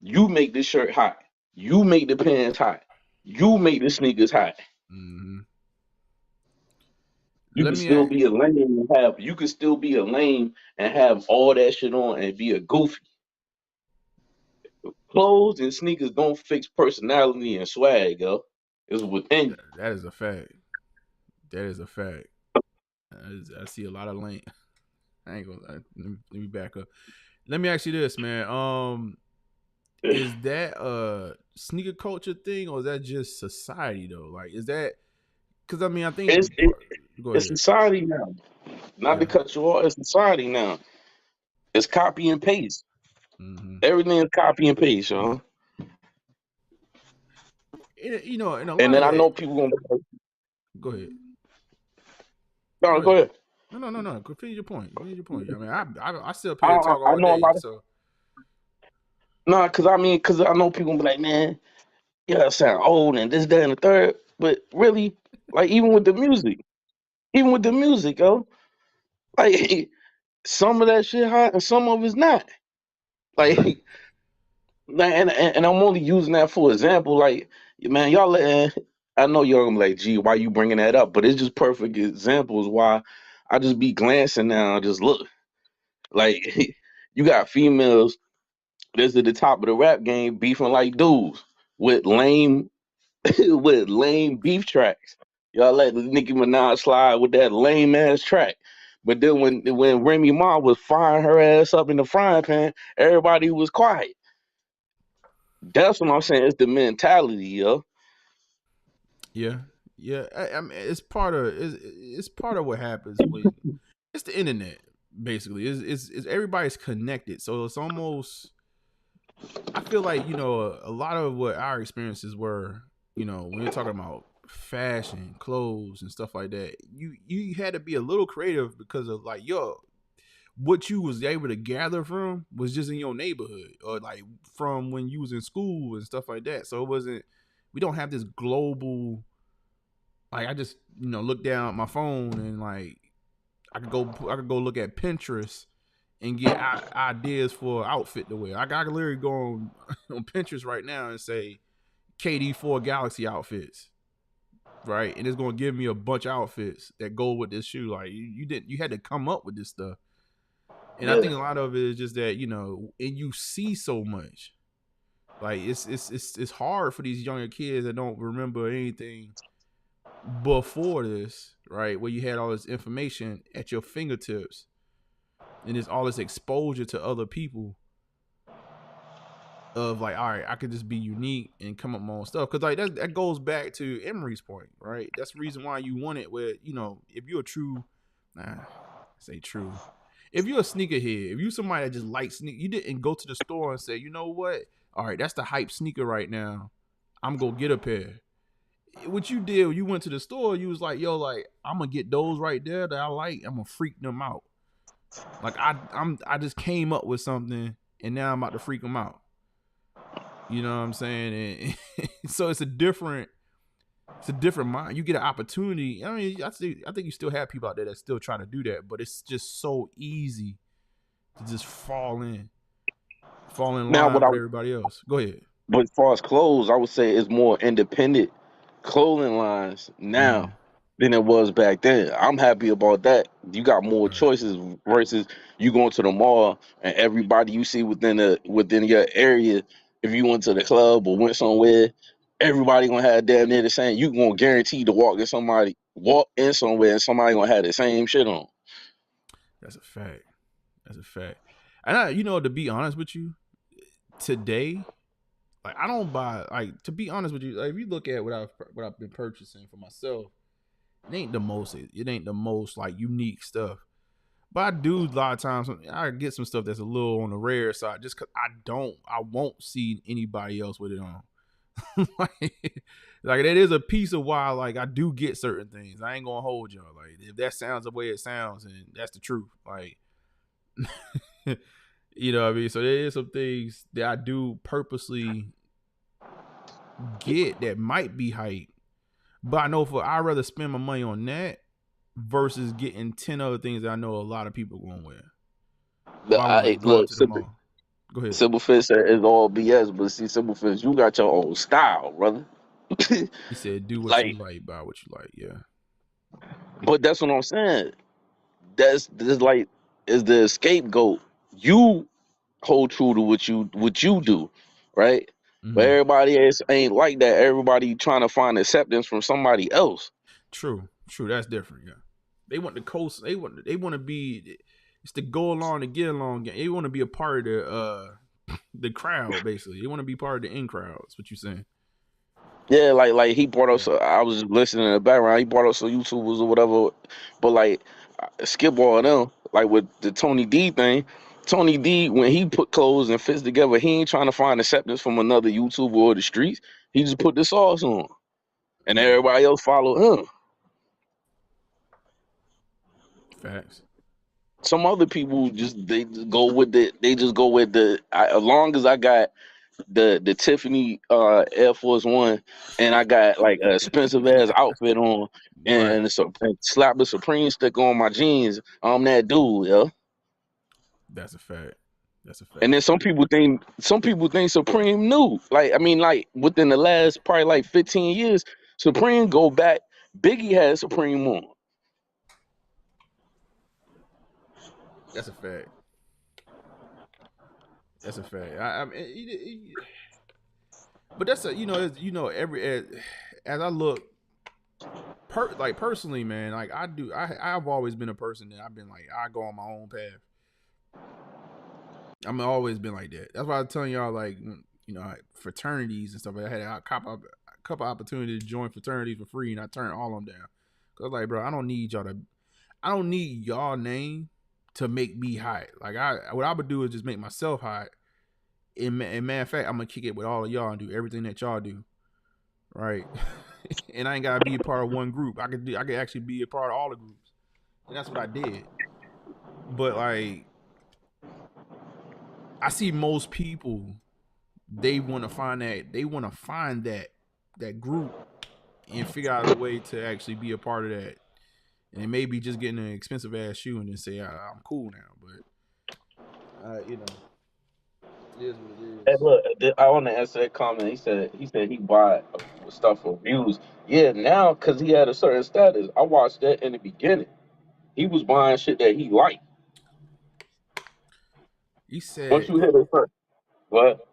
J: You make this shirt hot. You make the pants hot. You make the sneakers hot.
B: Mm-hmm.
J: You can still be a lame and have all that shit on and be a goofy. Clothes and sneakers don't fix personality and swag, yo. It's within you.
B: That is a fact. That is a fact. I see a lot of lane. I ain't gonna. Let me back up. Let me ask you this, man. Is that a sneaker culture thing, or is that just society though? Like, is that because I mean, I think. Go
J: It's
B: ahead.
J: society now. Not to cut you off, it's society now. It's copy and paste.
B: Mm-hmm.
J: Everything is copy and paste, y'all.
B: You know, and a
J: And
B: lot
J: then
B: of
J: I
B: that.
J: know people gonna
B: Go ahead.
J: no, go ahead.
B: No. Finish your point. I mean, I still pay to talk
J: I
B: all
J: know a
B: day.
J: lot of
B: So
J: because I know people gonna be like, man, yeah, I sound old and this, that, and the third. But really, like even with the music, yo, like some of that shit hot and some of it's not. Like,
B: right.
J: and I'm only using that for example. Like, man, y'all letting. I know y'all gonna be like, gee, why you bringing that up? But it's just perfect examples why I just be glancing now and just look. Like, you got females that's at the top of the rap game beefing like dudes with lame with lame beef tracks. Y'all let Nicki Minaj slide with that lame ass track. But then when Remy Ma was frying her ass up in the frying pan, everybody was quiet. That's what I'm saying. It's the mentality, yo.
B: Yeah. I mean, it's part of what happens when it's the internet. Basically, it's everybody's connected, so it's almost. I feel like a lot of what our experiences were. When you're talking about fashion, clothes, and stuff like that, you had to be a little creative because of like what you was able to gather from was just in your neighborhood or like from when you was in school and stuff like that. So it wasn't. We don't have this global. Like I just look down at my phone and like I could go look at Pinterest and get ideas for outfit to wear. I could literally go on Pinterest right now and say KD4 Galaxy outfits, right? And it's gonna give me a bunch of outfits that go with this shoe. Like you had to come up with this stuff. And I think a lot of it is just that and you see so much. Like it's hard for these younger kids that don't remember anything before this, right? Where you had all this information at your fingertips, and there's all this exposure to other people. Of like, all right, I could just be unique and come up with my own stuff. Because like that goes back to Emery's point, right? That's the reason why you want it. Where if you're a true, say true. If you're a sneakerhead, if you somebody that just likes sneakers, you didn't go to the store and say, you know what? All right, that's the hype sneaker right now. I'm gonna get a pair. What you did, you went to the store, you was like, yo, like, I'm gonna get those right there that I like. I'm gonna freak them out. Like I just came up with something and now I'm about to freak them out. You know what I'm saying? And so it's a different mind. You get an opportunity. I mean, I think you still have people out there that's still trying to do that, but it's just so easy to just fall in line with everybody else. Go ahead.
J: But as far as clothes, I would say it's more independent clothing lines now than it was back then. I'm happy about that. You got more choices versus you going to the mall and everybody you see within your area. If you went to the club or went somewhere, everybody gonna have damn near the same. You gonna guarantee to walk in somewhere and somebody gonna have the same shit on.
B: That's a fact. And to be honest with you, today, like I don't buy. Like to be honest with you, like if you look at what I've been purchasing for myself, it ain't the most like unique stuff. But I do a lot of times. I get some stuff that's a little on the rare side, just cause I won't see anybody else with it on. like that is a piece of why like I do get certain things. I ain't gonna hold y'all. Like if that sounds the way it sounds, and that's the truth. Like you know what I mean? So there is some things that I do purposely get that might be hype. But I know I'd rather spend my money on that versus getting 10 other things that I know a lot of people gonna wear.
J: Look,
B: to the mall. Go ahead.
J: Simple Fit said it's all BS, but see, Simple Fit, you got your own style, brother.
B: He said, "Do what you like, buy what you like." Yeah,
J: but that's what I'm saying. That's like is the scapegoat. You hold true to what you do, right? But everybody else ain't like that. Everybody trying to find acceptance from somebody else.
B: True. That's different. They want the coast. They want to be. It's the go along to get along game. They want to be a part of the crowd. Basically, they want to be part of the in crowd. That's what you're saying.
J: Yeah, like he brought up. I was just listening in the background. He brought up some YouTubers or whatever, but like skip all of them. Like with the Tony D thing, Tony D when he put clothes and fits together, he ain't trying to find acceptance from another YouTuber or the streets. He just put the sauce on, and everybody else followed him.
B: Facts.
J: Some other people they just go with the. They just go with the. As long as I got the Tiffany Air Force One, and I got like a expensive ass outfit on, and,
B: Right.
J: and slap the Supreme sticker on my jeans. I'm that dude, yo.
B: That's a fact. That's a fact.
J: And then some people think Supreme new. Like I mean, like within the last probably like 15 years, Supreme go back. Biggie had Supreme on.
B: That's a fact. That's a fact. I mean, but that's every as I look, personally, man, like I've always been a person that I've been like I go on my own path. I've always been like that. That's why I'm telling y'all, like, fraternities and stuff. I had a couple opportunities to join fraternities for free, and I turned all of them down. Cause like, bro, I don't need y'all name to make me hot. Like what I would do is just make myself hot. And matter of fact, I'm gonna kick it with all of y'all and do everything that y'all do, right? And I ain't gotta be a part of one group. I could actually be a part of all the groups, and that's what I did. But like, I see most people, they want to find that group and figure out a way to actually be a part of that. And maybe just getting an expensive ass shoe and then say I'm cool now. But it is what it is.
J: Hey, look, I want to answer that comment. He said he buy stuff for views. Yeah, now because he had a certain status. I watched that in the beginning. He was buying shit that he liked.
B: He said,
J: once you hit it first, what?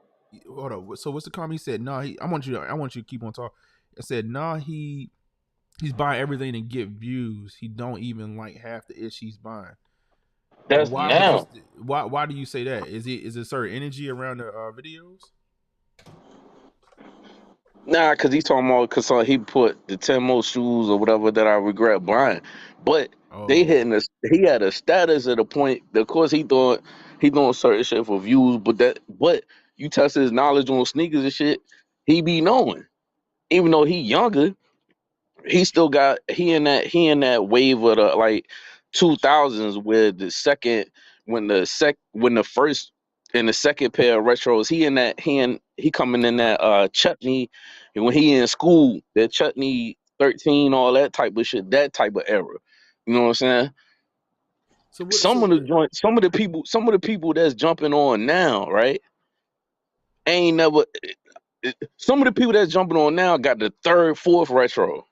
B: Hold on. So what's the comment? He said, "No, I want you to keep on talking." I said, "No, he's buying everything to get views. He don't even like half the ish he's buying."
J: That's now.
B: Why do you say that? Is it certain energy around the videos?
J: Nah, because he's talking about because he put the 10 most shoes or whatever that I regret buying. But he had a status at a point. Of course, he doing certain shit for views, but you test his knowledge on sneakers and shit, he be knowing. Even though he younger, he still got he in that wave of the like 2000s where when the first and the second pair of retros, he coming in that chutney, and when he in school, that chutney 13, all that type of shit, that type of era. You know what I'm saying? Some of the people that's jumping on now, right? Ain't never. Some of the people that's jumping on now got the third, fourth retro.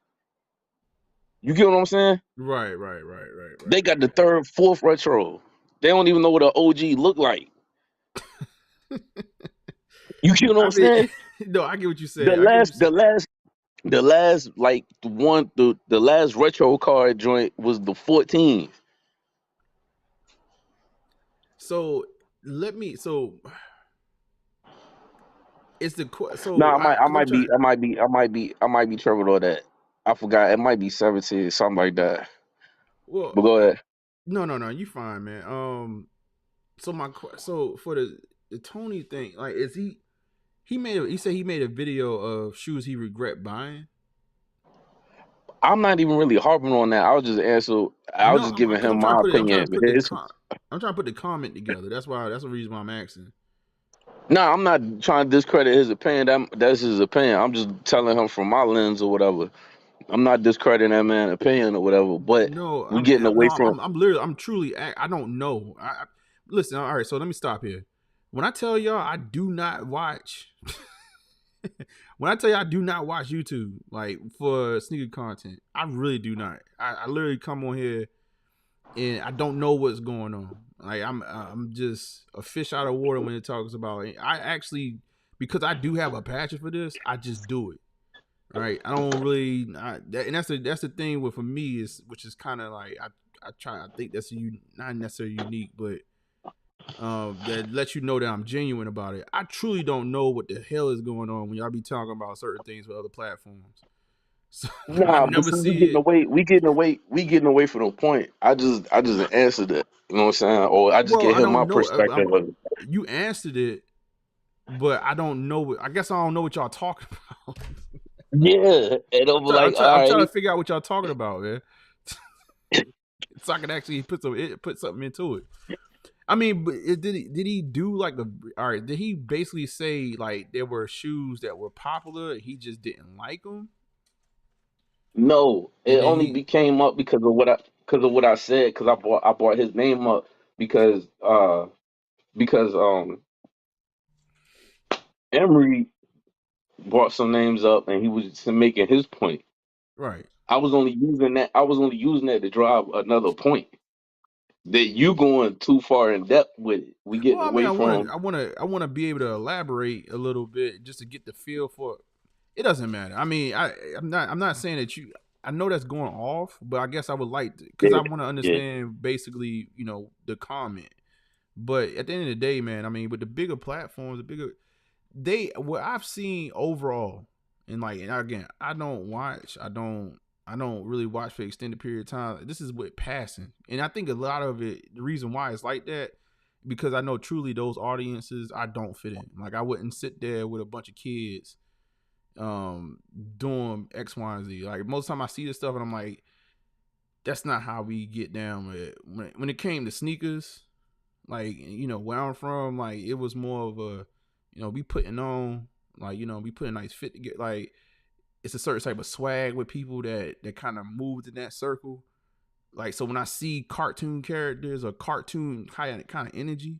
J: You get what I'm saying?
B: Right.
J: They got the third, fourth retro. They don't even know what an OG look like. You get what I'm saying?
B: No, I get what you said.
J: The last retro card joint was the 14.
B: So it's the so.
J: No, I might be tripping on that. I forgot. It might be 17, something like that.
B: Well,
J: but go ahead.
B: No, you fine, man. So for the Tony thing, like, is he said he made a video of shoes he regret buying.
J: I'm not even really harping on that. I was just just giving him my opinion.
B: I'm trying to put the comment together. That's the reason why I'm asking.
J: No, I'm not trying to discredit his opinion. That's his opinion. I'm just telling him from my lens or whatever. I'm not discrediting that man's opinion or whatever. But we're getting away from.
B: I'm truly. I don't know. Listen. All right. So let me stop here. When I tell y'all, I do not watch. When I tell you I do not watch YouTube like for sneaker content, I really do not. I literally come on here and I don't know what's going on. Like I'm just a fish out of water when it talks about it. I actually, because I do have a passion for this, I just do it. right? I don't really, and that's the thing with for me is, which is kind of like I think that's not necessarily unique, but that lets you know that I'm genuine about it. I truly don't know what the hell is going on when y'all be talking about certain things with other platforms. So I
J: Nah, but
B: never
J: see, we
B: see
J: getting
B: it.
J: away. We getting away from the point. I just answered it. You know what I'm saying? Or I just
B: Well,
J: get
B: I
J: him my
B: don't know.
J: perspective of it.
B: You answered it, but I don't know. I guess I don't know what y'all talking about.
J: Yeah, and I'm like, all
B: I'm trying to
J: right,
B: figure out what y'all talking about, man. So I can actually put something into it. I mean, but did he do like a? All right, did he basically say like there were shoes that were popular and he just didn't like them,
J: no,
B: and
J: it
B: then
J: only
B: he
J: became up because of what I said because I brought his name up because Emery brought some names up and he was just making his point.
B: right.
J: I was only using that to drive another point. That you going too far in depth with it. We getting
B: Well, I mean,
J: away from
B: I want to be able to elaborate a little bit just to get the feel for it. It doesn't matter. I mean, I'm not saying that you. I know that's going off, but I guess I would like because
J: yeah,
B: I want to
J: yeah.
B: understand basically, the comment. But at the end of the day, man, I mean, with the bigger platforms, what I've seen overall, and again, I don't really watch for extended period of time. This is what passing, and I think a lot of it, the reason why it's like that, because I know truly those audiences I don't fit in. Like I wouldn't sit there with a bunch of kids, doing X, Y, and Z. Like most of the time I see this stuff and I'm like, that's not how we get down with it. When it came to sneakers, like where I'm from, like it was more of a, we putting on, like we put a nice fit to get, like it's a certain type of swag with people that kind of moved in that circle. Like so when I see cartoon characters or cartoon kind of energy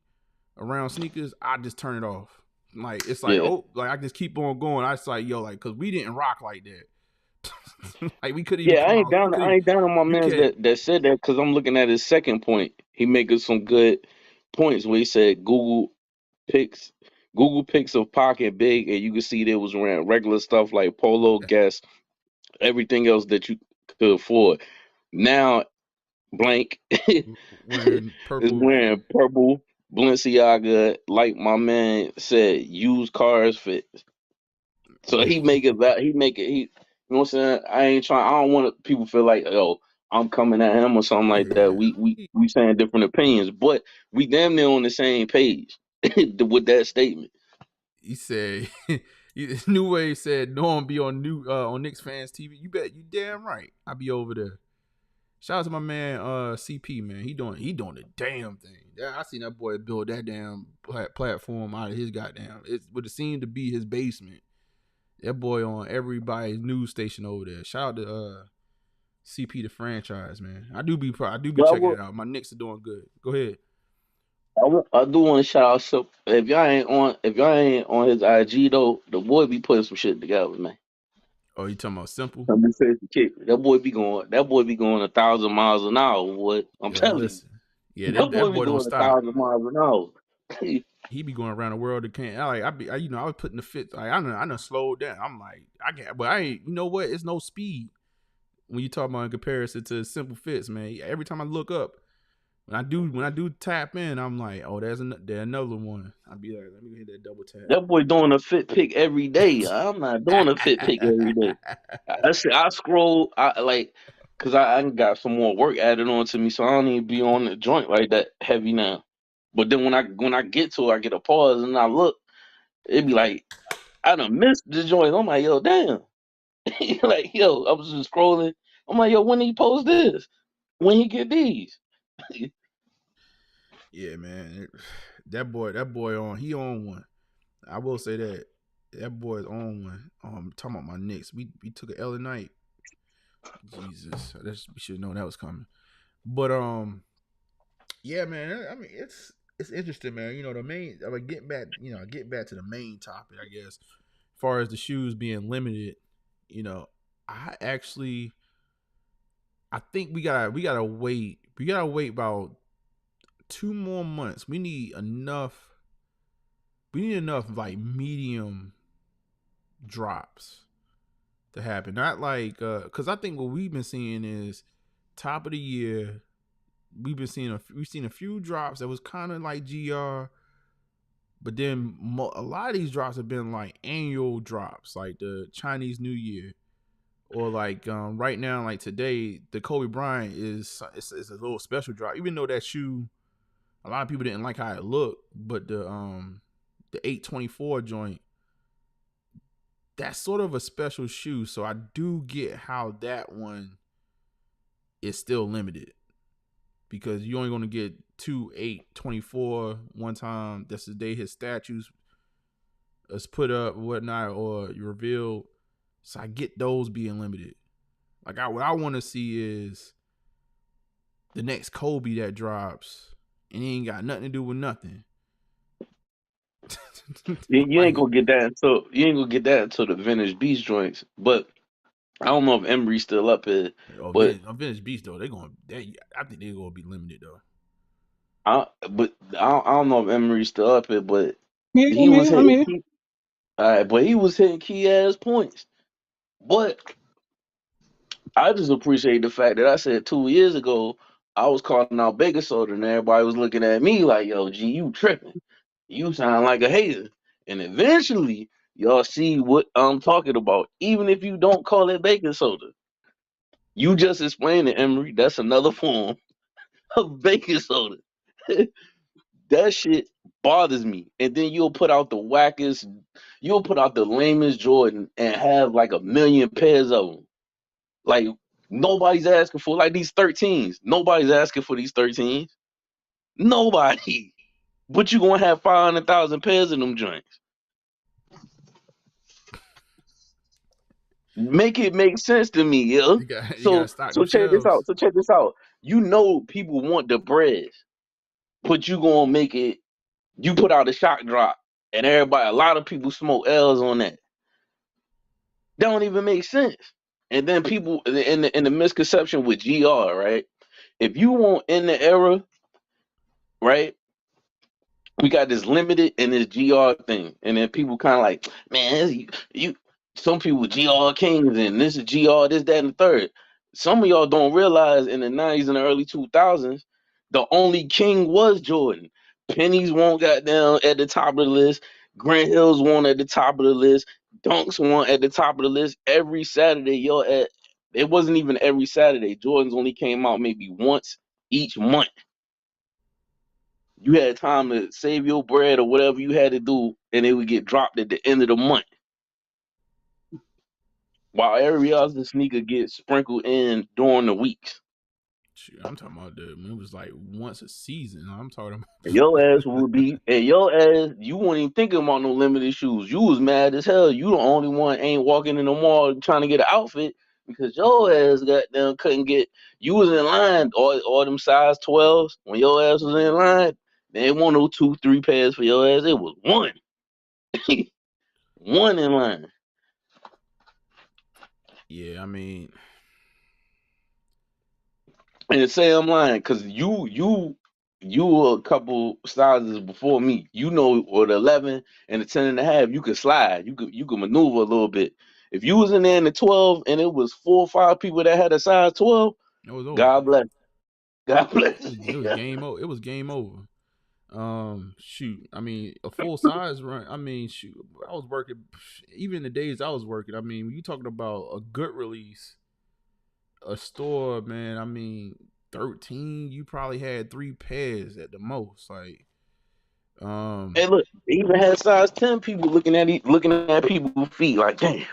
B: around sneakers, I just turn it off. Like it's like,
J: Yeah.
B: oh, like I just keep on going. I just like, yo, like because we didn't rock like that. Like we couldn't even
J: Yeah, I
B: come
J: ain't
B: out. We
J: down.
B: couldn't
J: I
B: even,
J: ain't down on my
B: you
J: man's
B: can't.
J: that said that because I'm looking at his second point. He making some good points where he said picks Google picks of pocket big, and you can see there was around regular stuff like Polo, Guess, everything else that you could afford. Now blank is
B: Wearing purple.
J: wearing purple Balenciaga, like my man said, used cars fit. So he make it that he make it he you know what I'm saying? I ain't trying. I don't want people feel like yo I'm coming at him or something like that.
B: Yeah.
J: We saying different opinions, but we damn near on the same page with that statement.
B: He said, New Wave said, Norm be on on Knicks fans TV. You bet, you damn right. I be over there. Shout out to my man CP, man. He doing the damn thing. I seen that boy build that damn platform out of his goddamn. It would seem to be his basement. That boy on everybody's news station over there. Shout out to CP the franchise, man. I do be
J: But
B: checking it out. My Knicks are doing good. Go ahead.
J: I do want to shout out. So if y'all ain't on his IG though, the boy be putting some shit together, man.
B: Oh, you talking about Simple?
J: I'm just saying, kid, that boy be going 1,000 miles an hour. What I'm
B: Yo,
J: telling you,
B: listen. Yeah,
J: that
B: that
J: boy be
B: boy don't
J: doing a
B: stop.
J: thousand miles an hour.
B: He be going around the world to can't. I was putting the fit. Like I done slowed down. I'm like, I can't, but I ain't. You know what? It's no speed when you talk about in comparison to Simple Fits, man. Every time I look up, when I do tap in, I'm like, oh, there's another one. I'll be like, let me hit that double tap.
J: That boy doing a fit pick every day. I'm not doing a fit pick every day. I scroll, I like, cause I got some more work added on to me, so I don't even be on the joint like that heavy now. But then when I get to it, I get a pause and I look, it be like I done missed the joint. I'm like, yo, damn. Like, yo, I was just scrolling. I'm like, yo, when he post this? When he get these?
B: Yeah, man. That boy he on one. I will say that boy is on one. Talking about my Knicks. We took an L tonight. Jesus, we should have known that was coming. But yeah, man. I mean, it's interesting, man. The main. I mean, getting back to the main topic, I guess. As far as the shoes being limited, I actually, I think we gotta wait. We gotta wait about 2 more months. We need enough. We need enough like medium drops to happen. Not like because I think what we've been seeing is top of the year. We've seen a few drops that was kind of like GR, but then a lot of these drops have been like annual drops, like the Chinese New Year, or like right now, like today, the Kobe Bryant is a little special drop. Even though that shoe, a lot of people didn't like how it looked, but the 824 joint, that's sort of a special shoe. So I do get how that one is still limited, because you're only going to get 2 824 one time. That's the day his statues is put up, whatnot, or revealed. So I get those being limited. Like what I want to see is the next Kobe that drops, and he ain't got nothing to do with nothing.
J: You ain't gonna get that until the vintage beast joints. But I don't know if Emery's still up here. But
B: vintage beast though, I think they're gonna be limited though.
J: I don't know if Emery's still up here, but
I: Yeah,
J: he was hitting
I: here.
J: he was hitting key ass points. But I just appreciate the fact that I said 2 years ago I was calling out Baker Soda, and everybody was looking at me like, "Yo, G, you tripping? You sound like a hater." And eventually, y'all see what I'm talking about. Even if you don't call it baking soda, you just explained it, Emery. That's another form of baking soda. That shit bothers me. And then you'll put out the lamest Jordan and have like a million pairs of them. Like, nobody's asking for like these 13s. Nobody's asking for these 13s. Nobody. But you gonna have 500,000 pairs of them joints. Make it make sense to me, yo. So check this out. You know people want the bread, but you gonna make it. You put out a shock drop, and a lot of people smoke L's on that. That don't even make sense. And then people in the misconception with GR, right? If you want in the era, right? We got this limited and this GR thing, and then people kind of like, man, you. Some people GR Kings and this is GR, this, that, and the third. Some of y'all don't realize in the 90s and the early 2000s, the only king was Jordan. Pennies won't got down at the top of the list. Grant Hills won at the top of the list. Dunks won at the top of the list. Every Saturday, it wasn't even every Saturday. Jordans only came out maybe once each month. You had time to save your bread or whatever you had to do, and it would get dropped at the end of the month. While every other sneaker gets sprinkled in during the weeks.
B: Shoot, I'm talking about it was like once a season. I'm talking about
J: your ass would be, and your ass, you weren't even thinking about no limited shoes. You was mad as hell. You the only one ain't walking in the mall trying to get an outfit because your ass couldn't get. You was in line, all them size 12s. When your ass was in line, they ain't want no 2, 3 pairs for your ass. It was one, one in line.
B: Yeah, I mean,
J: and say I'm lying because you were a couple sizes before me. You know, with 11 and the 10.5, you could slide. You could maneuver a little bit. If you was in there in the 12 and it was 4 or 5 people that had a size 12,
B: it was over.
J: God bless. God bless.
B: It was game over. It was game over. Shoot, I mean, a full size run. I mean, shoot, I was working. Even the days I was working, I mean, when you talking about a good release, a store, man. I mean, 13. You probably had 3 pairs at the most. Like,
J: Hey, look, they even had size 10 people looking at people's feet like, damn.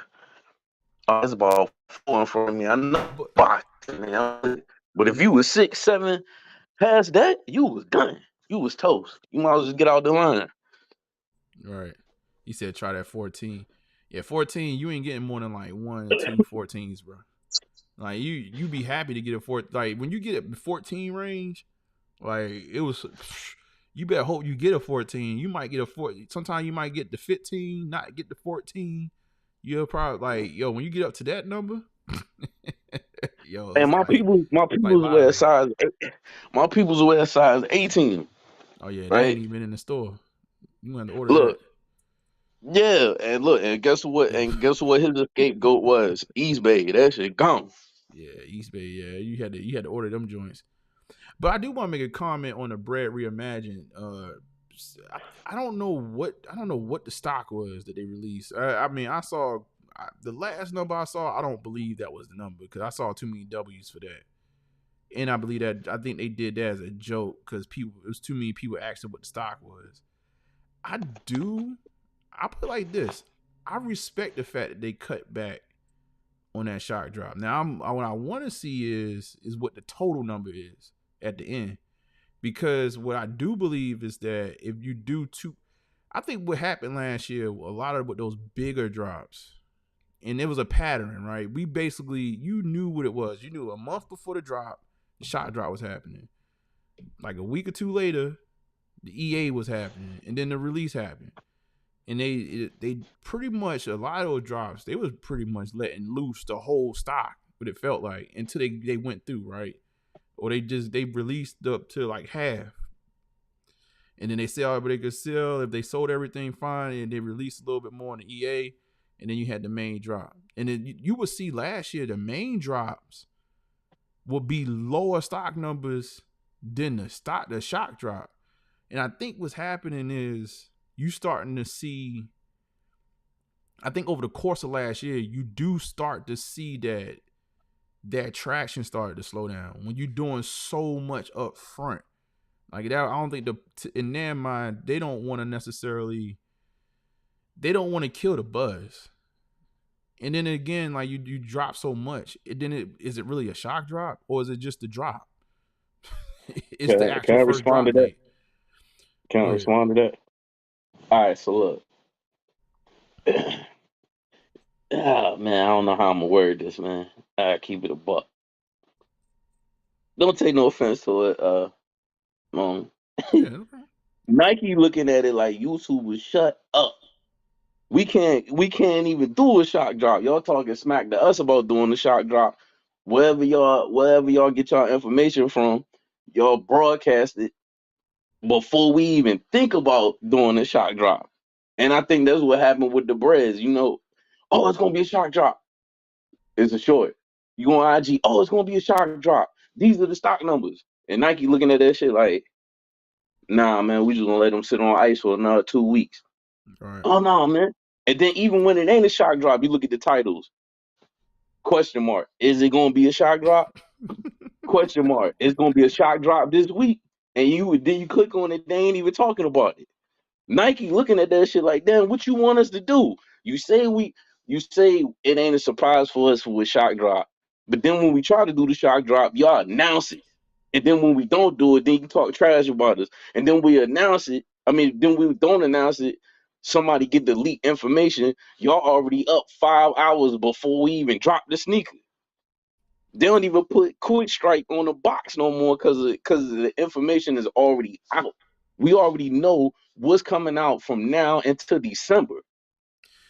J: Oh, that's about 4 in front of me. I know, but if you was 6, 7 past that, you was done. You was toast. You might as well just get out the line.
B: Right. He said try that 14. Yeah, 14, you ain't getting more than like 1 or 2 14s, bro. Like you be happy to get a 4. Like when you get a 14 range, like it was. You better hope you get a 14. You might get a 4. Sometimes you might get the 15, not get the 14. You'll probably like when you get up to that number.
J: And my people's wear size. My people's wear size 18.
B: Oh yeah,
J: right?
B: that ain't even in the store. You want to order
J: Look, Yeah, and look, and guess what? And guess what? His scapegoat was East Bay. That shit gone.
B: Yeah, East Bay. Yeah, you had to order them joints. But I do want to make a comment on the bread reimagined. I don't know what the stock was that they released. I mean, I saw the last number I saw. I don't believe that was the number because I saw too many W's for that. And I believe that I think they did that as a joke because it was too many people asking what the stock was. I put it like this. I respect the fact that they cut back on that shock drop. Now, what I want to see is what the total number is at the end. Because what I do believe is that if you do I think what happened last year, a lot of with those bigger drops, and it was a pattern, right? We basically, you knew what it was. You knew a month before the drop, the shot drop was happening. Like a week or two later, the EA was happening, and then the release happened. And they pretty much, a lot of those drops, they was pretty much letting loose the whole stock, what it felt like, until they went through, right? Or they released up to like half. And then they sell what they could sell. If they sold everything, fine. And they released a little bit more on the EA. And then you had the main drop. And then you would see last year, the main drops would be lower stock numbers than the shock drop. And I think what's happening is you starting to see, I think over the course of last year, you do start to see that traction started to slow down when you're doing so much up front. Like that, I don't think in their mind, they don't want to kill the buzz. And then again, like you drop so much, is it really a shock drop or is it just the drop? It's the actual first drop date.
J: Can I respond to that? All right, so look. Ah, man, I don't know how I'm gonna word this, man. I keep it a buck. Don't take no offense to it. Nike looking at it like YouTubers, shut up. We can't even do a shock drop. Y'all talking smack to us about doing the shock drop. Wherever y'all get y'all information from, y'all broadcast it before we even think about doing a shock drop. And I think that's what happened with the breads. Oh, it's gonna be a shock drop. It's a short. You go on IG, oh, it's gonna be a shock drop. These are the stock numbers. And Nike looking at that shit like, nah, man, we just gonna let them sit on ice for another 2 weeks.
B: Right.
J: Oh no, man. And then even when it ain't a shock drop, you look at the titles. Question mark. Is it gonna be a shock drop? Question mark. It's gonna be a shock drop this week. And then you click on it, they ain't even talking about it. Nike looking at that shit like, damn, what you want us to do? You say it ain't a surprise for us for a shock drop. But then when we try to do the shock drop, y'all announce it. And then when we don't do it, then you talk trash about us. And then we announce it. Then we don't announce it. Somebody get the leak information. Y'all already up 5 hours before we even drop the sneaker. They don't even put Quick Strike on the box no more because the information is already out. We already know what's coming out from now until December.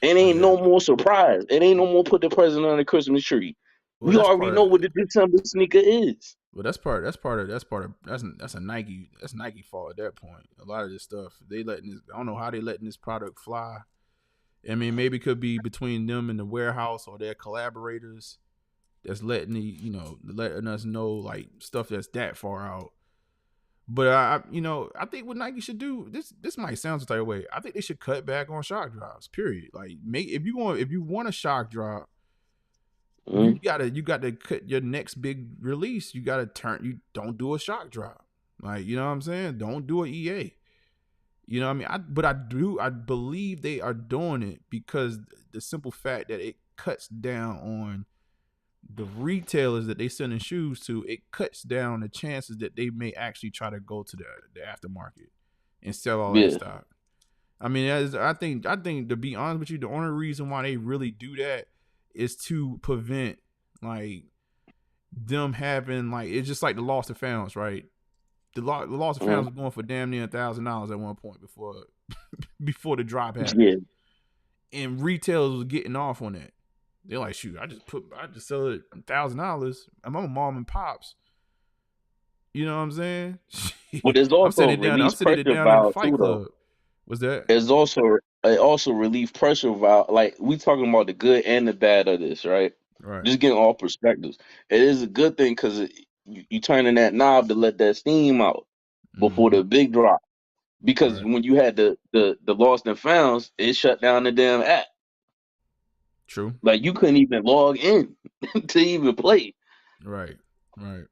J: It ain't no more surprise. It ain't no more put the present on the Christmas tree. We already know what the December sneaker is.
B: Well, that's a Nike fault at that point. A lot of this stuff I don't know how they letting this product fly. I mean, maybe it could be between them and the warehouse or their collaborators that's letting us know like stuff that's that far out. But I think what Nike should do, this might sound some type of way. I think they should cut back on shock drops. Period. Like, if you want a shock drop, you gotta cut your next big release. You don't do a shock drop. Like, you know what I'm saying? Don't do an EA. You know what I mean? I believe they are doing it because the simple fact that it cuts down on the retailers that they sending shoes to, it cuts down the chances that they may actually try to go to the aftermarket and sell all that stock. I mean, I think to be honest with you, the only reason why they really do that is to prevent like them having like, it's just like the lost and founds, right? The lost and founds was going for damn near $1,000 at one point before the drop happened. Yeah. And retailers was getting off on that. They're like, shoot, I just sell it $1,000. I'm a mom and pops. You know what I'm saying?
J: But there's also
B: I'm sitting it down in the Fight Club. What's that?
J: There's also it also relieve pressure valve. Like we talking about the good and the bad of this, right?
B: Right.
J: Just getting all perspectives. It is a good thing because you turning that knob to let that steam out before
B: Mm-hmm.
J: the big drop. Because
B: Right.
J: when you had the lost and founds, it shut down the damn app.
B: True.
J: Like you couldn't even log in to even play.
B: Right. Right.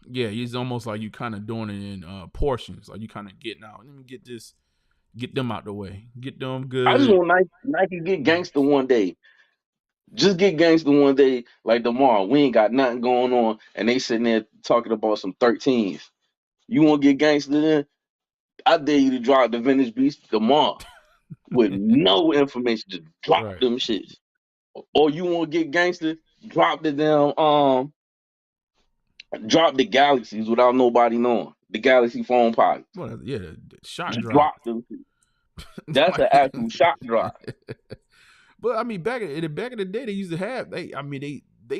B: Yeah, it's almost like you kind of doing it in portions. Like you kind of getting out. Let me get them out the way. Get them
J: I just
B: good.
J: want Nike get gangster one day. Just get gangster one day, like tomorrow. We ain't got nothing going on, and they sitting there talking about some 13s. You want to get gangster then? I dare you to drop the Vintage Beast tomorrow with no information. Just drop
B: Right.
J: them shits. Or you want to get gangster? Drop the damn drop the Galaxies without nobody knowing. The Galaxy phone pockets.
B: Well, yeah, the shot
J: Just
B: drop.
J: drop them. That's an actual shot drop.
B: But I mean, back in the day, they used to have they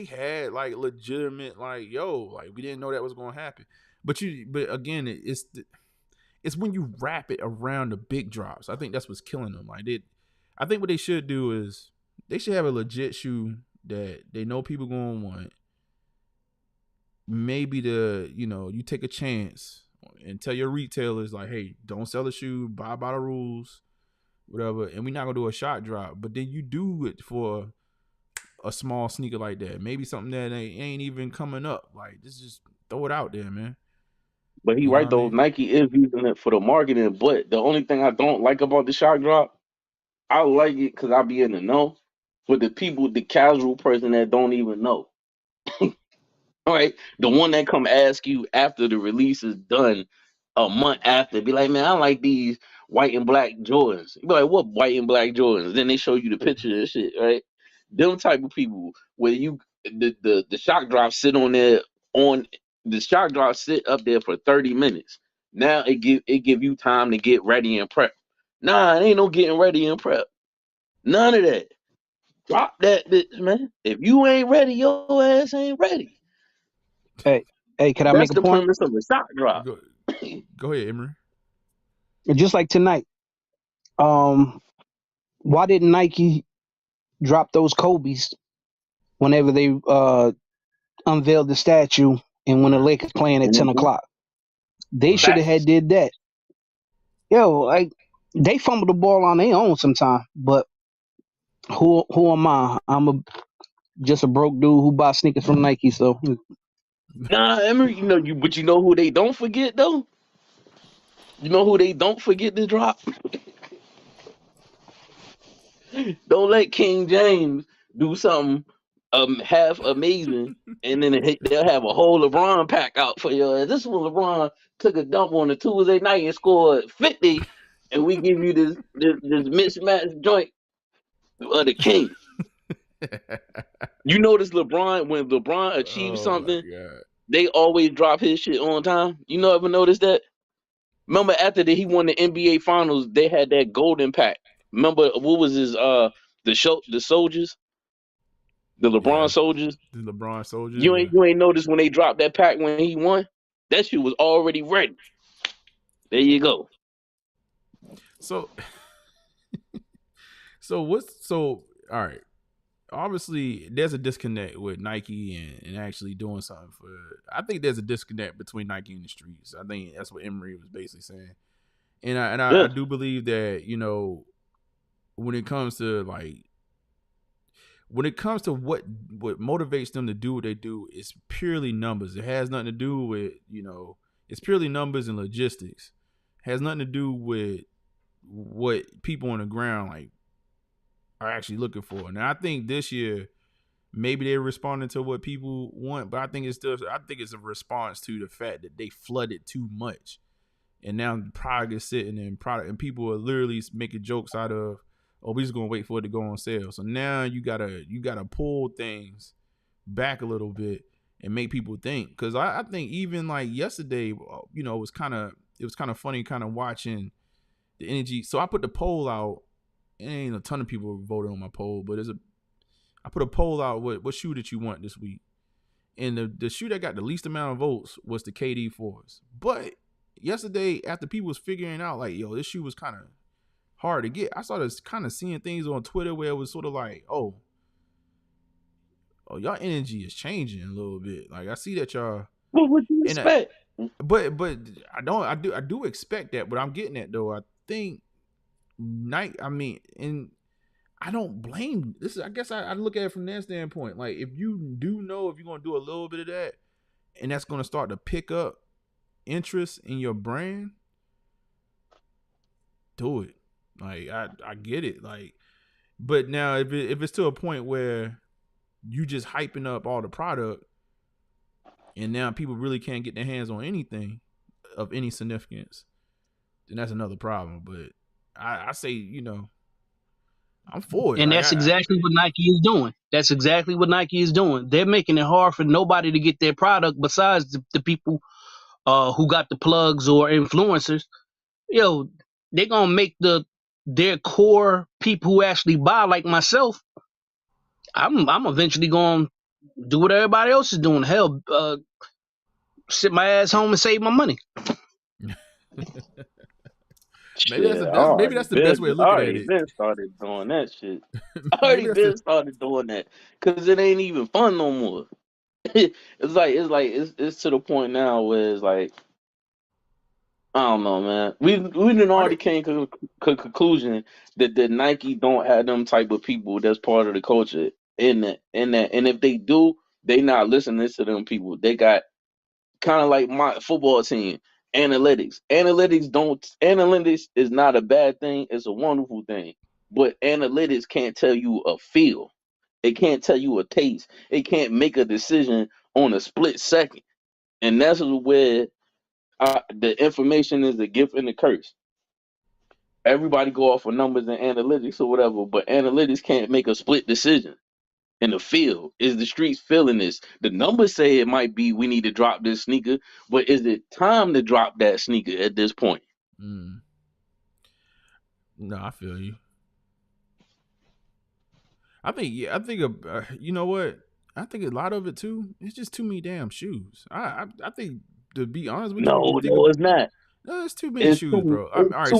B: had like legitimate like like we didn't know that was going to happen. But again, it's when you wrap it around the big drops. I think that's what's killing them. I think what they should do is they should have a legit shoe that they know people going to want. Maybe you take a chance and tell your retailers like, hey, don't sell the shoe, buy by the rules, whatever. And we're not gonna do a shot drop, but then you do it for a small sneaker like that. Maybe something that ain't even coming up. Like just throw it out there, man.
J: But he
B: You know
J: right
B: what I
J: though.
B: mean?
J: Nike is using it for the marketing. But the only thing I don't like about the shot drop, I like it because I be in the know. But the people, the casual person that don't even know, all right, the one that come ask you after the release is done, a month after, be like, man, I like these white and black Jordans. You be like, what white and black Jordans? Then they show you the picture of the shit, right? Them type of people where the shock drop sit on there on the shock drop sit up there for 30 minutes. Now it give you time to get ready and prep. Nah, it ain't no getting ready and prep. None of that. Drop that bitch, man. If you ain't ready, your ass ain't ready.
I: Hey, can I make
J: That's
I: a
J: the
I: point?
J: premise of a shock drop.
B: Go ahead, Emery.
I: Just like tonight, why didn't Nike drop those Kobe's whenever they unveiled the statue and when the Lakers playing at 10 o'clock? They should have
J: Facts.
I: did that. Yo, like they fumble the ball on their own sometime. But who am I? Just a broke dude who buys sneakers from Nike. So
J: Nah, Emery, but you know who they don't forget though? You know who they don't forget to drop? Don't let King James do something half amazing and then they'll have a whole LeBron pack out for you. This one LeBron took a dump on a Tuesday night and scored 50, and we give you this mismatched joint of the King. You notice LeBron, when LeBron achieves
B: Oh my
J: something,
B: god.
J: they always drop his shit on time. You know, ever notice that? Remember after he won the NBA Finals, they had that golden pack. Remember what was his the soldiers, the LeBron
B: Yeah.
J: soldiers.
B: The LeBron soldiers,
J: You
B: yeah.
J: ain't noticed when they dropped that pack when he won? That shit was already ready. There you go.
B: So all right. Obviously there's a disconnect with Nike and actually doing something for I think there's a disconnect between Nike and the streets. I think that's what Emery was basically saying. And I
J: Yeah.
B: do believe that, when it comes to what motivates them to do what they do, it's purely numbers. It has nothing to do with, it's purely numbers and logistics. It has nothing to do with what people on the ground are actually looking for. Now I think this year maybe they're responding to what people want, but I think it's a response to the fact that they flooded too much. And now the product is sitting in product and people are literally making jokes out of, oh, we just gonna wait for it to go on sale. So now you gotta pull things back a little bit and make people think. Cause I think even like yesterday, it was kind of funny kind of watching the energy. So I put the poll out. Ain't a ton of people voted on my poll, but I put a poll out. What shoe did you want this week? And the shoe that got the least amount of votes was the KD 4s. But yesterday, after people was figuring out like, yo, this shoe was kind of hard to get. I started kind of seeing things on Twitter where it was sort of like, oh, y'all energy is changing a little bit. Like I see that y'all.
J: What would you expect?
B: But I do expect that. But I'm getting at though. I think and I don't blame this. I guess I look at it from that standpoint. Like if you do know if you're gonna do a little bit of that, and that's gonna start to pick up interest in your brand, do it. Like I get it. Like, but now if it's to a point where you just hyping up all the product, and now people really can't get their hands on anything of any significance, then that's another problem. But I say, I'm for it.
I: And
B: like,
I: that's exactly what Nike is doing. That's exactly what Nike is doing. They're making it hard for nobody to get their product besides the people who got the plugs or influencers. Yo, they're gonna make their core people who actually buy, like myself. I'm eventually gonna do what everybody else is doing. Hell, sit my ass home and save my money.
B: Maybe that's the best way of looking at it.
J: Been started doing that shit. I already been started doing that because it ain't even fun no more. It's to the point now where it's like, I don't know, man. We done already came to conclusion that Nike don't have them type of people that's part of the culture in that, and if they do, they not listening to them people. They got kind of like my football team. Analytics is not a bad thing. It's a wonderful thing, but analytics can't tell you a feel. It can't tell you a taste. It can't make a decision on a split second. And that's where the information is a gift and a curse. Everybody go off of numbers and analytics or whatever, but analytics can't make a split decision. In the field, is the streets feeling this? The numbers say it might be we need to drop this sneaker, but is it time to drop that sneaker at this point?
B: No, I feel you. I think you know what? I think a lot of it too. It's just too many damn shoes. I think, to be honest with you,
J: no, it's not.
B: No, it's too many shoes, bro. All right,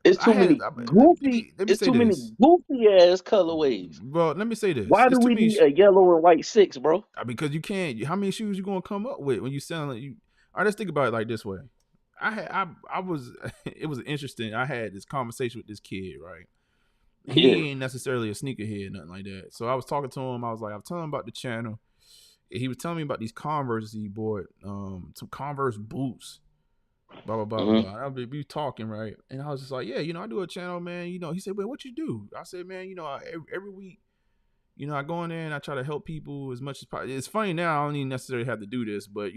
J: it's too many goofy. It's too many goofy ass colorways.
B: Bro, let me say this.
J: Why do we need a yellow and white 6, bro?
B: Because you can't. How many shoes you gonna come up with when you selling you? All right, let's think about it like this way. It was interesting. I had this conversation with this kid, right? He ain't necessarily a sneakerhead, nothing like that. So I was talking to him. I was telling him about the channel. He was telling me about these Converse he bought, some Converse boots. Blah blah blah blah. I'll be talking, right, and I was just like, yeah, I do a channel, man. He said, well, what you do? I said, man, every week, I go in there and I try to help people as much as possible. It's funny now, I don't even necessarily have to do this, but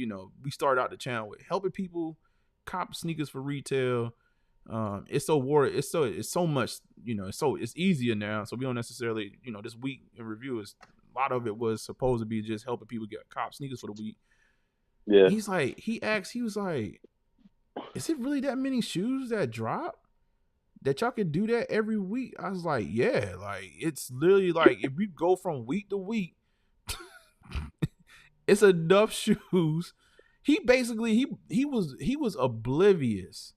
B: we started out the channel with helping people cop sneakers for retail. It's so much, it's easier now, so we don't necessarily, this week in review is a lot of it was supposed to be just helping people get cop sneakers for the week.
J: Yeah,
B: he was like, is it really that many shoes that drop that y'all can do that every week? I was like, yeah, like it's literally like if we go from week to week, it's enough shoes. He basically he was oblivious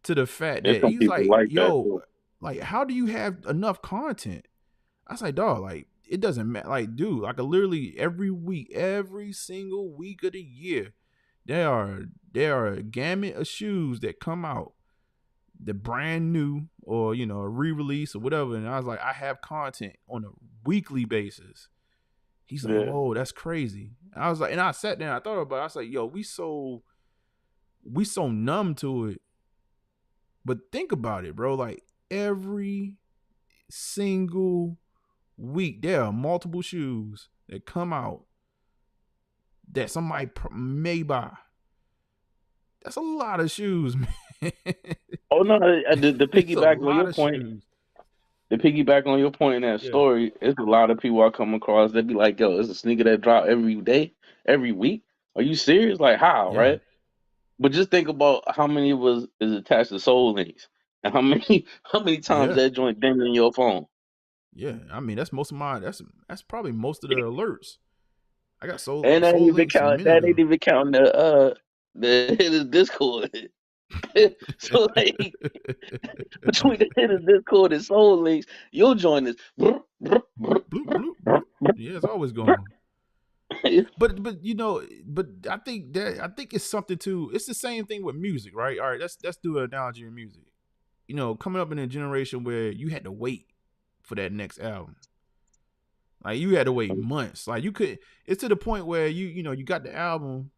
B: to the fact that he's like yo, like how do you have enough content? I was like, dog, like it doesn't matter. Like, dude, like literally every week, every single week of the year, there are a gamut of shoes that come out, the brand new or a re-release or whatever. And I was like, I have content on a weekly basis. He's like, oh, that's crazy. And I was like, and I sat down, I thought about it. I was like, yo, we so numb to it. But think about it, bro. Like every single week, there are multiple shoes that come out that somebody may buy. That's a lot of shoes, man.
J: Oh no, the piggyback on your point. Shoes. The piggyback on your point in that story, it's a lot of people I come across that be like, yo, it's a sneaker that drop every day, every week. Are you serious? Like how, right? But just think about how many of us is attached to Soul Links and how many times that joint ding in your phone.
B: Yeah, I mean that's most of mine. That's probably most of the alerts. I got Soul.
J: And that
B: Soul
J: ain't even count. That ain't even counting the Discord. So like between the Hittas Discord and Soul Links, your joint is
B: Bloop, bloop, bloop, bloop. Yeah, it's always going. But you know, but I think it's something too. It's the same thing with music, right? All right, let's do an analogy in music. You know, coming up in a generation where you had to wait for that next album. Like you had to wait months. Like you could. It's to the point where you know you got the album.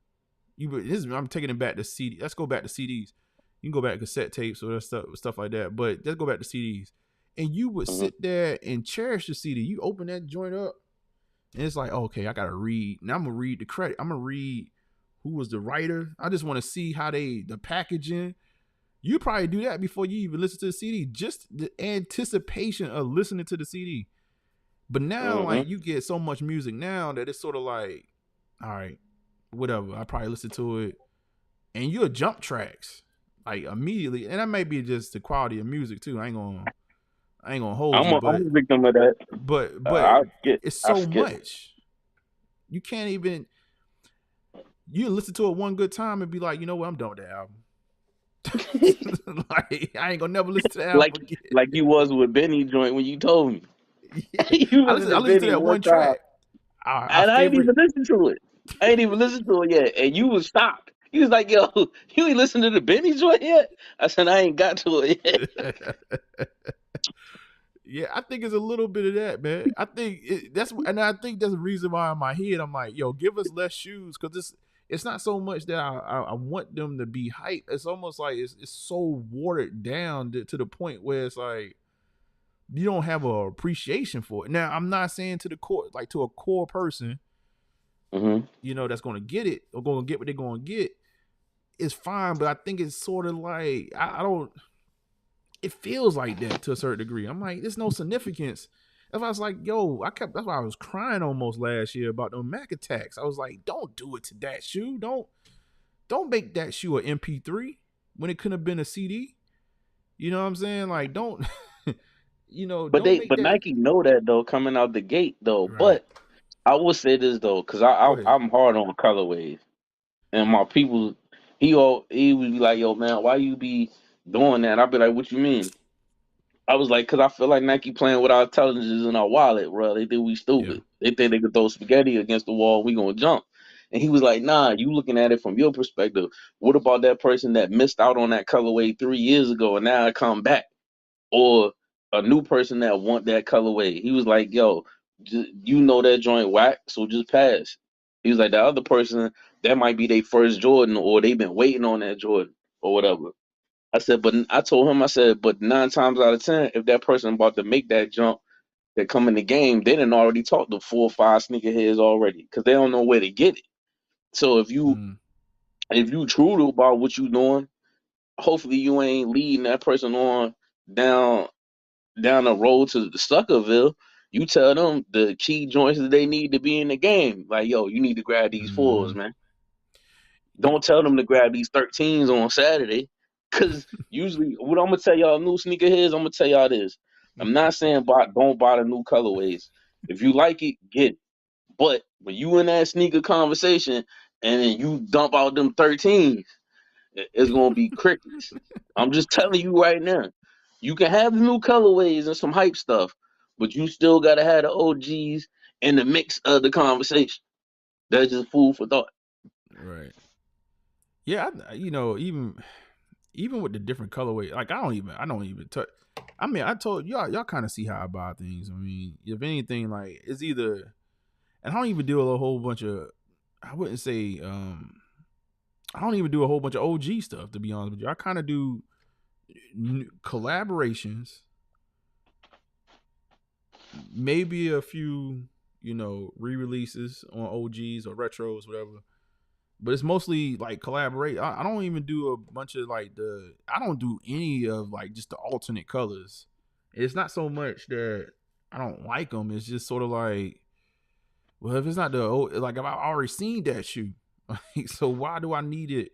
B: I'm taking it back to CD. Let's go back to CDs. You can go back to cassette tapes or stuff like that. But let's go back to CDs. And you would sit there and cherish the CD. You open that joint up, and it's like, okay, I gotta read. Now I'm gonna read the credit. I'm gonna read who was the writer. I just want to see how the packaging. You probably do that before you even listen to the CD. Just the anticipation of listening to the CD. But now, like, you get so much music now that it's sort of like, all right, whatever. I probably listen to it, and you'll jump tracks like immediately, and that may be just the quality of music too. I ain't gonna hold you, but
J: I'm a victim of that.
B: But it's so much. You can't even. You listen to it one good time and be like, you know what, I'm done with that album. Like I ain't gonna never listen to that album again.
J: Like you was with Benny joint when you told me.
B: Yeah. I listened to that one track.
J: And I ain't even listened to it. I ain't even listened to it yet. And you was shocked. You was like, yo, you ain't listened to the Benny joint yet? I said, I ain't got to it yet.
B: Yeah, I think it's a little bit of that, man. I think that's the reason why in my head I'm like, yo, give us less shoes, because it's not so much that I want them to be hype. It's almost like it's so watered down to the point where it's like you don't have an appreciation for it. Now, I'm not saying to the core, like to a core person, you know, that's going to get it or going to get what they're going to get. It's fine, but I think it's sort of like I don't. It feels like that to a certain degree. I'm like, there's no significance. That's why I was like, yo, that's why I was crying almost last year about the Mac attacks. I was like, don't do it to that shoe. Don't make that shoe an MP3 when it could have been a CD. You know what I'm saying? Like, don't. You know,
J: but Nike know that though coming out the gate though. Right. But I will say this though, because I'm hard on colorways, and my people, he would be like, yo man, why you be doing that? I'd be like, what you mean? I was like, because I feel like Nike playing with our intelligences in our wallet, bro. They think we stupid. Yeah. They think they could throw spaghetti against the wall, we gonna jump. And he was like, nah, you looking at it from your perspective. What about that person that missed out on that colorway 3 years ago and now it come back? Or a new person that want that colorway. He was like, yo, you know that joint whack, so just pass. He was like, the other person, that might be their first Jordan, or they've been waiting on that Jordan, or whatever. I said, but I told him, but 9 times out of 10, if that person about to make that jump, that come in the game, they done already talked to 4 or 5 sneakerheads already, because they don't know where to get it. So if you true about what you doing, hopefully you ain't leading that person on down the road to the Suckerville. You tell them the key joints that they need to be in the game. Like, yo, you need to grab these 4s, man. Don't tell them to grab these 13s on Saturday. Because usually, what I'm going to tell y'all new sneakerheads, I'm going to tell y'all this. I'm not saying don't buy the new colorways. If you like it, get it. But when you in that sneaker conversation and then you dump out them 13s, it's going to be crickets. I'm just telling you right now. You can have the new colorways and some hype stuff, but you still got to have the OGs in the mix of the conversation. That's just food for thought.
B: Right. Yeah, you know, even with the different colorway, like I don't even touch. I mean, I told y'all kind of see how I buy things. I mean, if anything, like it's either, and I don't even do a whole bunch of. I wouldn't say. I don't even do a whole bunch of OG stuff, to be honest with you. I kind of do collaborations, maybe a few, you know, re-releases on OGs or retros, whatever. But it's mostly like collaborate. I don't even do a bunch of like I don't do any of like just the alternate colors. It's not so much that I don't like them. It's just sort of like, well, if it's not like I've already seen that shoe, so why do I need it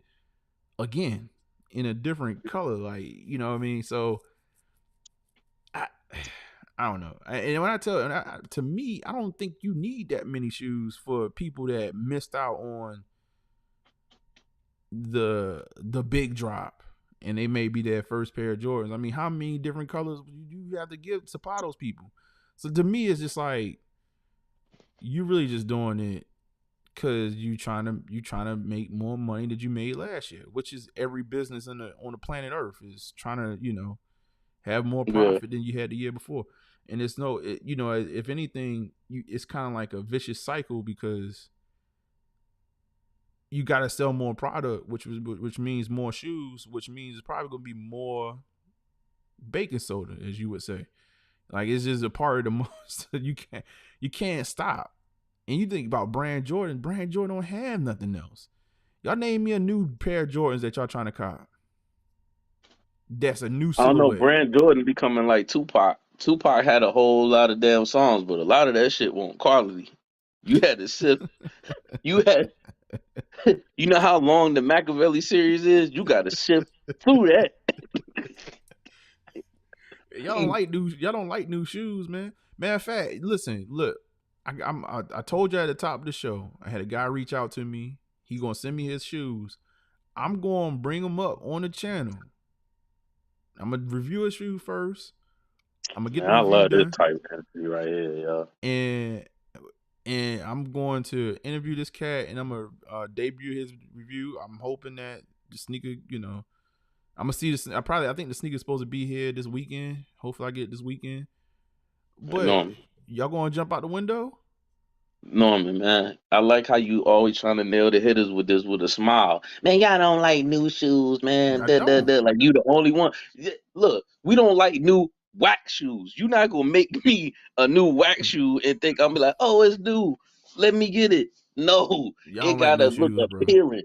B: again in a different color? Like, you know what I mean? So I don't know. And when to me, I don't think you need that many shoes for people that missed out on the big drop. and they may be their first pair of Jordans. I mean, how many different colors you have to give to supply those people? So to me, it's just like you really just doing it because you trying to make more money that you made last year, which is every business on the planet Earth is trying to have more profit than you had the year before. And it's if anything, it's kind of like a vicious cycle because you got to sell more product, which means more shoes, which means it's probably gonna be more baking soda, as you would say. Like it's just a part of the most. You can't stop. And you think about Brand Jordan don't have nothing else. Y'all name me a new pair of Jordans that y'all trying to cop. That's a new
J: I don't know.
B: silhouette.
J: Brand Jordan becoming like Tupac. Tupac had a whole lot of damn songs, but a lot of that shit wasn't quality. You had to sift. You had. You know how long the Machiavelli series is? You got to sift through that.
B: Y'all don't like new shoes, man. Matter of fact, listen, look. I told you at the top of the show, I had a guy reach out to me. He gonna send me his shoes. I'm gonna bring them up on the channel. I'm gonna review his shoe first. I'm gonna get the review
J: I love
B: done.
J: this type of interview right here, y'all.
B: And I'm going to interview this cat, and I'm gonna debut his review. I'm hoping that the sneaker, I'm gonna see this. I think the sneaker's supposed to be here this weekend. Hopefully, I get it this weekend. But y'all gonna jump out the window?
J: Norman, man, I like how you always trying to nail the hitters with a smile. Man, y'all don't like new shoes, man. Like you the only one. Look, we don't like new wax shoes. You're not gonna make me a new wax shoe and think I'm be like, oh, it's new. Let me get it. No, it gotta look appealing.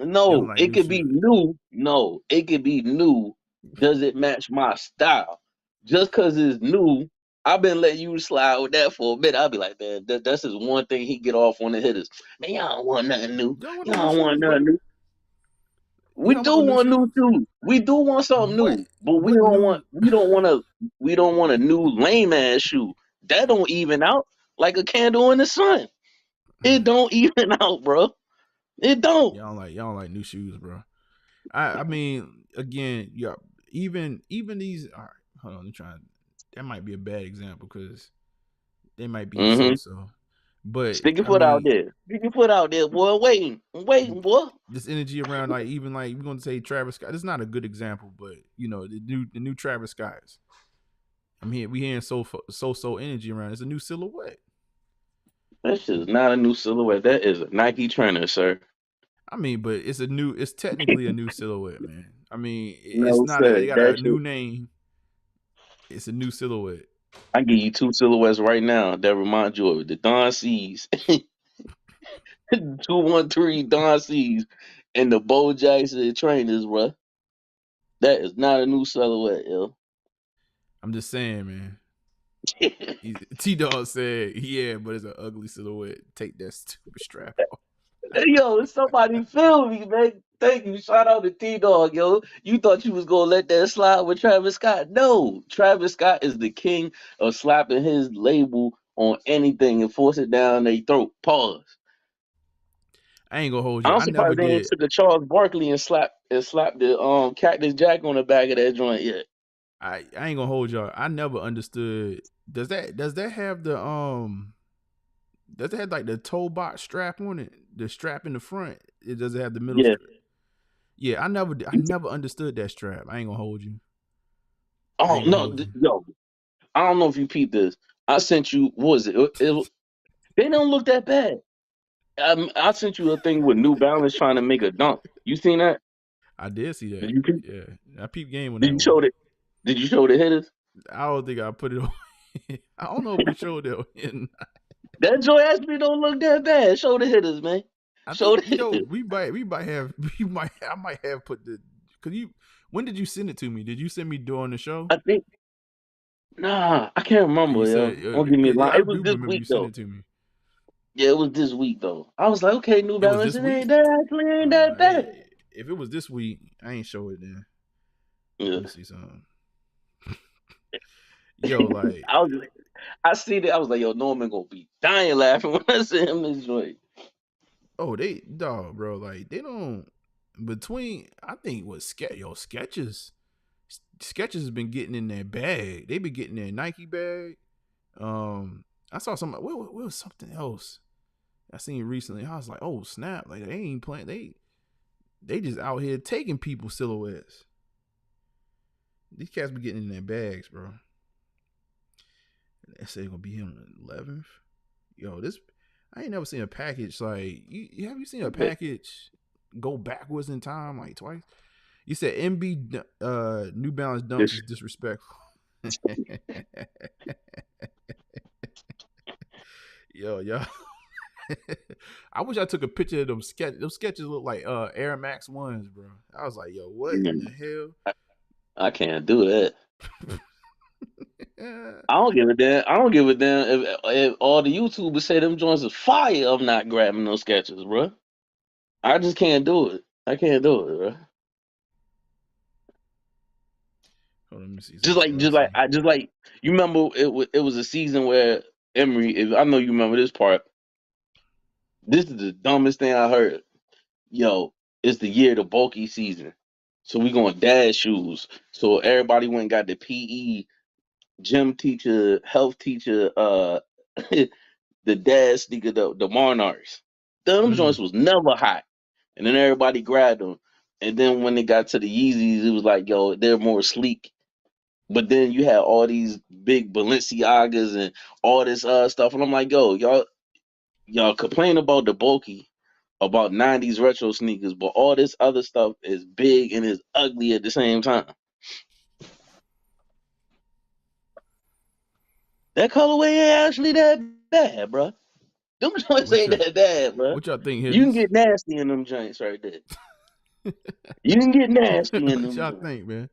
J: No, it could be new. No, it could be new. Does it match my style? Just because it's new, I've been letting you slide with that for a bit. I'll be like, man, that's just one thing he get off on the hitters. Man, y'all don't want nothing new. Y'all don't want nothing new. We do want new shoes. We do want something new, but we don't want a new lame ass shoe. That don't even out like a candle in the sun. It don't even out, bro. It don't.
B: Y'all don't like new shoes, bro. I mean, again, yeah. Even these. All right, hold on. I'm trying. That might be a bad example because they might be so. But
J: stick your foot out there. Stick your foot out there, boy. Waiting, boy.
B: This energy around, we're gonna say Travis Scott. It's not a good example, but the new Travis Scotts. We hearing so energy around. It's a new silhouette.
J: That shit is not a new silhouette. That is a Nike trainer, sir.
B: I mean, but it's technically a new silhouette, man. I mean, it's not. They got a new name. It's a new silhouette.
J: I give you two silhouettes right now that remind you of it. The Don C's, 213 Don C's, and the Bo Jackson trainers, bro. That is not a new silhouette, yo.
B: I'm just saying, man. T-Dog said, yeah, but it's an ugly silhouette. Take that stupid strap off.
J: Yo, somebody feel me, man. Thank you. Shout out to T-Dog, yo. You thought you was going to let that slide with Travis Scott. No. Travis Scott is the king of slapping his label on anything and force it down their throat. Pause.
B: I ain't going to hold you.
J: I'm surprised they took a Charles Barkley and slapped the Cactus Jack on the back of that joint yet.
B: I ain't going to hold y'all. I never understood. Does that have the does it have like the toe box strap on it? The strap in the front. It doesn't have the middle strap. Yeah, I never understood that strap. I ain't gonna hold you.
J: Oh no, yo. I don't know if you peeped this. I sent you, what was it? They don't look that bad. I sent you a thing with New Balance trying to make a dunk. You seen that?
B: I did see that. Yeah. I peeped game on
J: that. Did you show the hitters?
B: I don't think I put it on. I don't know if we showed it.
J: That joint actually don't look that bad. Show the hitters, man. Show the hitters.
B: I might have put the. When did you send it to me? Did you send me during the show?
J: I think. Nah, I can't remember. Don't give me a line. It was this week though.
B: It to me.
J: Yeah, it was this week though. I was like, okay, New Balance, it ain't that bad.
B: If it was this week, I ain't show it then.
J: Yeah.
B: Let me see something. Yo, like
J: I see that. I was like, yo, Norman gonna be dying laughing when I see him this joint.
B: Oh, bro, like they don't. between, I think what Skechers has been getting in their bag. They've been getting their Nike bag. I saw some. What was something else I seen recently? I was like, oh snap! Like they ain't playing. They just out here taking people's silhouettes. These cats be getting in their bags, bro. They say gonna be here on the 11th. Yo, this I ain't never seen a package like have you seen a package go backwards in time like twice? You said MB New Balance dunks is disrespectful. Yo. I wish I took a picture of them sketches. Those sketches look like Air Max 1s, bro. I was like, yo, what in the hell?
J: I can't do that. I don't give a damn. I don't give a damn if all the YouTubers say them joints is fire. I'm not grabbing those sketches, bro. I just can't do it. I can't do it, bro.
B: Hold on, let me see.
J: Just like you remember it was a season where Emery. If I know you remember this part. This is the dumbest thing I heard. Yo, it's the year of the bulky season, so we going dad shoes. So everybody went and got the PE gym teacher, health teacher, the dad sneaker, the Monarchs. Them joints was never hot, and then everybody grabbed them. And then when they got to the Yeezys, it was like, yo, they're more sleek. But then you had all these big Balenciagas and all this stuff, and I'm like, yo, y'all complain about the bulky, about 90s retro sneakers, but all this other stuff is big and is ugly at the same time. That colorway ain't actually that bad, bro. Them joints ain't that bad, bro.
B: What y'all think, Hittas?
J: You can get nasty in them joints right there. You can get nasty in them.
B: What y'all think, man?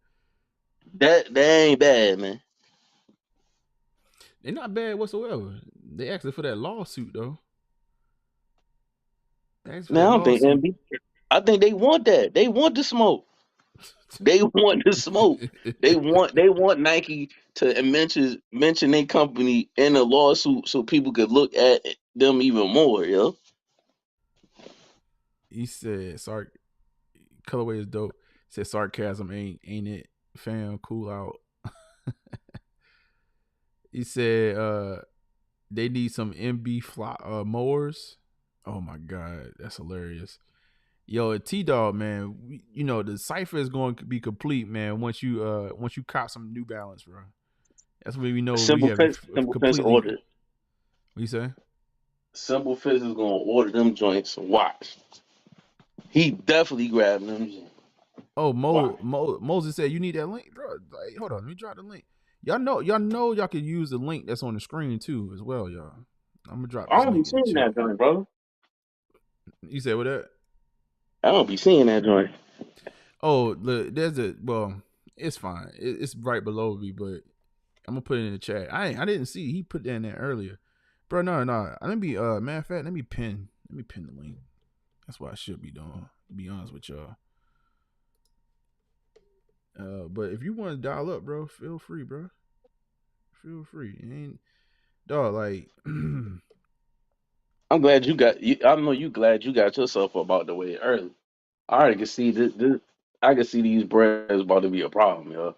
J: That ain't bad, man.
B: They're not bad whatsoever. They actually for that lawsuit though.
J: Now I think they want that. They want the smoke. They want the smoke. They want Nike to mention their company in a lawsuit so people could look at them even more, yo.
B: He said, "Sorry, colorway is dope." He said, "Sarcasm ain't it, fam? Cool out." He said, "They need some MB mowers." Oh my god, that's hilarious. Yo, T-Dog, man, the cipher is going to be complete, man, once you cop some New Balance, bro. That's when we know
J: Simple Fence ordered.
B: What you say?
J: Simple Fence is gonna order them joints. Watch. He definitely grabbed them.
B: Oh, Moses said you need that link, bro. Like, hold on, let me drop the link. Y'all know y'all can use the link that's on the screen too, as well, y'all. I'm gonna drop.
J: I don't be seeing that joint, bro.
B: You said what that?
J: I don't be seeing that joint.
B: Oh, look, it's fine. It's right below me, but I'm gonna put it in the chat. I didn't see he put that in there earlier, bro. No. Let me matter of fact, let me pin the link. That's what I should be doing. To be honest with y'all. But if you want to dial up, bro, feel free, bro. Feel free. It ain't dog like.
J: I'm glad you got. I know you glad you got yourself up out the way early. I already can see this. I can see these breads about to be a problem, yo.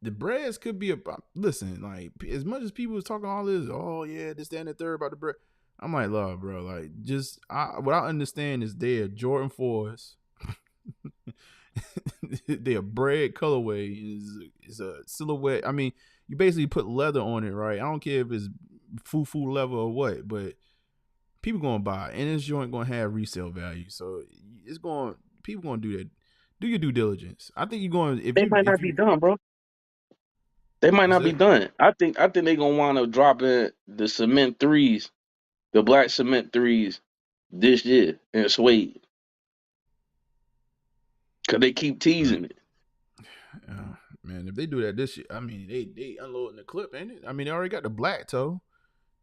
B: The breads could be listen, like as much as people was talking all this, oh yeah, this, that, and the third about the bread. I'm like, love, bro. Like, what I understand is they're Jordan 4s. They're bread colorway is a silhouette. I mean, you basically put leather on it, right? I don't care if it's foo leather or what, but people gonna buy it, and this joint gonna have resale value. So people gonna do that. Do your due diligence. I think you're going.
J: They might not be done, bro. They might not be done. I think they gonna want to drop in the cement threes, the black cement threes, this year in suede. Cause they keep teasing it.
B: Man, if they do that this year, I mean, they unloading the clip, ain't it? I mean, they already got the black toe.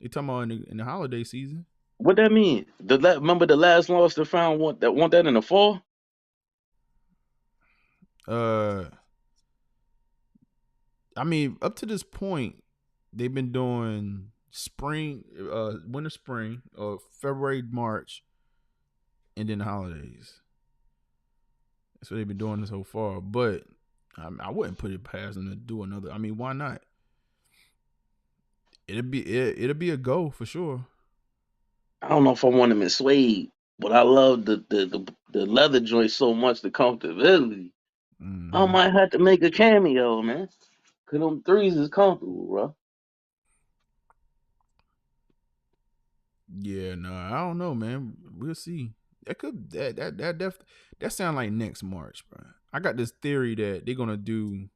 B: They talking about in the holiday season.
J: What that mean? Remember the last lost they found want that in the fall?
B: I mean, up to this point, they've been doing spring, winter, spring, February, March, and then the holidays. That's what they've been doing so far. But I wouldn't put it past them to do another. I mean, why not? It'll be a go for sure.
J: I don't know if I want him in suede, but I love the leather joint so much, the comfortability. I
B: Mm-hmm.
J: might have to make a cameo, man. Cause them threes is comfortable, bro.
B: Yeah, no, I don't know, man. We'll see. That could that sound like next March, bro. I got this theory that they're gonna do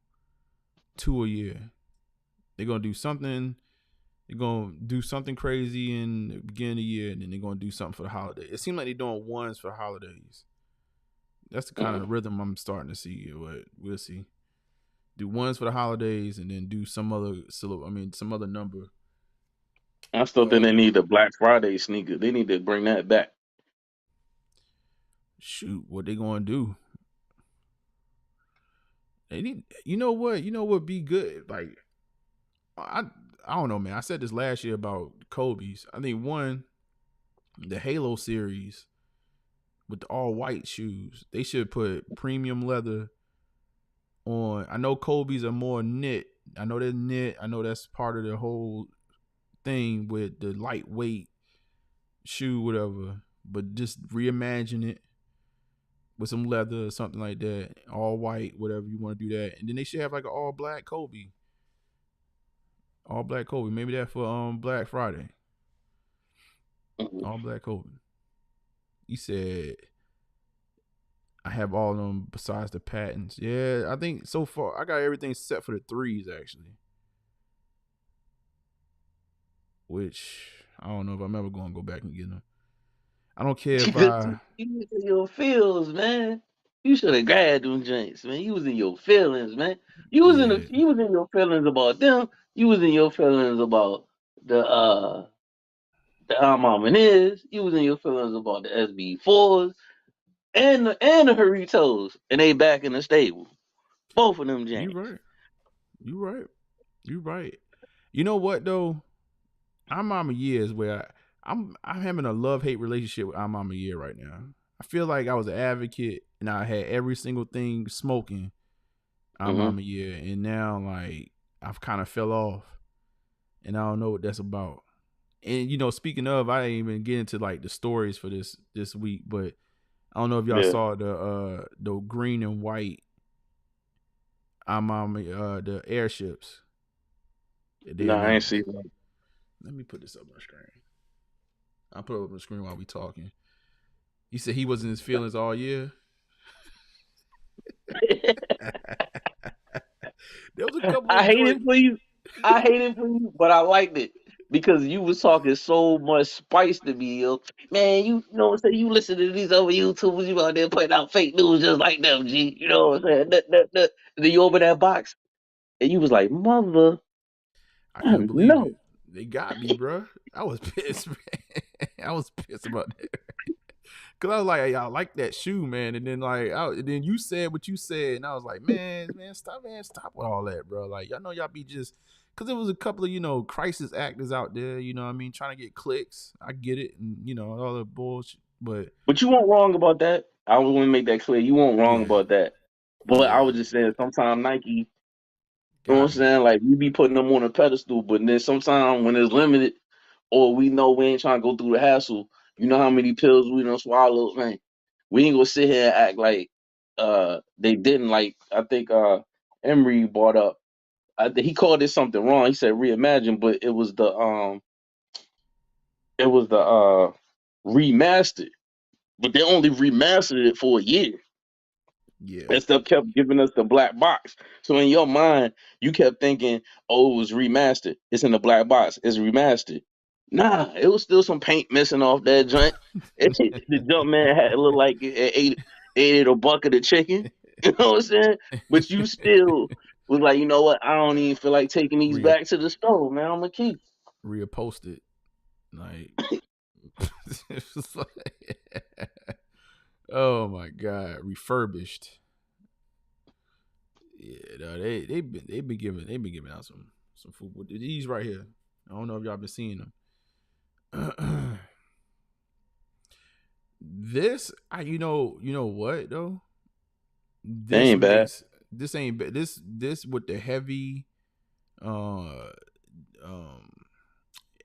B: 2 a year. They're gonna do something. They're gonna do something crazy in the beginning of the year, and then they're gonna do something for the holiday. It seems like they're doing ones for the holidays. That's the kind of rhythm I'm starting to see. But we'll see. Do ones for the holidays, and then do some other some other number.
J: I still think they need the Black Friday sneaker. They need to bring that back.
B: Shoot, what they gonna do? They need. You know what? You know what? Be good. Like I don't know, man. I said this last year about Kobe's. I think one, the Halo series with the all white shoes. They should put premium leather on. I know Kobe's are more knit. I know they're knit. I know that's part of the whole thing with the lightweight shoe, whatever. But just reimagine it with some leather or something like that. All white, whatever you want to do that. And then they should have like an all black Kobe. All black Kobe. Maybe that for Black Friday. All black Kobe. He said I have all of them besides the patents. Yeah, I think so far I got everything set for the threes actually. Which I don't know if I'm ever going to go back and get them. I don't care if I.
J: You was in your feels, man. You should have grabbed them joints, man. You was in your feelings, man. You was in
B: Yeah,
J: your feelings about them. You was in your feelings about the Armament. You was in your feelings about the SB4s and the Haritos, and they back in the stable. Both of them
B: you
J: joints.
B: right. You right. You right. You know what though? Our Mama Year is where I'm having a love-hate relationship with Our Mama Year right now. I feel like I was an advocate and I had every single thing smoking Our Mama Year, and now like I've kind of fell off, and I don't know what that's about. And you know, speaking of, I didn't even get into like the stories for this week, but I don't know if y'all
J: Yeah.
B: saw the green and white Our Mama the airships.
J: Nah, I ain't see that.
B: Let me put this up on the screen. I'll put it up on the screen while we talking. He said he was in his feelings all year. There was a couple
J: I
B: of
J: hate
B: joints.
J: it for you. I hate it for you, but I liked it because you was talking so much spice to me, yo. Man, you know what I'm saying? You listen to these other YouTubers, you out there putting out fake news just like them, G. You know what I'm saying? Then you open that box and you was like, mother,
B: I couldn't believe
J: no.
B: it. They got me, bro. I was pissed, man. I was pissed about that. Cause I was like, hey, I like that shoe, man. And then then you said what you said, and I was like, man, stop with all that, bro. Like, y'all know y'all be just, cause there was a couple of crisis actors out there, you know what I mean, trying to get clicks. I get it, and all the bullshit, but
J: But you weren't wrong about that. I want to make that clear. You weren't wrong
B: yeah,
J: about that. But I
B: yeah,
J: was just saying, sometimes Nike, you know what I'm
B: got me.
J: saying? Like, we be putting them on a pedestal, but then sometimes when it's limited, or we know we ain't trying to go through the hassle, you know how many pills we done swallowed, man. We ain't gonna sit here and act like they didn't. Like, I think Emery brought up, he called it something wrong. He said reimagine, but it was the remastered. But they only remastered it for a year.
B: Yeah,
J: That stuff kept giving us the black box. So in your mind, you kept thinking, oh, it was remastered. It's in the black box. It's remastered. Nah, it was still some paint missing off that joint. The jump man had to look like it ate a bucket of chicken. You know what I'm saying? But you still was like, you know what? I don't even feel like taking these
B: Re
J: back to the store, man. I'm gonna keep.
B: reposted, like, it's just like oh my god, refurbished. Yeah, no, they've been giving out some food. These right here. I don't know if y'all been seeing them. This, you know what though?
J: They
B: This
J: ain't bad.
B: makes this ain't this with the heavy uh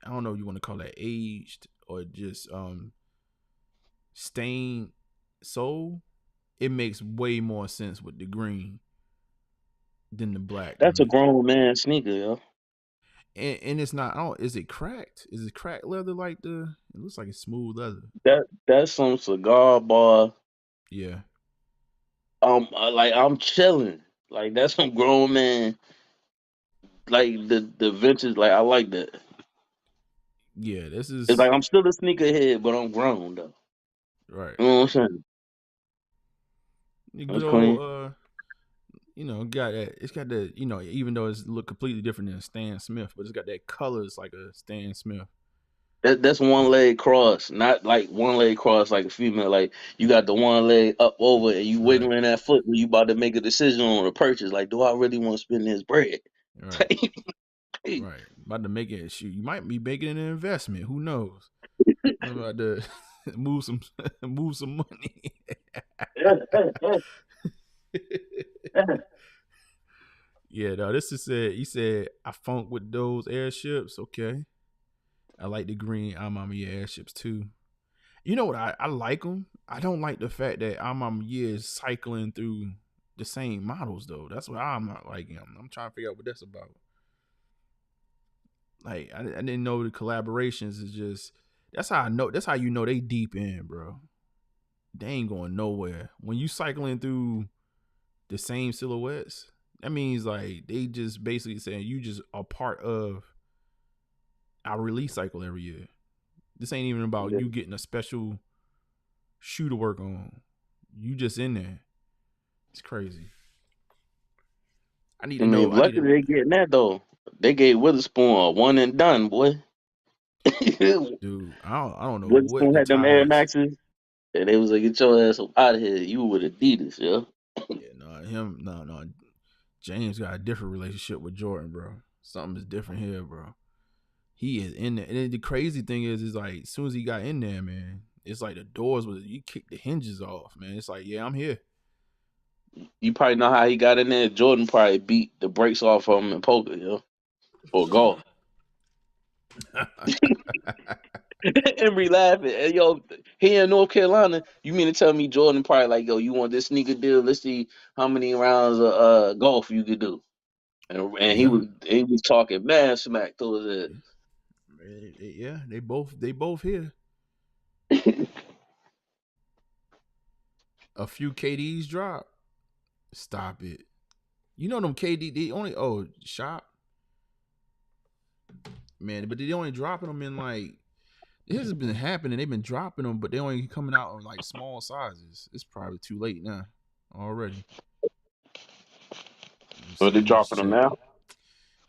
B: I don't know if you want to call that aged or just stained soul. It makes way more sense with the green than the black to
J: That's a
B: me.
J: grown man sneaker, yo.
B: And it's not. Oh, is it cracked? Is it cracked leather like the? It looks like it's smooth leather.
J: That's some cigar bar.
B: Yeah,
J: Like I'm chilling. Like that's some grown man. Like the vintage. Like I like that.
B: yeah. This
J: It's
B: is
J: like I'm still a sneakerhead, but I'm grown though.
B: right.
J: You know what I'm saying?
B: The good
J: That's
B: old
J: clean.
B: got that. It's got that. Even though it's look completely different than Stan Smith, but it's got that colors like a Stan Smith.
J: That's one leg cross, not like one leg cross like a female. Like you got the one leg up over and you
B: Right,
J: wiggling that foot when you about to make a decision on a purchase. Like, do I really want to spend this bread?
B: right, right. About to make it. Shoot, you might be making an investment. Who knows? I'm about to move some move some money. Yeah, no, this is said. He said, "I funk with those airships." Okay, I like the green Amamiya airships too. You know what? I like them. I don't like the fact that Amamiya is cycling through the same models though. That's what I'm not liking. I'm trying to figure out what that's about. Like I didn't know the collaborations is just. That's how I know. That's how you know they deep in, bro. They ain't going nowhere. When you cycling through the same silhouettes, that means like they just basically saying you just a part of our release cycle every year. This ain't even about you getting a special shoe to work on. You just in there. It's crazy. I need
J: I
B: to know.
J: mean, luckily they getting that though. They gave Witherspoon a one and done, boy.
B: Dude, I don't know what
J: Witherspoon
B: the
J: had them Air
B: ties.
J: Maxes, and they was like, "Get your ass up out of here." You with Adidas, yo.
B: Yeah, no. James got a different relationship with Jordan, bro. Something is different here, bro. He is in there. And the crazy thing is like as soon as he got in there, man, it's like the doors was you kick the hinges off, man. It's like, yeah, I'm here.
J: You probably know how he got in there. Jordan probably beat the brakes off of him in poker, yo, or golf. Emery laughing. And yo, here in North Carolina, you mean to tell me Jordan probably like, yo, you want this sneaker deal? Let's see how many rounds of golf you could do. And he
B: Yeah.
J: was talking mad smack to his
B: Yeah, they both here. A few KDs drop. Stop it. You know them KD they only shop. Man, but they only dropping them in like this has been happening. They've been dropping them, but they only coming out in like small sizes. It's probably too late now already.
J: So they
B: Let me just
J: dropping them
B: check.
J: now?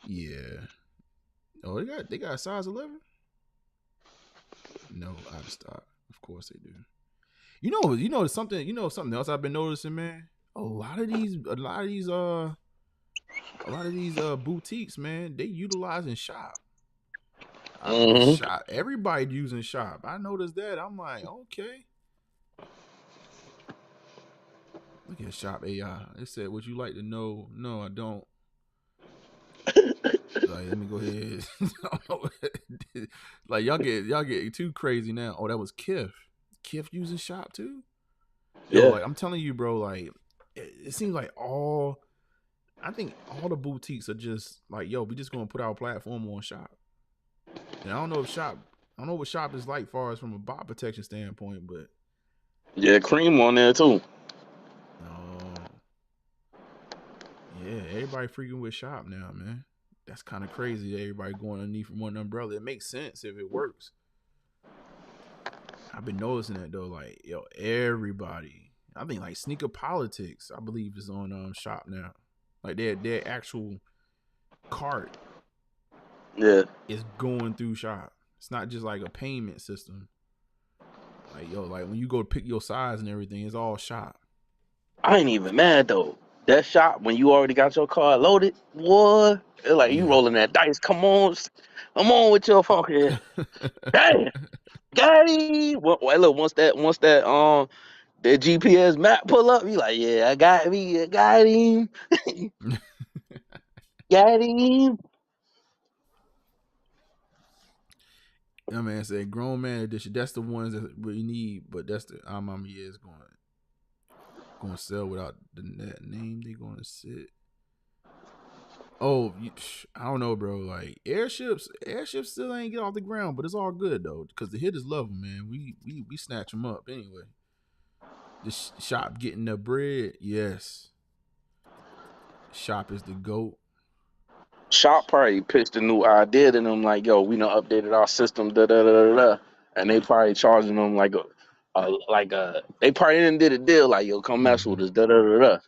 B: Yeah. Oh, they got a size 11? No, out of stock. Of course they do. Something else I've been noticing, man. A lot of these boutiques, man, they utilizing shop. Shop. Everybody using shop. I noticed that. I'm like, okay. Look at Shop AI. It said, "Would you like to know?" No, I don't. Like, let me go ahead. Like y'all get too crazy now. Oh, that was Kif. Kif using shop too. Yo,
J: Yeah.
B: like I'm telling you, bro. Like it seems like I think all the boutiques are just like, yo, we just gonna put our platform on shop. And I don't know what shop is like, far as from a bot protection standpoint, but
J: Yeah, Cream on there too.
B: Yeah, everybody freaking with shop now, man. That's kind of crazy. Everybody going underneath one umbrella. It makes sense if it works. I've been noticing that though. Like, yo, everybody. I think like Sneaker Politics, I believe, is on shop now. Like their actual cart, is going through shop. It's not just like a payment system. Like, yo, like when you go to pick your size and everything, it's all shop.
J: I ain't even mad though. That shop when you already got your card loaded, boy. It's like you rolling that dice. Come on with your fucking damn, got him. Well, look, once that That GPS map pull up, you like, yeah, I got me, I got him, got him.
B: That man said grown man edition. That's the ones that we need, but that's the our mama is going to sell without that name. They going to sit. Oh, I don't know, bro. Like airships still ain't get off the ground, but it's all good though, because the hitters love them, man. We snatch them up anyway. The shop getting the bread, yes. Shop is the GOAT.
J: Shop probably pitched a new idea to them, like, yo, we done updated our system, da da da da da, and they probably charging them like they probably didn't did a deal like, yo, come mess with us, da da da da.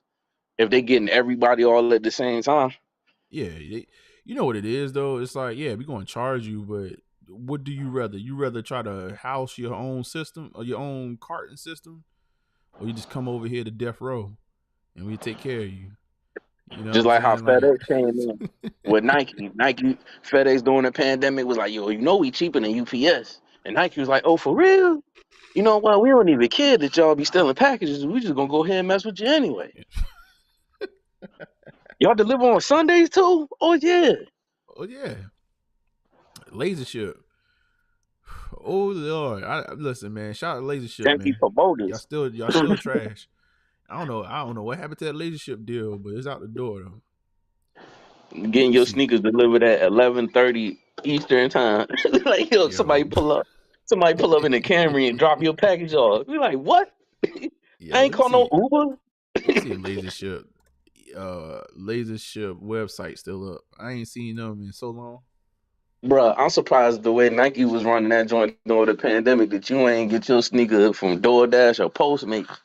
J: If they getting everybody all at the same time.
B: Yeah, you know what it is though. It's like, yeah, we gonna charge you, but what do you rather? You rather try to house your own system or your own carton system, or you just come over here to death row and we take care of you? You know,
J: Just
B: what
J: like how
B: I'm saying?
J: FedEx came in with Nike. FedEx during the pandemic was like, yo, you know we cheaper than UPS. And Nike was like, oh, for real? You know what? We don't even care that y'all be stealing packages. We just gonna go ahead and mess with you anyway. Y'all deliver on Sundays too? Oh yeah.
B: Oh yeah. Laser ship. Oh Lord. Listen, man. Shout out to Laser Ship,
J: Thank you
B: man.
J: for bogus.
B: Y'all still trash. I don't know what happened to that Laser Ship deal, but it's out the door though.
J: Getting your sneakers delivered at 11:30 Eastern time. Like, yo, somebody pull up in the Camry and drop your package off. You're like, what?
B: Yo,
J: I ain't call no Uber.
B: Let me see a Laser Ship website still up. I ain't seen them in so long.
J: Bruh, I'm surprised the way Nike was running that joint during the pandemic that you ain't get your sneaker from DoorDash or Postmates.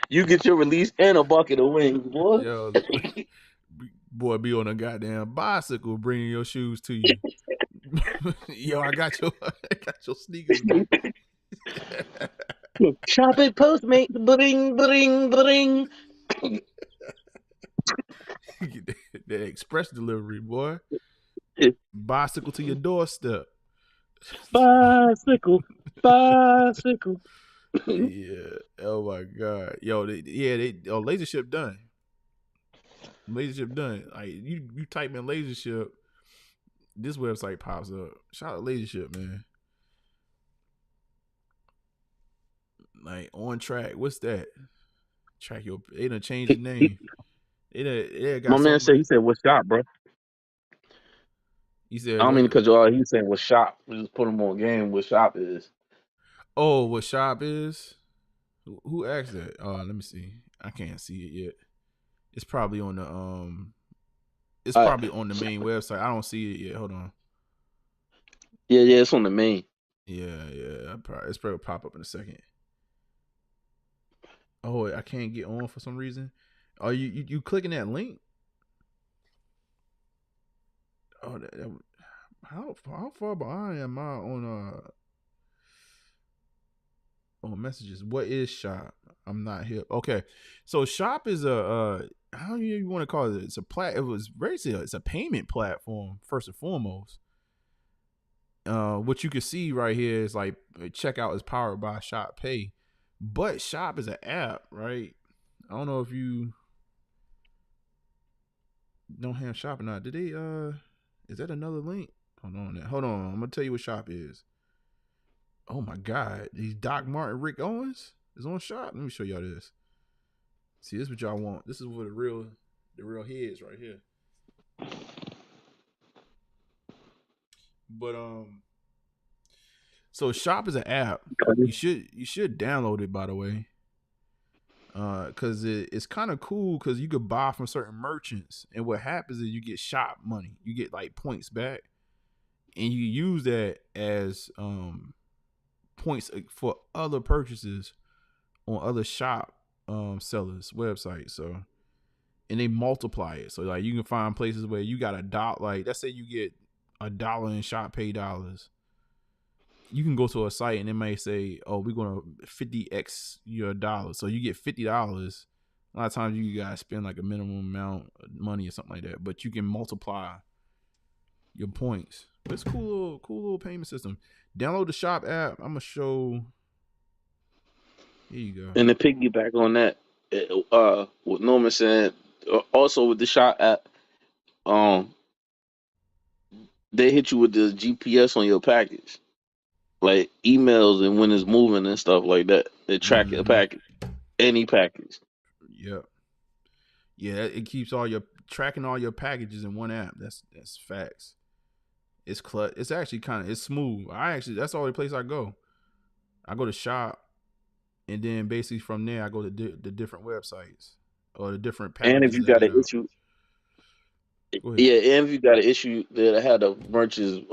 J: You get your release and a bucket of wings, boy.
B: Yo, boy, be on a goddamn bicycle bringing your shoes to you. Yo, I got your sneakers, man.
J: Shop at Postmates, bling, bling, bling.
B: That express delivery, boy. Bicycle to your doorstep.
J: Bicycle.
B: Yeah. Oh my God. Yo, Laser Ship done. Laser Ship done. Like you type in Laser Ship, this website pops up. Shout out Laser Ship, man. Like on track. What's that? They done changed the name. They got
J: My man said, he said, "What's shop, bro?"
B: He said,
J: I don't mean to
B: "What?"
J: cut you off. He said, "What shop?" We just put him on game. What shop is?
B: Oh, what shop is? Who asked that? Let me see. I can't see it yet. It's probably on the It's probably on the main website. I don't see it yet. Hold on.
J: Yeah, it's on the main.
B: Yeah. It's probably pop up in a second. Oh, I can't get on for some reason. Are you clicking that link? Oh, how far behind am I on messages? What is shop? I'm not here. Okay, so shop is a how do you want to call it? It's a payment platform first and foremost. What you can see right here is like checkout is powered by Shop Pay, but Shop is an app, right? I don't know if you don't have Shop or not. Did they is that another link? Hold on. I'm gonna tell you what Shop is. Oh my God, these Doc Martin, Rick Owens is on Shop. Let me show y'all this. See, this is what y'all want. This is what the real heads right here. But so Shop is an app. You should download it, by the way. Cause it's kind of cool because you could buy from certain merchants, and what happens is you get shop money. You get like points back, and you use that as points for other purchases on other shop sellers websites. So, and they multiply it. So like you can find places where you got $1. Like let's say you get $1 in Shop Pay dollars. You can go to a site and it may say, "Oh, we're gonna 50x your dollar," so you get $50. A lot of times you guys spend like a minimum amount of money or something like that, but you can multiply your points It's a cool little payment system. Download the Shop app. I'm gonna show. Here you go.
J: And to piggyback on that, what Norman said, also with the Shop app, um, they hit you with the GPS on your package, like emails and when it's moving and stuff like that. They track your package, any package.
B: Yep. Yeah, it keeps tracking all your packages in one app. That's facts. It's It's actually it's smooth. That's the only place I go. I go to Shop, and then basically from there I go to the different websites or the different packages.
J: And if you got an issue, and if you got an issue, that I had the merchant's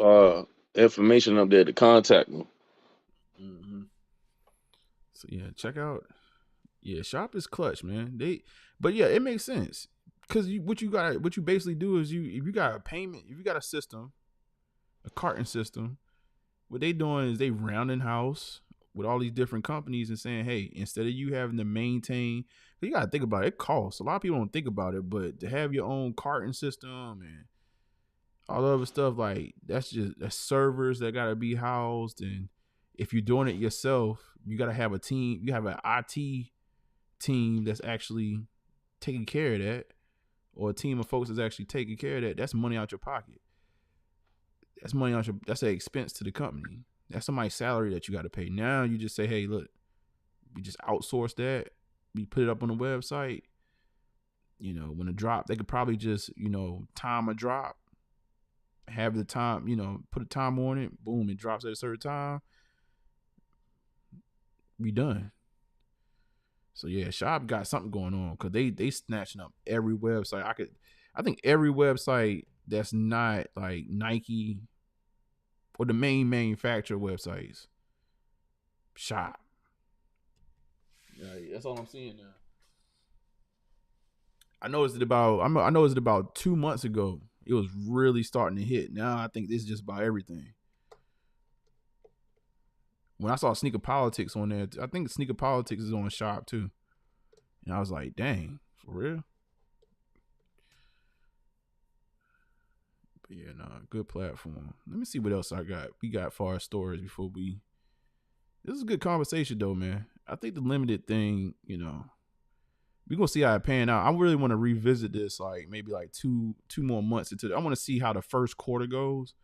J: information up there to contact them.
B: Mm-hmm. So yeah, check out. Yeah, Shop is clutch, man. But yeah, it makes sense because what you basically do is if you got a payment, if you got a system, a carton system, what they doing is they rounding house with all these different companies and saying, hey, instead of you having to maintain, you gotta think about it. It costs. A lot of people don't think about it, but to have your own carton system and all the other stuff, like that's servers that gotta be housed, and if you're doing it yourself, you gotta have a team. You have an IT team that's actually taking care of that, or a team of folks that's actually taking care of that. That's money out your pocket. That's an expense to the company. That's somebody's salary that you got to pay. Now you just say, hey, look, we just outsource that. We put it up on the website. When a drop, they could probably just, time a drop, have the time, put a time on it. Boom, it drops at a certain time. We done. So yeah, Shop got something going on because they snatching up every website. I think every website that's not like Nike or the main manufacturer websites. Shop. Yeah, that's all I'm seeing now. I noticed it about 2 months ago. It was really starting to hit. Now I think this is just about everything. When I saw Sneaker Politics on there, I think Sneaker Politics is on Shop too. And I was like, dang, for real? But yeah, good platform. Let me see what else I got. We got far stories before this is a good conversation though, man. I think the limited thing, we're gonna see how it pan out. I really want to revisit this maybe 2 more months into it. I want to see how the first quarter goes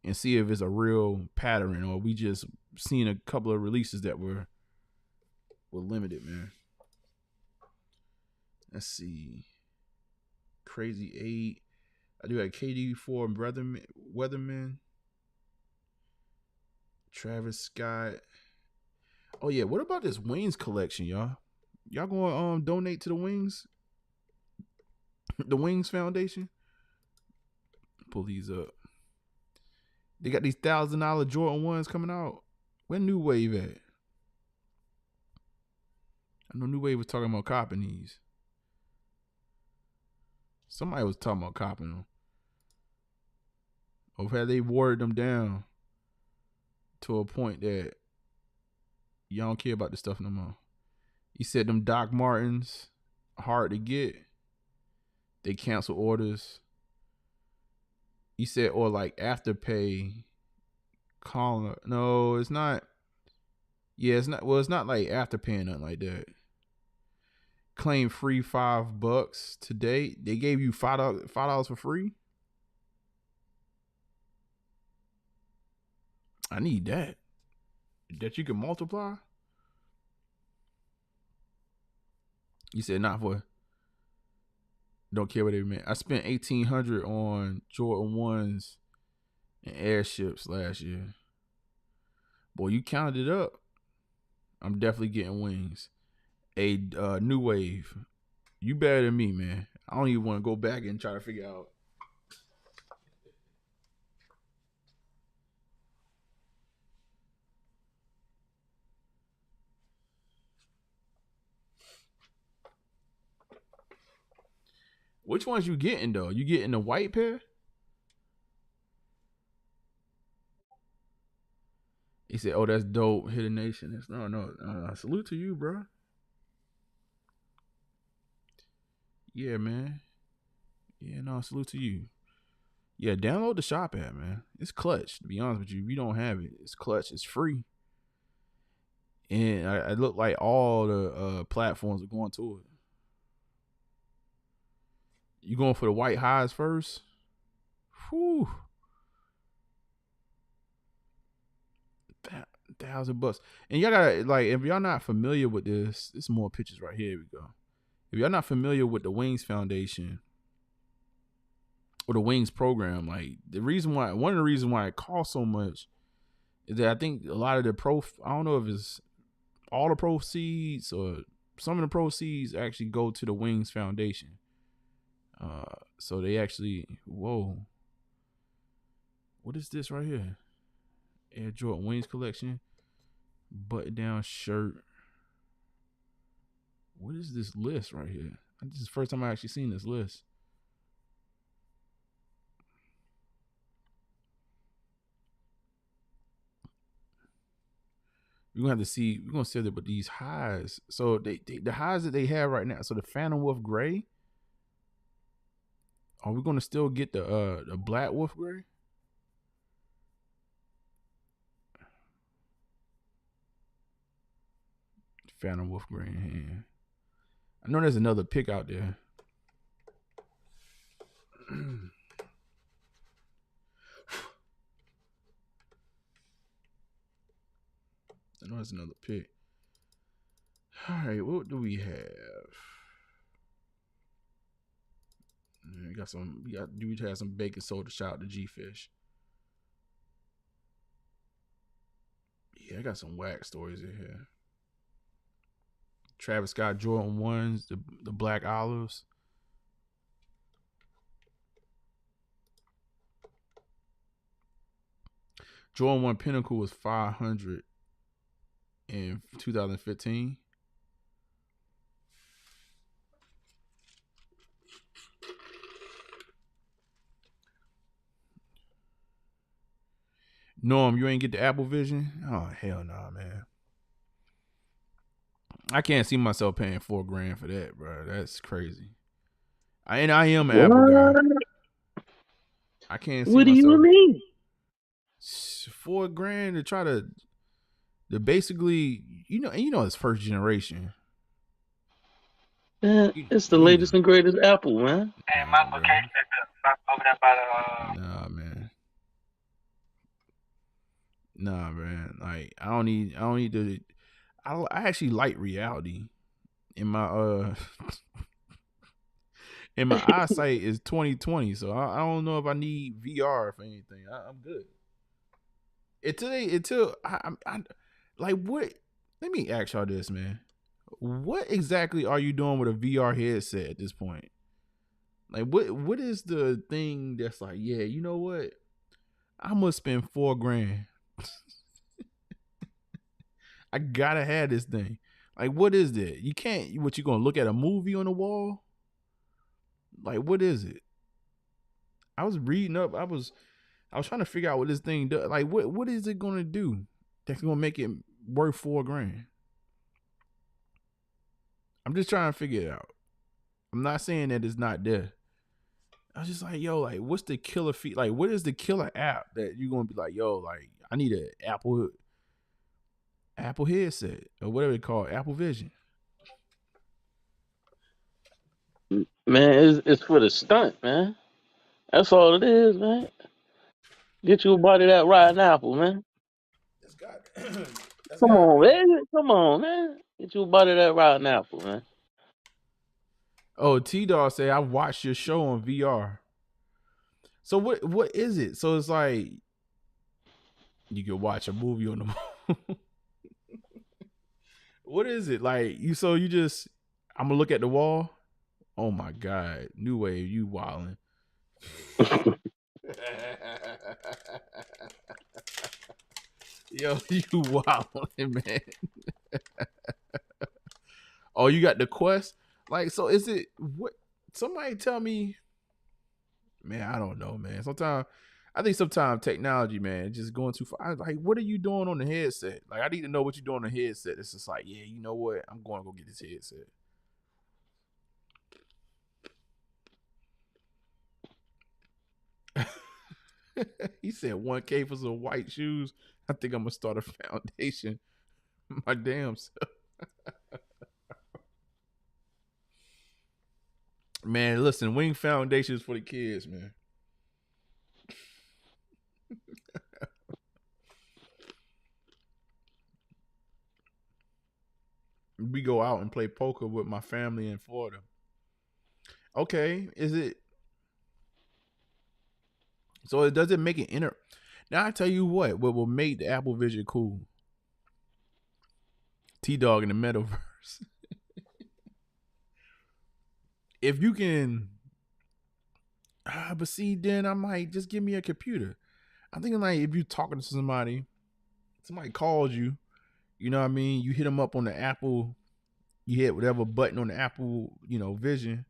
B: and see if it's a real pattern or we just seen a couple of releases that were limited, man. Let's see. Crazy 8. I do have KD4 and Weatherman. Travis Scott. Oh yeah, what about this Wings collection, y'all? Y'all gonna donate to the Wings? The Wings Foundation? Pull these up. They got these $1,000 Jordan 1s coming out. Where New Wave at? I know New Wave was talking about copping these. Somebody was talking about copping them. Or had they watered them down to a point that y'all don't care about this stuff no more. He said them Doc Martens hard to get. They cancel orders. He said, or Afterpay. Calling. No, it's not. Yeah, it's not. Well, it's not like Afterpay or nothing like that. Claim free $5 today. They gave you $5 for free. I need that. That you can multiply. You said not for. Don't care what they meant. I spent $1,800 on Jordan 1s and airships last year. Boy, you counted it up. I'm definitely getting Wings. A New Wave. You better than me, man. I don't even want to go back and try to figure out. Which ones you getting though? You getting the white pair? He said, "Oh, that's dope, Hidden Nation." No. Salute to you, bro. Yeah, man. Yeah, no, salute to you. Yeah, download the Shop app, man. It's clutch. To be honest with you, if you don't have it, it's clutch. It's free, and I look like all the platforms are going to it. You going for the white highs first? Whew. $1,000. And y'all gotta, like, if y'all not familiar with this, it's more pictures right here. Here we go. If y'all not familiar with the Wings Foundation or the Wings program, like one of the reasons why it costs so much is that I think a lot of the I don't know if it's all the proceeds or some of the proceeds actually go to the Wings Foundation. So they actually, whoa, what is this right here? Air Jordan Wings collection, button down shirt. What is this list right here? This is the first time I actually seen this list. We're gonna see that with these highs. So the highs that they have right now. So the Phantom Wolf Gray. Are we gonna still get the Black Wolf Gray? Phantom Wolf Gray in hand. I know there's another pick out there. I know there's another pick. All right, what do we have? We got dude has some baking soda. Shout out to G-Fish. Yeah, I got some whack stories in here. Travis Scott Jordan 1s, the Black Olives. Jordan 1 Pinnacle was $500 in 2015. Norm, you ain't get the Apple Vision? Oh, hell no, man. I can't see myself paying $4,000 for that, bro. That's crazy. I am an Apple guy. I can't see
I: What do
B: myself.
I: you mean?
B: $4,000 to try to basically, it's first generation.
I: Man, it's the latest and greatest Apple, man.
K: Hey, my location is over there by the.
B: Nah, man. Nah, man. Like I don't need to. I actually like reality. In my and my eyesight is 20/20, so I don't know if I need VR for anything. I'm good. Until I like what? Let me ask y'all this, man. What exactly are you doing with a VR headset at this point? Like what is the thing that's like, yeah, you know what? I must spend $4,000. I gotta have this thing. Like, what is that? You can't. What, you gonna look at a movie on the wall? Like, what is it? I was reading up. I was trying to figure out what this thing does. Like, what is it gonna do that's gonna make it worth $4,000? I'm just trying to figure it out. I'm not saying that it's not there. I was just like, yo, like, what's the killer feat? Like, what is the killer app that you're gonna be like, yo, like, I need an Apple headset or whatever they call it, Apple Vision.
I: Man, it's for the stunt, man. That's all it is, man. Get you a body that riding apple, man. Come on, man. Come on, man. Get you a body that riding apple, man.
B: Oh, T-Dog say I watched your show on VR. So what is it? So it's like you can watch a movie on the moon. What is it? Like you just I'm gonna look at the wall. Oh my God. New Wave, you wildin'. Yo, you wildin', man. Oh, you got the Quest? Like, so is it what? Somebody tell me. Man, I don't know, man. I think sometimes technology, man, just going too far. Like, what are you doing on the headset? Like, I need to know what you're doing on the headset. It's just like, yeah, you know what? I'm going to go get this headset. He said 1K for some white shoes. I think I'm gonna start a foundation. My damn self. Man, listen, Wing Foundations for the kids, man. We go out and play poker with my family in Florida. Okay, is it? So it doesn't make it inner. Now I tell you what will make the Apple Vision cool. T-Dog in the metaverse. If you can, but see, then I might just give me a computer. I'm thinking like if you're talking to somebody calls you, you know what I mean? You hit them up on the Apple, you hit whatever button on the Apple, Vision,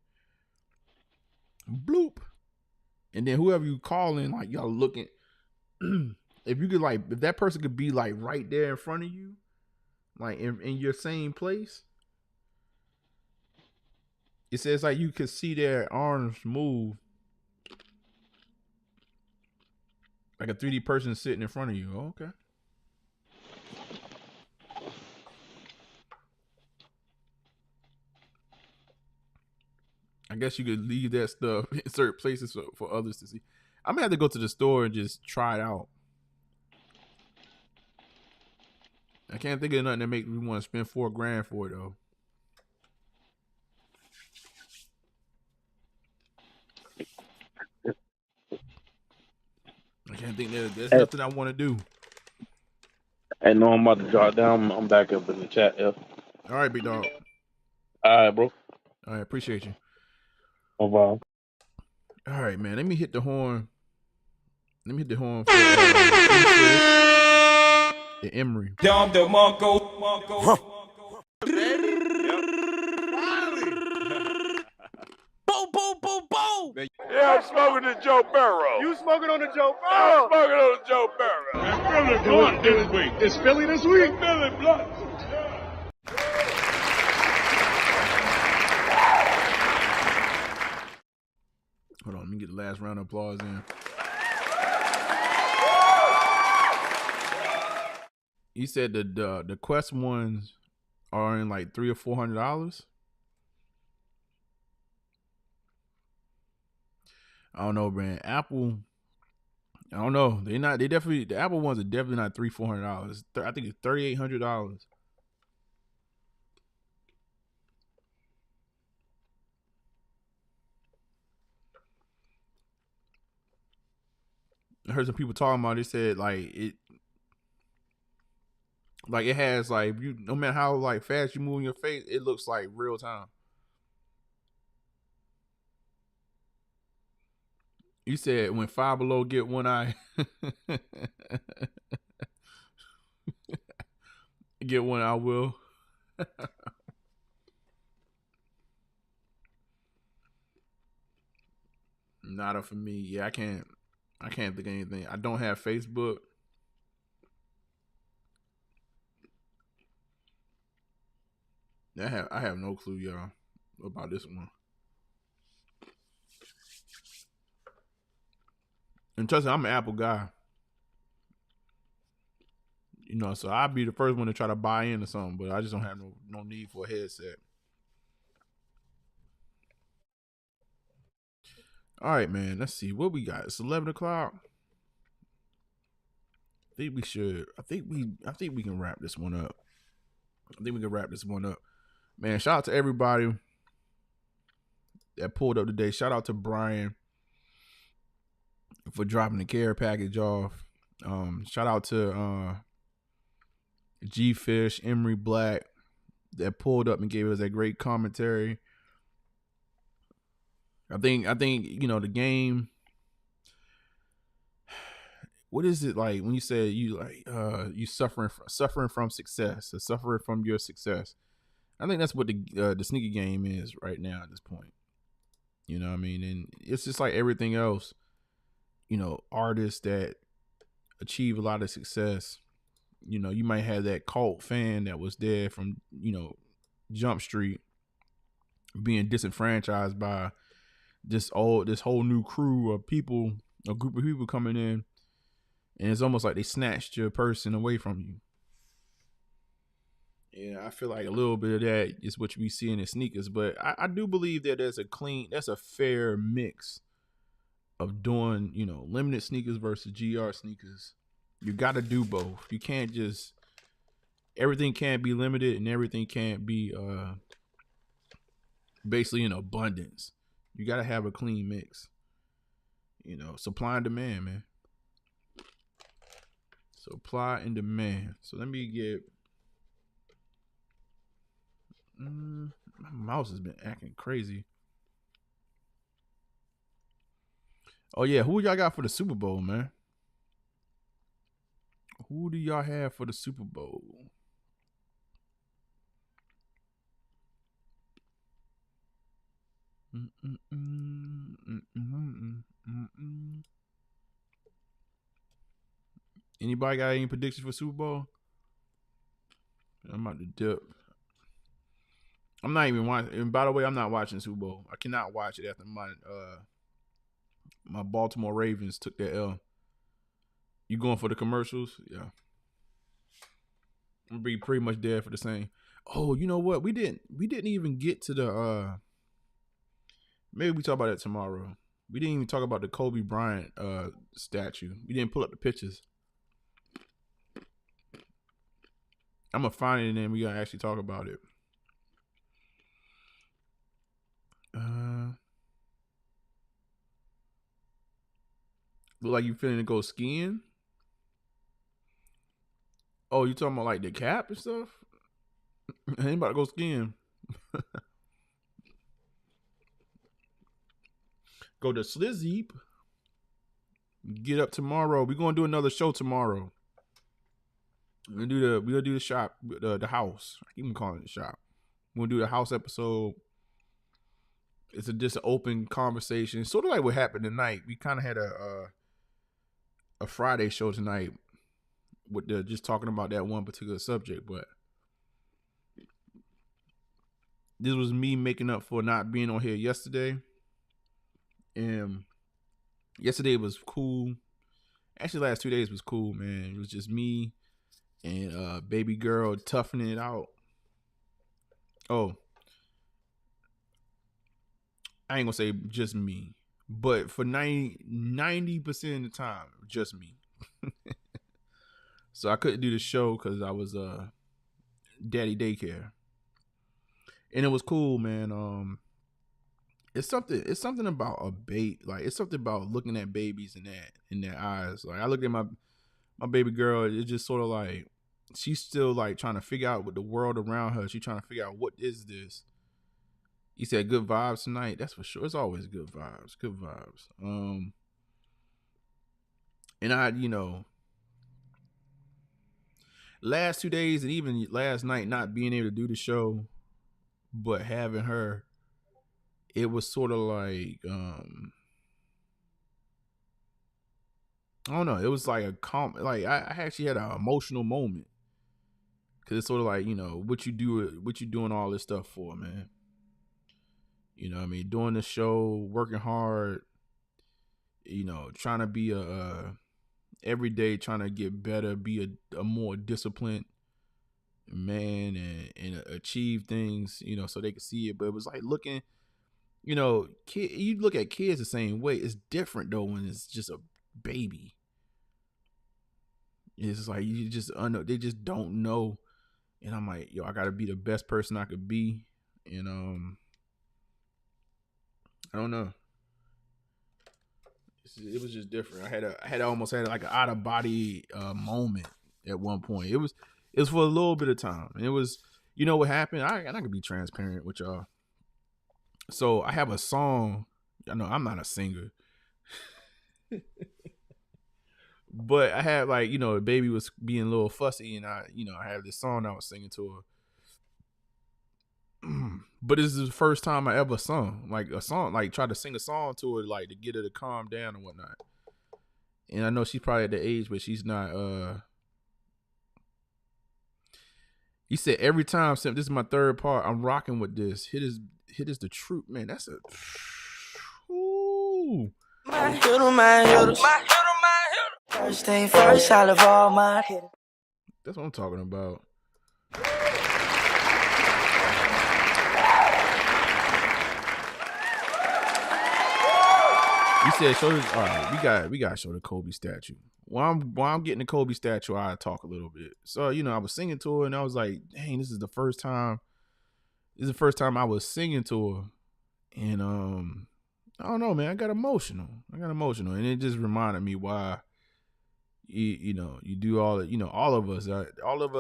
B: bloop. And then whoever you calling, like y'all looking, if you could if that person could be like right there in front of you, like in your same place, it says like you could see their arms move. Like a 3D person sitting in front of you. Oh, okay. I guess you could leave that stuff in certain places for others to see. I'm gonna have to go to the store and just try it out. I can't think of nothing that make me want to spend $4,000 for it though. I can't think there's nothing I want to do.
J: Hey, no, I'm about to jot down. I'm back up in the chat, yeah.
B: All right, big dog.
J: All right, bro.
B: All right, appreciate you.
J: No problem.
B: All right, man. Let me hit the horn. For the Emery.
E: Dom DeMarco. Boom, boom, boom, boom.
F: Yeah, I'm smoking the Joe Barrow.
G: You smoking on the Joe Barrow?
F: I'm smoking on the Joe Barrow.
G: And Philly blunt this week. It's Philly this week.
F: Philly blunt.
B: Hold on, let me get the last round of applause in. He said the Quest ones are in like $300 or $400. I don't know, man. Apple, I don't know. The Apple ones are definitely not $300-$400. I think it's $3,800. I heard some people talking about it. They said it has no matter how fast you move in your face, it looks like real time. You said when Five Below get one eye, get one I will. Not for me. Yeah, I can't think of anything. I don't have Facebook. I have no clue, y'all, about this one. And trust me, I'm an Apple guy. So I'll be the first one to try to buy into something, but I just don't have no need for a headset. All right, man. Let's see what we got. It's 11 o'clock. I think we should. I think we can wrap this one up. Man, shout out to everybody that pulled up today. Shout out to Brian for dropping the care package off. Shout out to G Fish, Emery Black that pulled up and gave us that great commentary. I think the game. What is it like when you say you suffering from success, or suffering from your success? I think that's what the sneaker game is right now at this point. You know what I mean? And it's just like everything else. Artists that achieve a lot of success. You might have that cult fan that was there from Jump Street, being disenfranchised by this whole new crew of people a group of people coming in, and it's almost like they snatched your person away from you. Yeah, I feel like a little bit of that is what we see in the sneakers, but I do believe that that's a fair mix of doing, limited sneakers versus GR sneakers. You got to do both. You can't just, everything can't be limited and everything can't be basically in abundance. You got to have a clean mix. Supply and demand, man. Supply and demand. So let me get. My mouse has been acting crazy. Oh yeah, who y'all got for the Super Bowl, man? Who do y'all have for the Super Bowl? Anybody got any predictions for Super Bowl? I'm about to dip. I'm not even watching. And by the way, I'm not watching Super Bowl. I cannot watch it after my Baltimore Ravens took that L. You going for the commercials? Yeah. I'm gonna be pretty much there for the same. Oh, you know what? We didn't even get to the maybe we talk about that tomorrow. We didn't even talk about the Kobe Bryant statue. We didn't pull up the pictures. I'm gonna find it and then we're gonna actually talk about it. Look like you finna go skiing? Oh, you talking about like the cap and stuff? I ain't about to go skiing. Go to Slizzeep. Get up tomorrow. We're gonna do another show tomorrow. We're gonna do the shop, the house. I keep calling it the shop. We're gonna do the house episode. It's just an open conversation, sort of like what happened tonight. We kind of had a Friday show tonight with just talking about that one particular subject, but this was me making up for not being on here yesterday. And yesterday was cool. Actually, last 2 days was cool, man. It was just me and baby girl toughing it out. Oh, I ain't gonna say just me, but for 90% of the time, just me. So I couldn't do the show because I was daddy daycare, and it was cool, man. It's something about a baby, like it's something about looking at babies in their eyes. Like I looked at my baby girl, it's just sort of like she's still like trying to figure out with the world around her. She's trying to figure out what is this. You said good vibes tonight. That's for sure. It's always good vibes. Good vibes. And I, last 2 days and even last night not being able to do the show, but having her, it was sort of like I don't know. It was like like I actually had an emotional moment because it's sort of like what you doing all this stuff for, man. What I mean, doing the show, working hard, trying to be every day trying to get better, be a more disciplined man and achieve things, so they could see it. But it was like looking, you look at kids the same way. It's different though when it's just a baby. It's like you just they just don't know. And I'm like, I gotta be the best person I could be. And I don't know. It was just different. I had almost had like an out of body moment at one point. It was for a little bit of time. And it was, what happened? I could be transparent with y'all. So I have a song. I know I'm not a singer, but I had like, the baby was being a little fussy, and I have this song I was singing to her. But this is the first time I ever sung like a song, like tried to sing a song to her, like to get her to calm down and whatnot. And I know she's probably at the age, but she's not. He said every time, this is my third part. I'm rocking with this. Hit is the truth, man. That's a. Ooh.
A: My hitters. First thing first, I love all my hitters.
B: That's what I'm talking about. You said show this. All right, we got to show the Kobe statue. While I'm getting the Kobe statue, I talk a little bit. So I was singing to her, and I was like, "Dang, this is the first time. This is the first time I was singing to her." And I don't know, man. I got emotional, and it just reminded me why. You do all that. All of us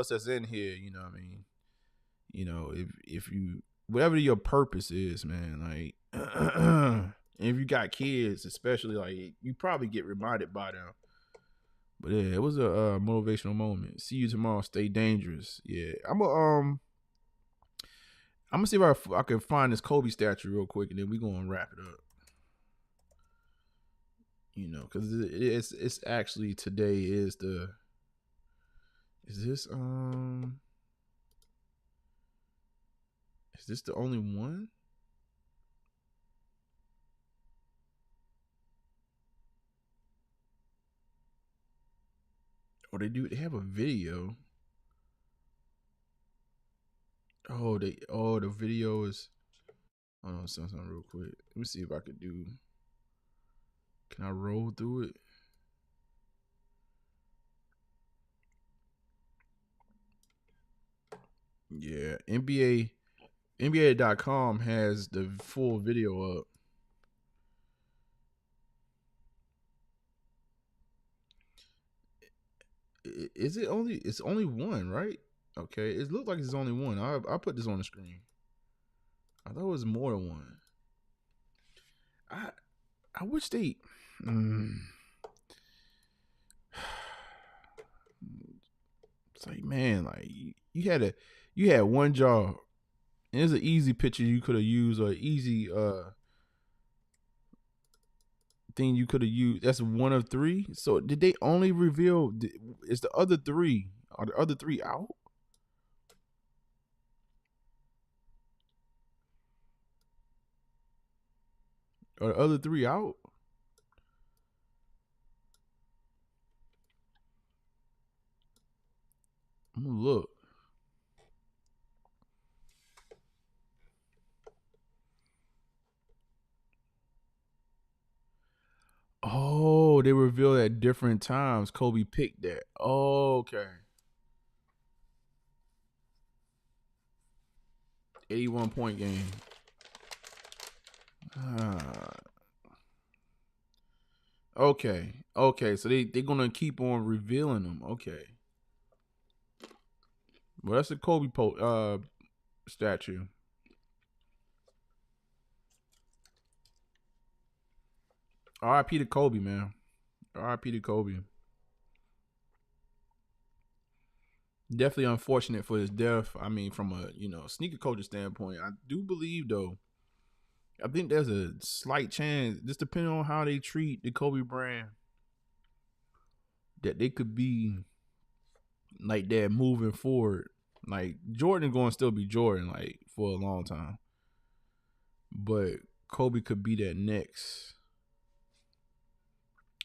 B: that's in here. You know what I mean. If you whatever your purpose is, man, like. If you got kids, especially, like, you probably get reminded by them. But yeah, it was a motivational moment. See you tomorrow. Stay dangerous. Yeah, I'm gonna see if I can find this Kobe statue real quick, and then we gonna wrap it up. Because it's actually today is the. Is this the only one? Or they have a video. The video is. Hold on, something real quick. Let me see if I could do. Can I roll through it? Yeah, NBA.com has the full video up. Is it only? It's only one, right? Okay, it looks like it's only one. I'll put this on the screen. I thought it was more than one. I wish they. It's like, man, like you had one job. And it's an easy picture you could have used, or easy thing you could have used. That's one of three. So did they only reveal? Is the other three? Are the other three out? Are the other three out? I'm gonna look. Oh, they revealed at different times. Kobe picked that. Oh, okay. 81-point game. Okay. So they're gonna keep on revealing them. Okay. Well, that's a Kobe statue. R.I.P. to Kobe, man. R.I.P. to Kobe. Definitely unfortunate for his death. I mean, from a sneaker culture standpoint, I do believe though. I think there's a slight chance, just depending on how they treat the Kobe brand, that they could be like that moving forward. Like Jordan going to still be Jordan, like for a long time, but Kobe could be that next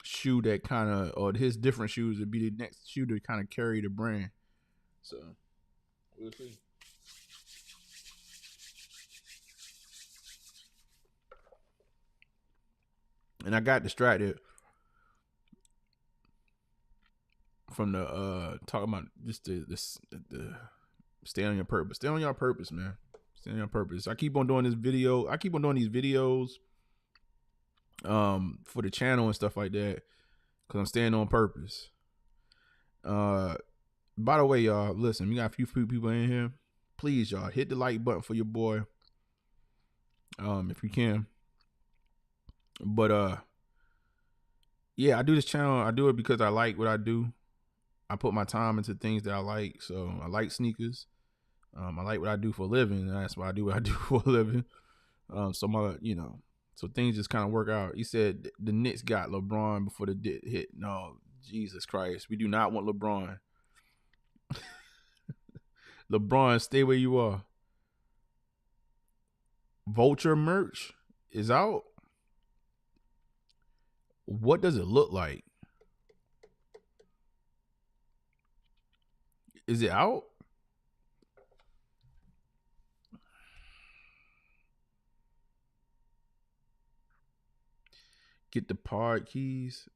B: shoe that kind of, or his different shoes would be the next shoe to kind of carry the brand. So we'll see. And I got distracted from the talking about just the stay on your purpose. Stay on your purpose, man. Stay on your purpose. I keep on doing this video. I keep on doing these videos for the channel and stuff like that, because I'm staying on purpose. By the way, y'all, listen, we got a few people in here. Please, y'all, hit the like button for your boy, if you can. But yeah, I do this channel. I do it because I like what I do. I put my time into things that I like. So I like sneakers. I like what I do for a living. That's why I do what I do for a living. So things just kind of work out. He said the Knicks got LeBron before the hit. No, Jesus Christ. We do not want LeBron. LeBron, stay where you are. Vulture merch is out. What does it look like? Is it out? Get the part keys.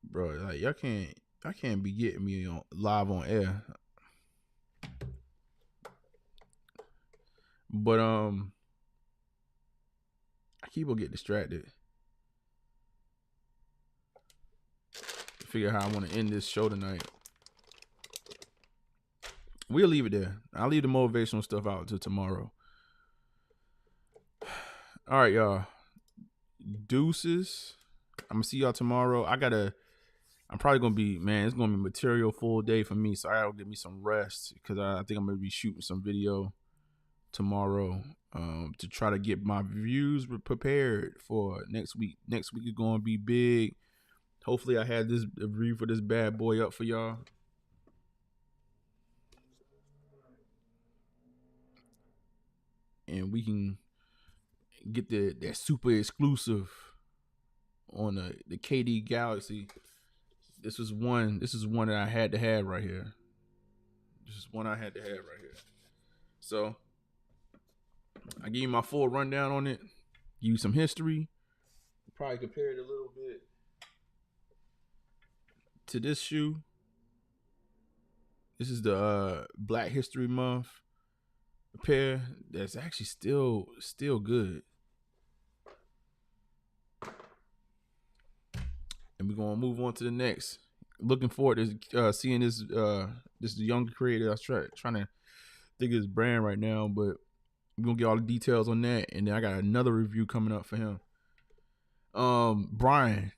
B: Bro, like y'all can't be getting me on live on air. But I keep on getting distracted. Figure how I want to end this show tonight. We'll leave it there. I'll leave the motivational stuff out until tomorrow. All right, y'all. Deuces. I'm gonna see y'all tomorrow. I'm probably gonna be, man, it's gonna be a material full day for me, so I gotta give me some rest because I think I'm gonna be shooting some video tomorrow to try to get my views prepared for next week. Next week is gonna be big. Hopefully I had this review for this bad boy up for y'all. And we can get that super exclusive on the KD Galaxy. This is one that I had to have right here. This is one I had to have right here. So I give you my full rundown on it. Give you some history. Probably compare it a little bit to this shoe. This is the Black History Month pair that's actually still good. And we're gonna move on to the next. Looking forward to seeing this younger creator. I was trying to think of his brand right now, but we're gonna get all the details on that. And then I got another review coming up for him. Brian,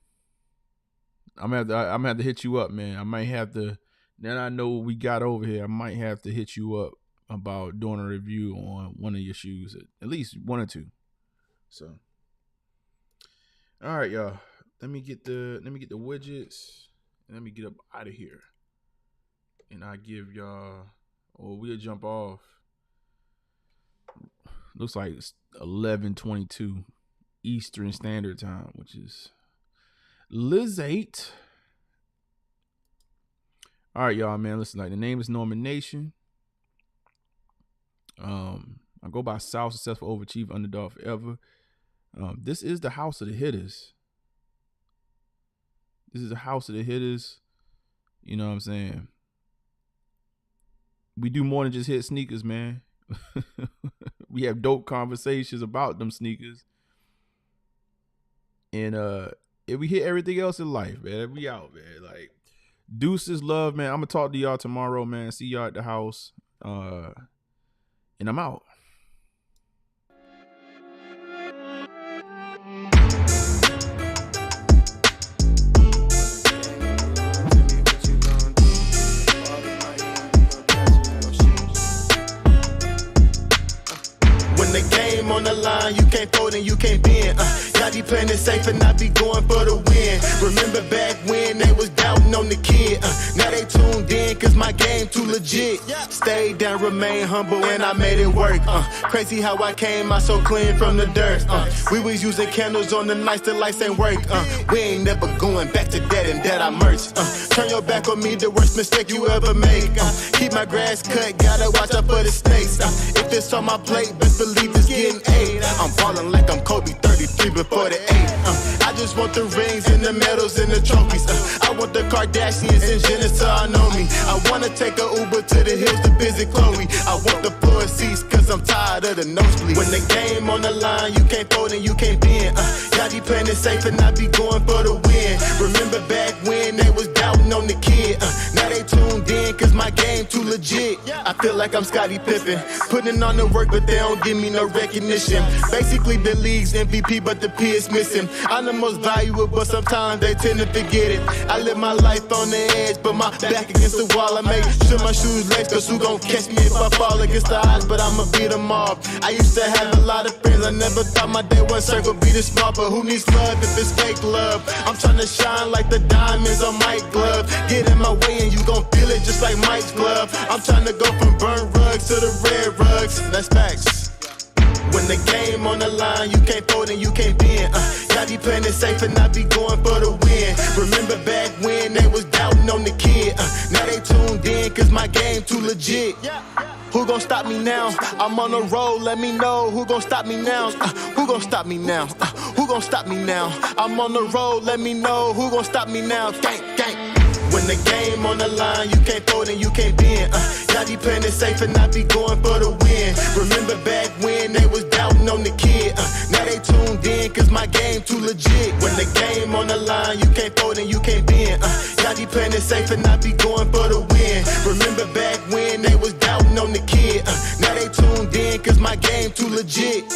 B: I'm gonna have to hit you up, man. I might have to. Now that I know what we got over here, I might have to hit you up about doing a review on one of your shoes, at least one or two. So, all right, y'all. Let me get the widgets and let me get up out of here. And I give y'all, or we'll jump off. Looks like it's 11:22 Eastern Standard Time, which is Liz 8. All right, y'all, man. Listen, like the name is Norman Nation. I go by South Successful Overachiever Underdog Forever. This is the house of the hitters. This is the house of the hitters. You know what I'm saying? We do more than just hit sneakers, man. We have dope conversations about them sneakers. And if we hit everything else in life, man, we out, man. Like, deuces, love, man. I'm gonna talk to y'all tomorrow, man. See y'all at the house. And I'm out.
D: When the game on the line, you can't fold and you can't bend. Y'all be playing it safe and I be going for the win. Remember back when they was doubting on the kid. Now they tuned in cause my game too legit. Stayed down, remain humble and I made it work. Crazy how I came out so clean from the dirt. We was using candles on the nights the lights ain't work. We ain't never going back to that and that I merged. Turn your back on me, the worst mistake you ever make. Keep my grass cut, gotta watch out for the snakes. If it's on my plate, best believe it's getting 8. I'm ballin' like I'm Kobe 33 before the 8. I just want the rings and the medals and the trophies. I want the Kardashians and Jenner to all know me. I wanna take a Uber to the hills to visit Chloe. I want the floor seats cause I'm tired of the nosebleeds. When the game on the line, you can't fold and you can't bend. Y'all be playing it safe and I be going for the win. Remember back when they was doubting on the kid. Now they tuned in cause my game too legit. I feel like I'm Scottie Pippen, putting on the work but they don't give me no recognition. Basically the league's MVP but the P is missing. I'm the most valuable but sometimes they tend to forget it. I live my life on the edge but my back against the wall. I make sure my shoes laced cause who gon' catch me if I fall against the odds, but I'ma beat them all. I used to have a lot of friends, I never thought my day one circle be this small, but who needs love if it's fake love? I'm tryna shine like the diamonds on Mike's glove. Get in my way and you gon' feel it just like Mike's glove. I'm tryna go from burnt rugs to the red rugs. That's facts. When the game on the line, you can't fold and you can't bend. Y'all be playing it safe and I be going for the win. Remember back when they was doubting on the kid. Now they tuned in cause my game too legit. Who gon' stop me now? I'm on the road, let me know. Who gon' stop me now? Who gon' stop me now? Who gon' stop me now? I'm on the road, let me know. Who gon' stop me now? Gang, gang. When the game on the line, you can't fold and you can't bend. Y'all be playing it safe and I be going for the win. Remember back when they was doubting on the kid. Now they tuned in cause my game too legit. When the game on the line, you can't fold and you can't bend. Y'all be playing it safe and I be going for the win. Remember back when they was doubting on the kid. Now they tuned in cause my game too legit.